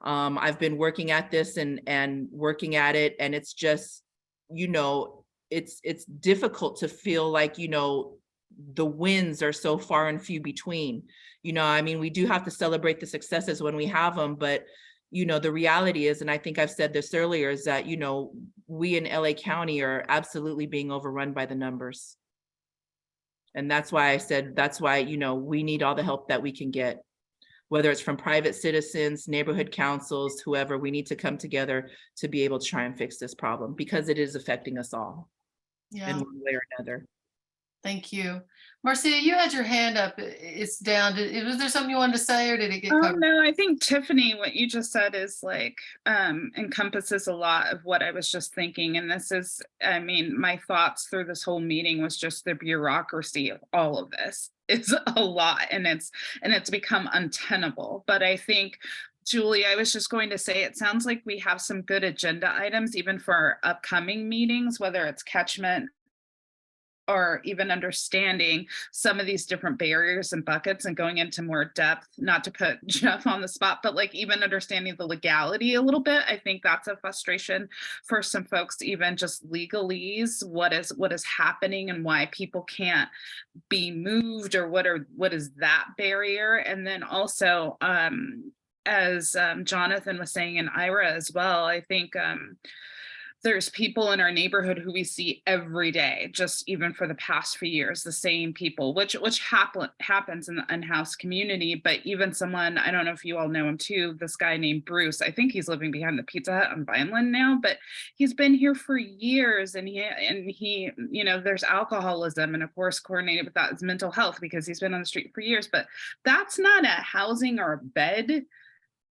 I've been working at this and working at it, and it's just, you know, it's difficult to feel like, you know, the wins are so far and few between. You know, I mean, we do have to celebrate the successes when we have them, but you know, the reality is, and I think I've said this earlier, is that, you know, we in LA County are absolutely being overrun by the numbers. And that's why I said, that's why, you know, we need all the help that we can get. whether it's from private citizens, neighborhood councils, whoever, we need to come together to be able to try and fix this problem because it is affecting us all in Yeah, one way or another. thank you. Marcia, you had your hand up. It's down. Was there something you wanted to say or did it get Oh, covered? no, I think Tiffany, what you just said is like encompasses a lot of what I was just thinking. And this is, I mean, my thoughts through this whole meeting was just the bureaucracy of all of this is a lot, and it's become untenable. But I think, Julie, I was just going to say, it sounds like we have some good agenda items, even for our upcoming meetings, whether it's catchment or even understanding some of these different barriers and buckets and going into more depth, not to put Jeff on the spot, but like even understanding the legality a little bit. I think that's a frustration for some folks, even just legalese, what is happening and why people can't be moved, or what is that barrier. And then also, as Jonathan was saying, and Ira as well, I think there's people in our neighborhood who we see every day, just even for the past few years, the same people, which happens in the unhoused community. But even someone, I don't know if you all know him too, this guy named Bruce, I think he's living behind the Pizza Hut on Vineland now, but he's been here for years, and he, you know, there's alcoholism, and of course coordinated with that is mental health because he's been on the street for years. But that's not a housing or a bed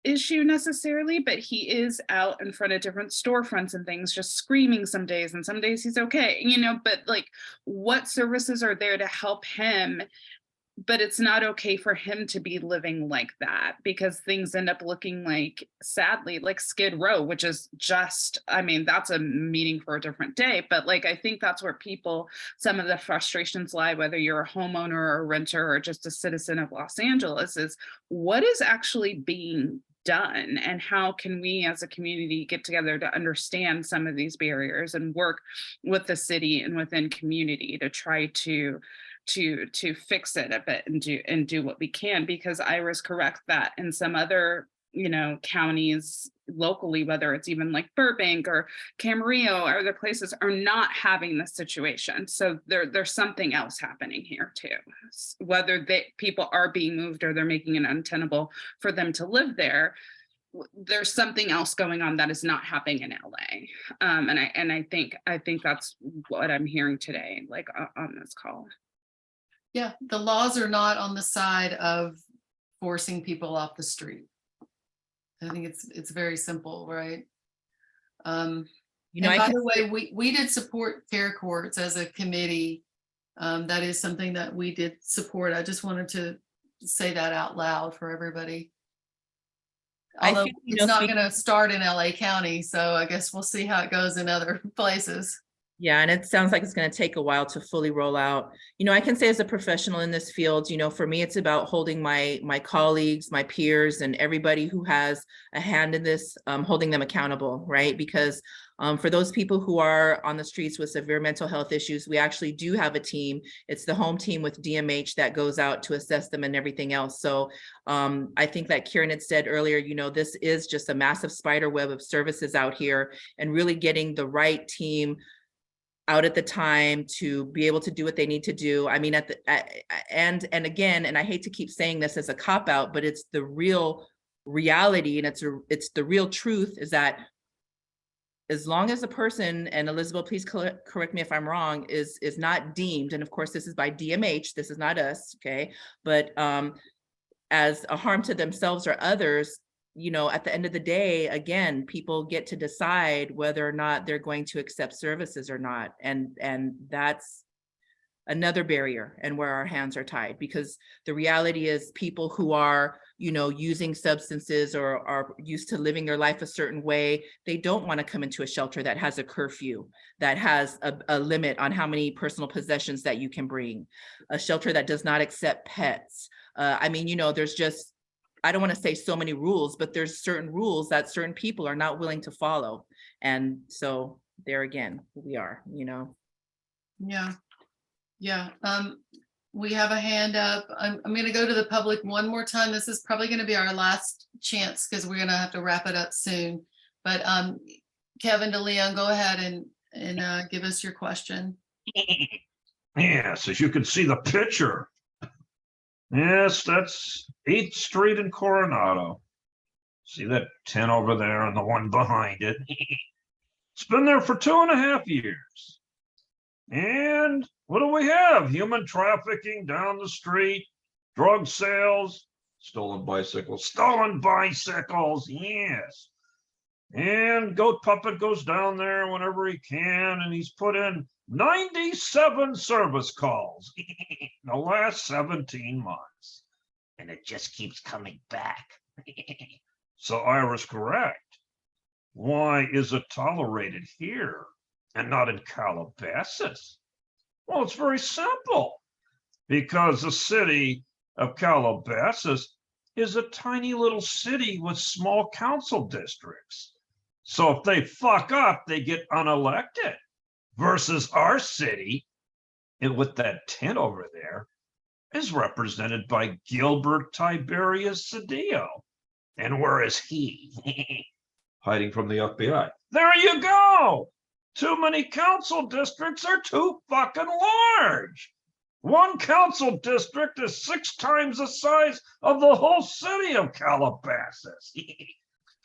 issue necessarily, but he is out in front of different storefronts and things just screaming some days, and some days he's okay, you know. But like, what services are there to help him? But it's not okay for him to be living like that, because things end up looking like, sadly, like Skid Row, which is just, I mean, that's a meeting for a different day. But like, I think that's where some of the frustrations lie, whether you're a homeowner or a renter or just a citizen of Los Angeles, is what is actually being done, and how can we as a community get together to understand some of these barriers and work with the city and within community to try to fix it a bit and do what we can. Because Ira's correct that in some other, you know, counties locally, whether it's even like Burbank or Camarillo or other places, are not having this situation. So there's something else happening here too, whether people are being moved or they're making it untenable for them to live there. There's something else going on that is not happening in LA. And I think that's what I'm hearing today, like on this call. Yeah, the laws are not on the side of forcing people off the street. I think it's very simple, right? You know, and by the way, we did support care courts as a committee. That is something that we did support. I just wanted to say that out loud for everybody. Although it's not going to start in LA County, so I guess we'll see how it goes in other places. Yeah, and it sounds like it's going to take a while to fully roll out. You know, I can say as a professional in this field, you know, for me, it's about holding my colleagues, my peers, and everybody who has a hand in this, holding them accountable, right? Because for those people who are on the streets with severe mental health issues, we actually do have a team. It's the home team with DMH that goes out to assess them and everything else. So I think like Kieran had said earlier, you know, this is just a massive spider web of services out here, and really getting the right team out at the time to be able to do what they need to do. I mean, and again, and I hate to keep saying this as a cop out, but it's the real reality, and it's the real truth, is that as long as a person, and Elizabeth, please correct me if I'm wrong, is not deemed, and of course this is by DMH, this is not us, okay, but as a harm to themselves or others, you know, at the end of the day, again, people get to decide whether or not they're going to accept services or not. And that's another barrier, and where our hands are tied, because the reality is people who are, you know, using substances or are used to living their life a certain way, they don't want to come into a shelter that has a curfew, that has a limit on how many personal possessions that you can bring, a shelter that does not accept pets. I mean, you know, there's just, I don't want to say so many rules, but there's certain rules that certain people are not willing to follow. And so there again, we are, you know. Yeah. Yeah. We have a hand up. I'm going to go to the public one more time. This is probably going to be our last chance because we're going to have to wrap it up soon. But Kevin DeLeon, go ahead and give us your question. Yes, as you can see the picture. Yes, that's 8th Street in Coronado. See that tent over there and the one behind it? It's been there for 2.5 years. And what do we have? Human trafficking down the street, drug sales, stolen bicycles, yes. And Goat Puppet goes down there whenever he can, and he's put in 97 service calls in the last 17 months. And it just keeps coming back. So Ira's correct. Why is it tolerated here and not in Calabasas? Well, it's very simple. Because the city of Calabasas is a tiny little city with small council districts. So if they fuck up, they get unelected. Versus our city, and with that tent over there, is represented by Gilbert Tiberius Cedillo. And where is he? Hiding from the FBI. There you go. Too many council districts are too fucking large. One council district is 6 times the size of the whole city of Calabasas.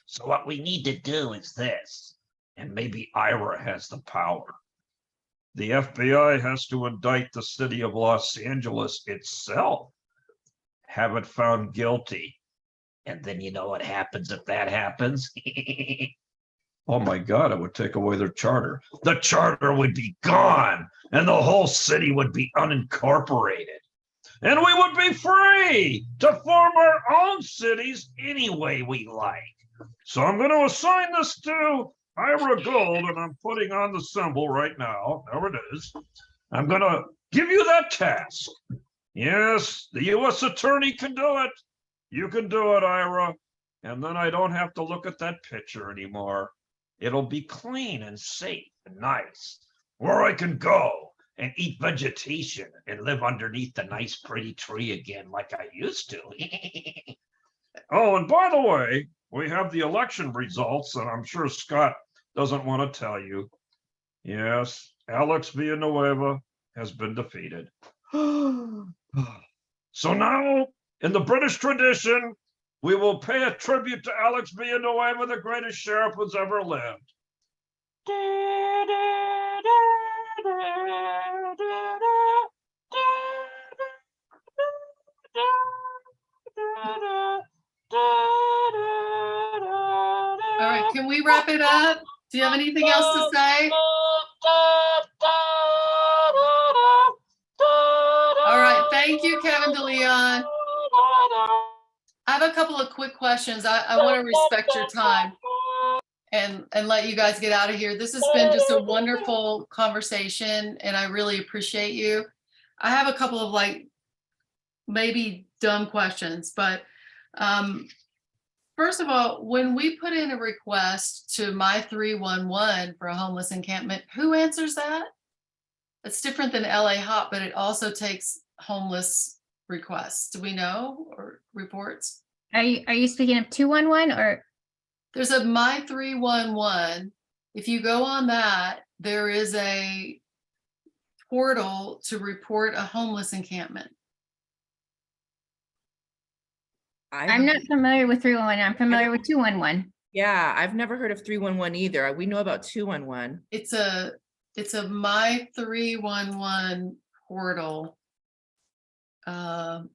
So what we need to do is this, and maybe Ira has the power. The FBI has to indict the city of Los Angeles itself, have it found guilty. And then you know what happens if that happens? Oh my God, it would take away their charter. The charter would be gone and the whole city would be unincorporated. And we would be free to form our own cities any way we like. So I'm going to assign this to Ira Gold, and I'm putting on the symbol right now. There it is. I'm going to give you that task. Yes, the U.S. attorney can do it. You can do it, Ira. And then I don't have to look at that picture anymore. It'll be clean and safe and nice, where I can go and eat vegetation and live underneath the nice, pretty tree again like I used to. Oh, and by the way, we have the election results, and I'm sure Scott doesn't want to tell you. Yes, Alex Villanueva has been defeated. So now, in the British tradition, we will pay a tribute to Alex Villanueva, the greatest sheriff who's ever lived. All right, can we wrap it up? Do you have anything else to say? All right, thank you, Kevin DeLeon. I have a couple of quick questions. I want to respect your time and let you guys get out of here. This has been just a wonderful conversation, and I really appreciate you. I have a couple of like maybe dumb questions, but first of all, when we put in a request to My 311 for a homeless encampment, who answers that? It's different than LA Hop, but it also takes homeless requests. Do we know, or reports? Are you speaking of 211 or? There's a My 311. If you go on that, there is a portal to report a homeless encampment. I'm not familiar with 311. I'm familiar with 211. Yeah, I've never heard of 311 either. We know about 211. It's a My 311 portal. And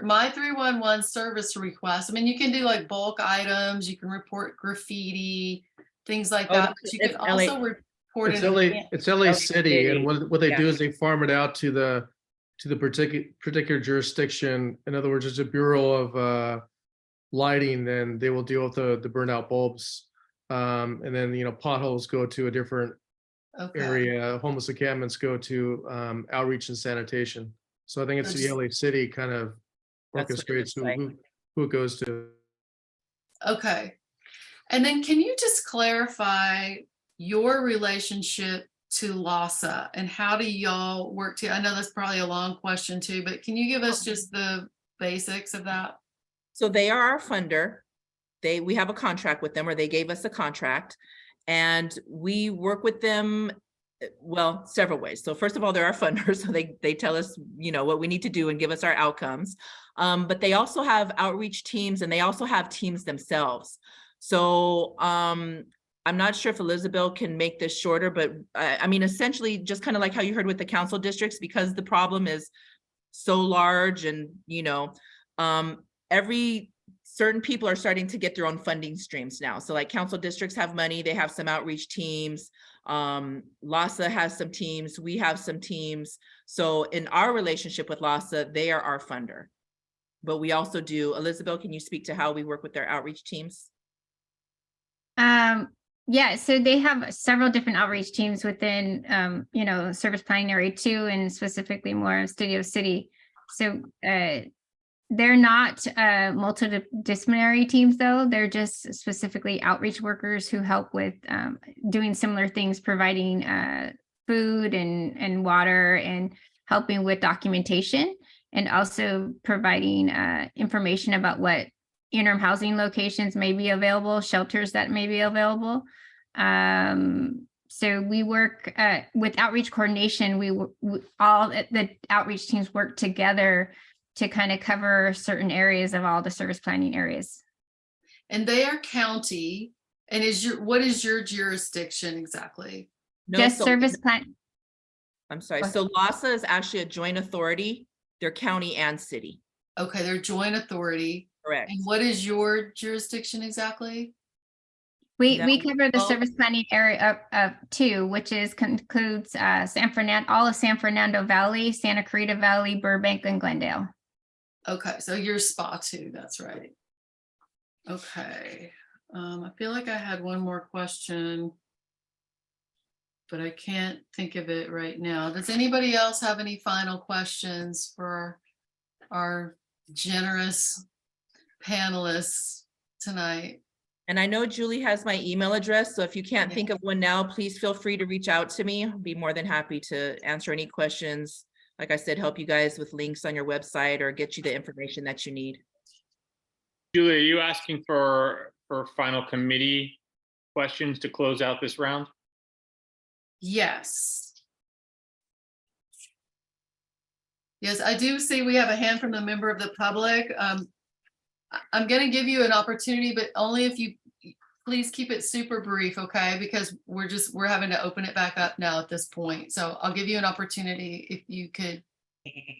My 311 service request. I mean, you can do like bulk items, you can report graffiti, things like that. But you can also report it's LA City, and what they do is they farm it out to the particular jurisdiction. In other words, it's a bureau of lighting, then they will deal with the burnout bulbs, and then potholes go to a different area. Homeless encampments go to outreach and sanitation. So I think it's the LA City kind of orchestrates who it goes to. Okay. And then can you just clarify your relationship to LASA and how do y'all work together? I know that's probably a long question too, but can you give us just the basics of that? So they are our funder. We have a contract with them, or they gave us a contract, and we work with them Well, several ways. So first of all, there are funders, so they tell us, you know, what we need to do and give us our outcomes. But they also have outreach teams, and they also have teams themselves. So I'm not sure if Elizabeth can make this shorter, but I mean, essentially just kind of like how you heard with the council districts, because the problem is so large, and, you know, certain people are starting to get their own funding streams now. So like council districts have money, they have some outreach teams. LASA has some teams, we have some teams. So in our relationship with LASA, they are our funder. But we also do, Elizabeth, can you speak to how we work with their outreach teams? Yeah, so they have several different outreach teams within, you know, Service Planning Area 2 and specifically more Studio City. So they're not multidisciplinary teams, though. They're just specifically outreach workers who help with doing similar things, providing food and water, and helping with documentation, and also providing information about what interim housing locations may be available, shelters that may be available. So we work with outreach coordination. All the outreach teams work together to kind of cover certain areas of all the service planning areas. And they are county. And what is your jurisdiction exactly? No, Just so- service plan. I'm sorry. So LASA is actually a joint authority. They're county and city. Okay, they're joint authority. Correct. And what is your jurisdiction exactly? We No, cover the well- service planning area of 2, which concludes San Fernando, all of San Fernando Valley, Santa Clarita Valley, Burbank, and Glendale. Okay, so you're SPA 2, that's right. Okay, I feel like I had one more question, but I can't think of it right now. Does anybody else have any final questions for our generous panelists tonight? And I know Julie has my email address, so if you can't think of one now, please feel free to reach out to me. I'll be more than happy to answer any questions. Like I said, help you guys with links on your website or get you the information that you need. Julie, are you asking for final committee questions to close out this round? Yes. Yes, I do see we have a hand from a member of the public. I'm going to give you an opportunity, but only if you please keep it super brief, okay? Because we're having to open it back up now at this point. So I'll give you an opportunity if you could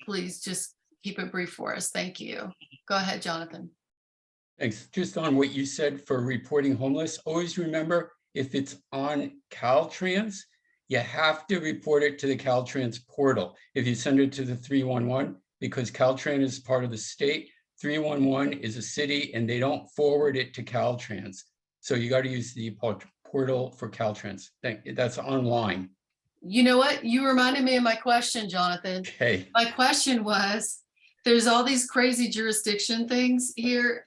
please just keep it brief for us. Thank you. Go ahead, Jonathan. Thanks. Just on what you said for reporting homeless, always remember, if it's on Caltrans, you have to report it to the Caltrans portal. If you send it to the 311, because Caltrans is part of the state, 311 is a city and they don't forward it to Caltrans. So you got to use the portal for Caltrans. That's online. You know what? You reminded me of my question, Jonathan. Okay. My question was, there's all these crazy jurisdiction things here.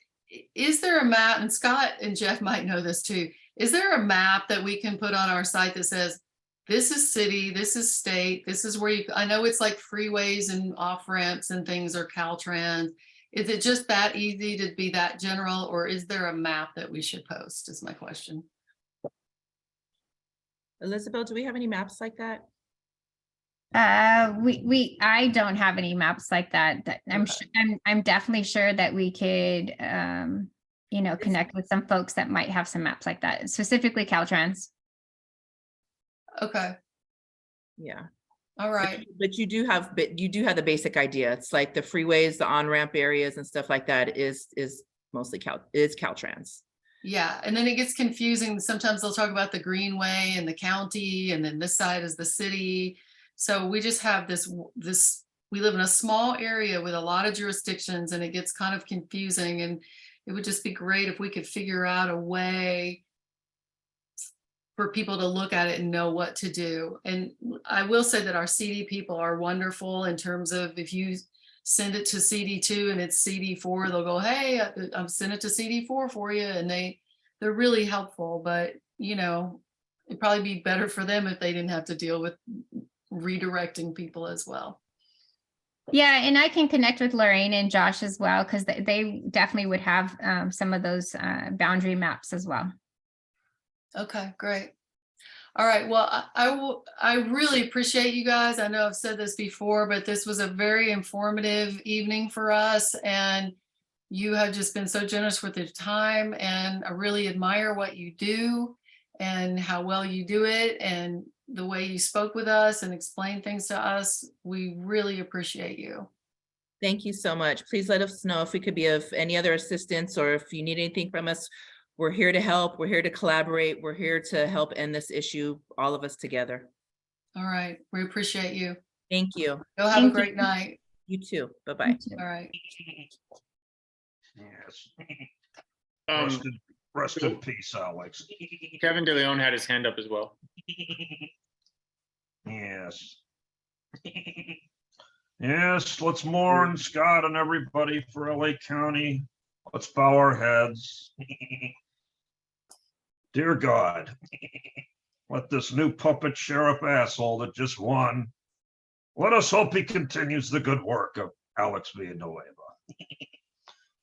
Is there a map, and Scott and Jeff might know this too, is there a map that we can put on our site that says, this is city, this is state, this is where I know it's like freeways and off ramps and things are Caltrans. Is it just that easy to be that general, or is there a map that we should post is my question. Elizabeth, do we have any maps like that? I don't have any maps like that. Okay. I'm definitely sure that we could, you know, connect with some folks that might have some maps like that, specifically Caltrans. Okay, Yeah. all right. But you do have the basic idea. It's like the freeways, the on-ramp areas and stuff like that is mostly Caltrans. Yeah, and then it gets confusing. Sometimes they'll talk about the greenway and the county, and then this side is the city. So we just have this, we live in a small area with a lot of jurisdictions, and it gets kind of confusing, and it would just be great if we could figure out a way for people to look at it and know what to do. And I will say that our CD people are wonderful in terms of, if you send it to CD2 and it's CD4, they'll go, hey, I've sent it to CD4 for you. And they're really helpful, but you know, it'd probably be better for them if they didn't have to deal with redirecting people as well. Yeah, and I can connect with Lorraine and Josh as well, because they definitely would have some of those boundary maps as well. Okay, great. All right, well, I really appreciate you guys. I know I've said this before, but this was a very informative evening for us, and you have just been so generous with your time, and I really admire what you do and how well you do it and the way you spoke with us and explained things to us. We really appreciate you. Thank you so much. Please let us know if we could be of any other assistance or if you need anything from us. We're here to help. We're here to collaborate. We're here to help end this issue, all of us together. All right, we appreciate you. Thank you. Go have a great night. You too. Bye-bye. All right. Yes. Um, Rest in peace, Alex. Kevin De Leon had his hand up as well. Yes. Yes, let's mourn Scott and everybody for LA County. Let's bow our heads. Dear God, let this new puppet sheriff asshole that just won, let us hope he continues the good work of Alex Villanueva.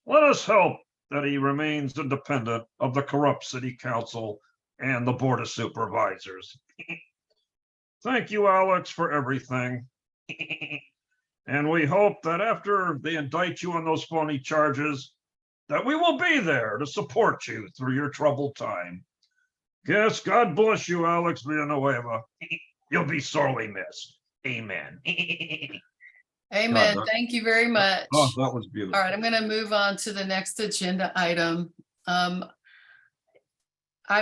Let us hope that he remains independent of the corrupt city council and the board of supervisors. Thank you, Alex, for everything. And we hope that after they indict you on those phony charges, that we will be there to support you through your troubled time. Yes, God bless you, Alex Villanueva. You'll be sorely missed. Amen. Amen. God, Thank you very much. Oh, that was beautiful. All right, I'm going to move on to the next agenda item. I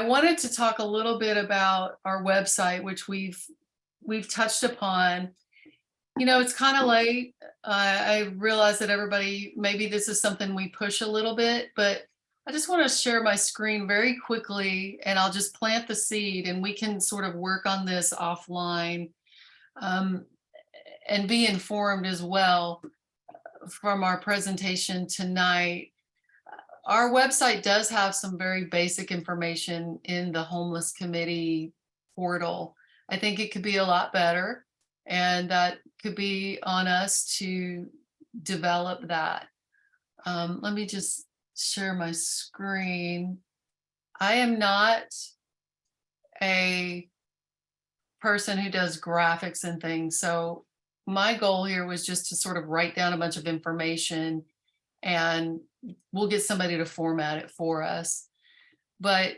wanted to talk a little bit about our website, which we've touched upon. You know, it's kind of late. I realize that everybody, maybe this is something we push a little bit, but I just want to share my screen very quickly, and I'll just plant the seed, and we can sort of work on this offline and be informed as well from our presentation tonight. Our website does have some very basic information in the Homeless Committee portal. I think it could be a lot better, and that could be on us to develop that. Let me just share my screen. I am not a person who does graphics and things, so my goal here was just to sort of write down a bunch of information, and we'll get somebody to format it for us. But,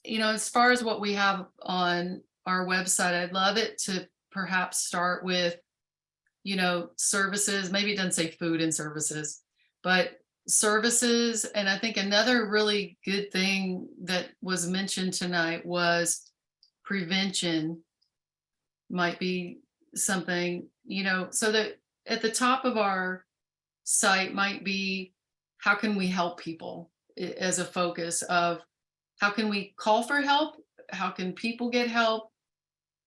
you know, as far as what we have on our website, I'd love it to perhaps start with, you know, services. Maybe it doesn't say food and services, but services. And I think another really good thing that was mentioned tonight was prevention might be something, you know, so that at the top of our site might be, how can we help people, as a focus of how can we call for help? How can people get help?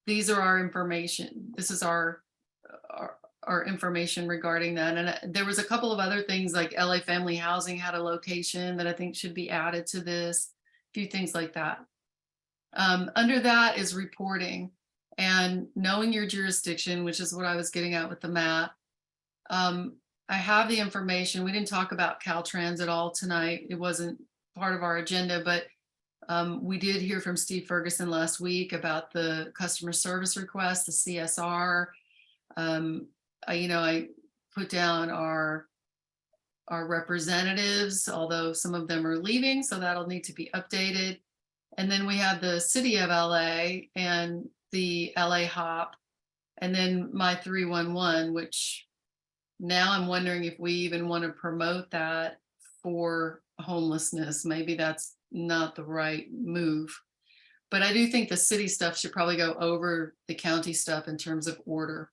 These are our information. This is our information regarding that. And there was a couple of other things, like LA Family Housing had a location that I think should be added to this, a few things like that. Under that is reporting and knowing your jurisdiction, which is what I was getting at with the map. I have the information. We didn't talk about Caltrans at all tonight. It wasn't part of our agenda, but we did hear from Steve Ferguson last week about the customer service request, the CSR. You know, I put down our representatives, although some of them are leaving, so that'll need to be updated. And then we have the city of LA and the LA HOP, and then my 311, which now I'm wondering if we even want to promote that for homelessness. Maybe that's not the right move. But I do think the city stuff should probably go over the county stuff in terms of order.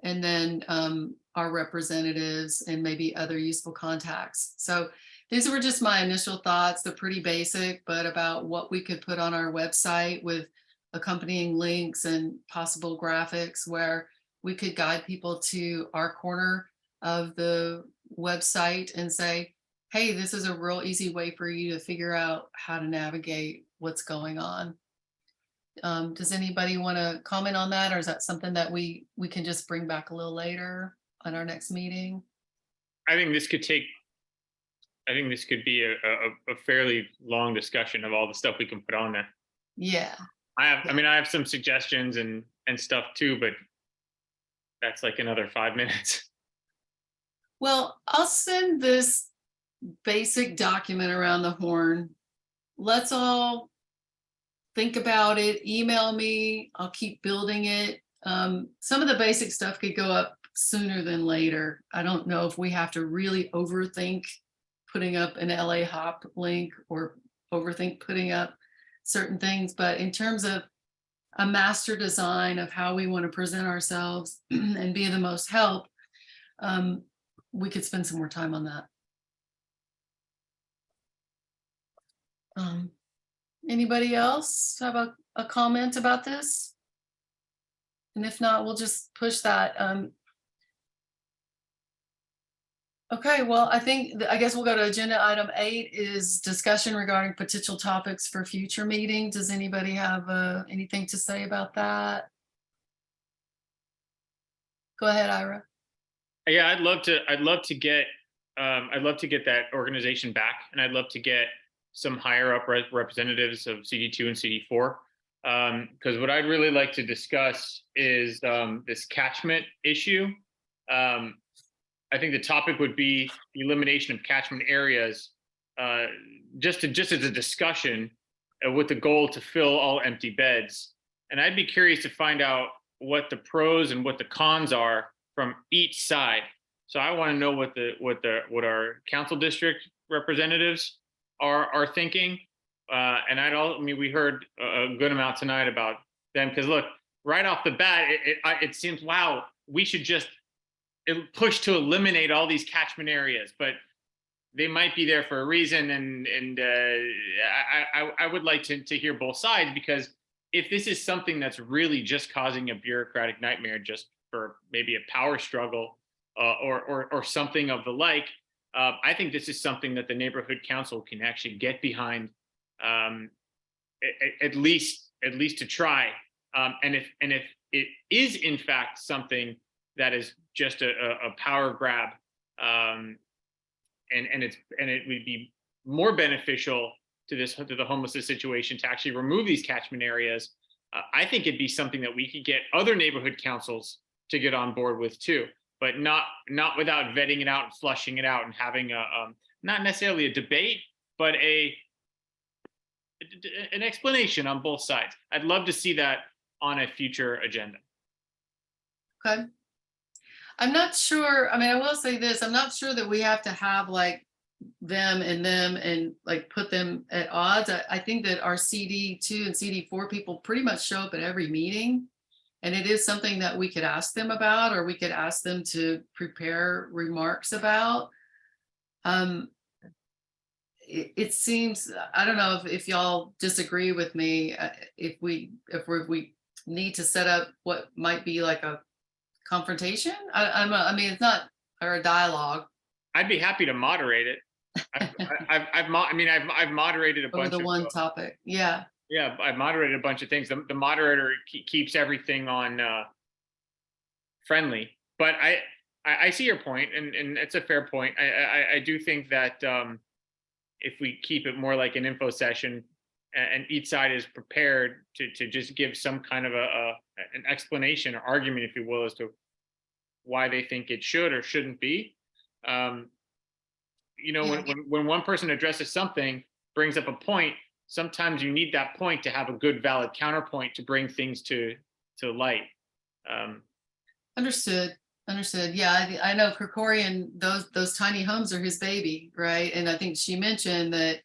And then our representatives and maybe other useful contacts. So these were just my initial thoughts. They're pretty basic, but about what we could put on our website with accompanying links and possible graphics where we could guide people to our corner of the website and say, hey, this is a real easy way for you to figure out how to navigate what's going on. Does anybody want to comment on that, or is that something that we can just bring back a little later on our next meeting? I think this could be a fairly long discussion of all the stuff we can put on there. Yeah. I have some suggestions and stuff too, but that's like another 5 minutes. Well, I'll send this basic document around the horn. Let's all think about it, email me, I'll keep building it. Some of the basic stuff could go up sooner than later. I don't know if we have to really overthink putting up an LA Hop link or overthink putting up certain things, but in terms of a master design of how we want to present ourselves and be the most help, we could spend some more time on that. Anybody else have a comment about this? And if not, we'll just push that. Okay, well, I guess we'll go to agenda item 8 is discussion regarding potential topics for future meetings. Does anybody have anything to say about that? Go ahead, Ira. Yeah, I'd love to get that organization back, and I'd love to get some higher up representatives of CD2 and CD4. Because what I'd really like to discuss is this catchment issue. I think the topic would be the elimination of catchment areas, just as a discussion with the goal to fill all empty beds. And I'd be curious to find out what the pros and what the cons are from each side. So I want to know what our council district representatives are thinking. We heard a good amount tonight about them, because look, right off the bat, it seems, wow, we should just push to eliminate all these catchment areas, but they might be there for a reason. And I would like to hear both sides, because if this is something that's really just causing a bureaucratic nightmare, just for maybe a power struggle or something of the like, I think this is something that the neighborhood council can actually get behind, at least to try. And if it is in fact something that is just a power grab, and it would be more beneficial to the homelessness situation to actually remove these catchment areas, I think it'd be something that we could get other neighborhood councils to get on board with too, but not without vetting it out and flushing it out and having not necessarily a debate, but an explanation on both sides. I'd love to see that on a future agenda. Okay. I'm not sure. I mean, I will say this, I'm not sure that we have to have like them and like put them at odds. I think that our CD2 and CD4 people pretty much show up at every meeting. And it is something that we could ask them about, or we could ask them to prepare remarks about. It seems, I don't know if y'all disagree with me, if we need to set up what might be like a confrontation. I mean, it's not, or a dialogue. I'd be happy to moderate it. I've moderated a bunch over the one topic. Yeah. Yeah, I've moderated a bunch of things. The moderator keeps everything on friendly, but I see your point, and it's a fair point. I do think that if we keep it more like an info session, and each side is prepared to just give some kind of an explanation or argument, if you will, as to why they think it should or shouldn't be. When one person addresses something, brings up a point, sometimes you need that point to have a good, valid counterpoint to bring things to light. Understood. Yeah, I know Krikorian, those tiny homes are his baby, right? And I think she mentioned that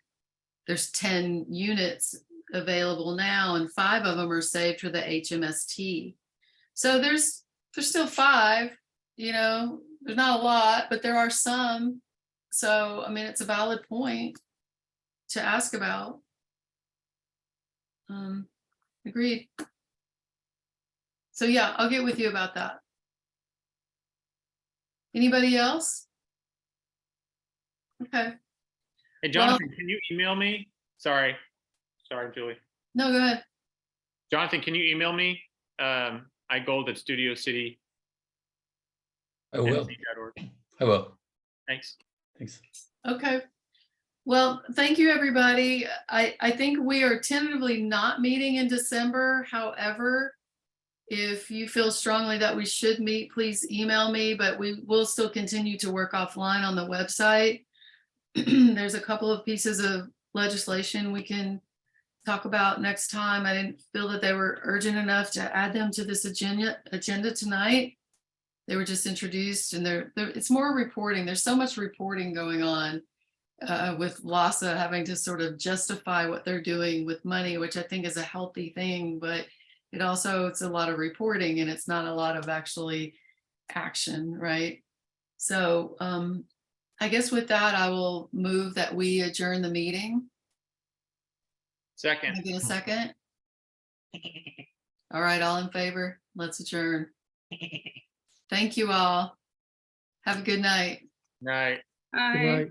there's 10 units available now, and 5 of them are saved for the HMST. So there's still 5. There's not a lot, but there are some. So I mean, it's a valid point to ask about. Agreed. So yeah, I'll get with you about that. Anybody else? Okay. Hey, Jonathan, can you email me? Sorry, Julie. No, go ahead. Jonathan, can you email me? iGold at Studio City. I will. NC.org. I will. Thanks. Thanks. Okay. Well, thank you, everybody. I think we are tentatively not meeting in December. However, if you feel strongly that we should meet, please email me, but we will still continue to work offline on the website. There's a couple of pieces of legislation we can talk about next time. I didn't feel that they were urgent enough to add them to this agenda tonight. They were just introduced, and it's more reporting. There's so much reporting going on with LASA having to sort of justify what they're doing with money, which I think is a healthy thing, but it's a lot of reporting and it's not a lot of actually action, right? So I guess with that, I will move that we adjourn the meeting. Can I Second. get a second? All right, all in favor? Let's adjourn. Thank you all. Have a good night. Night. Good Hi. night.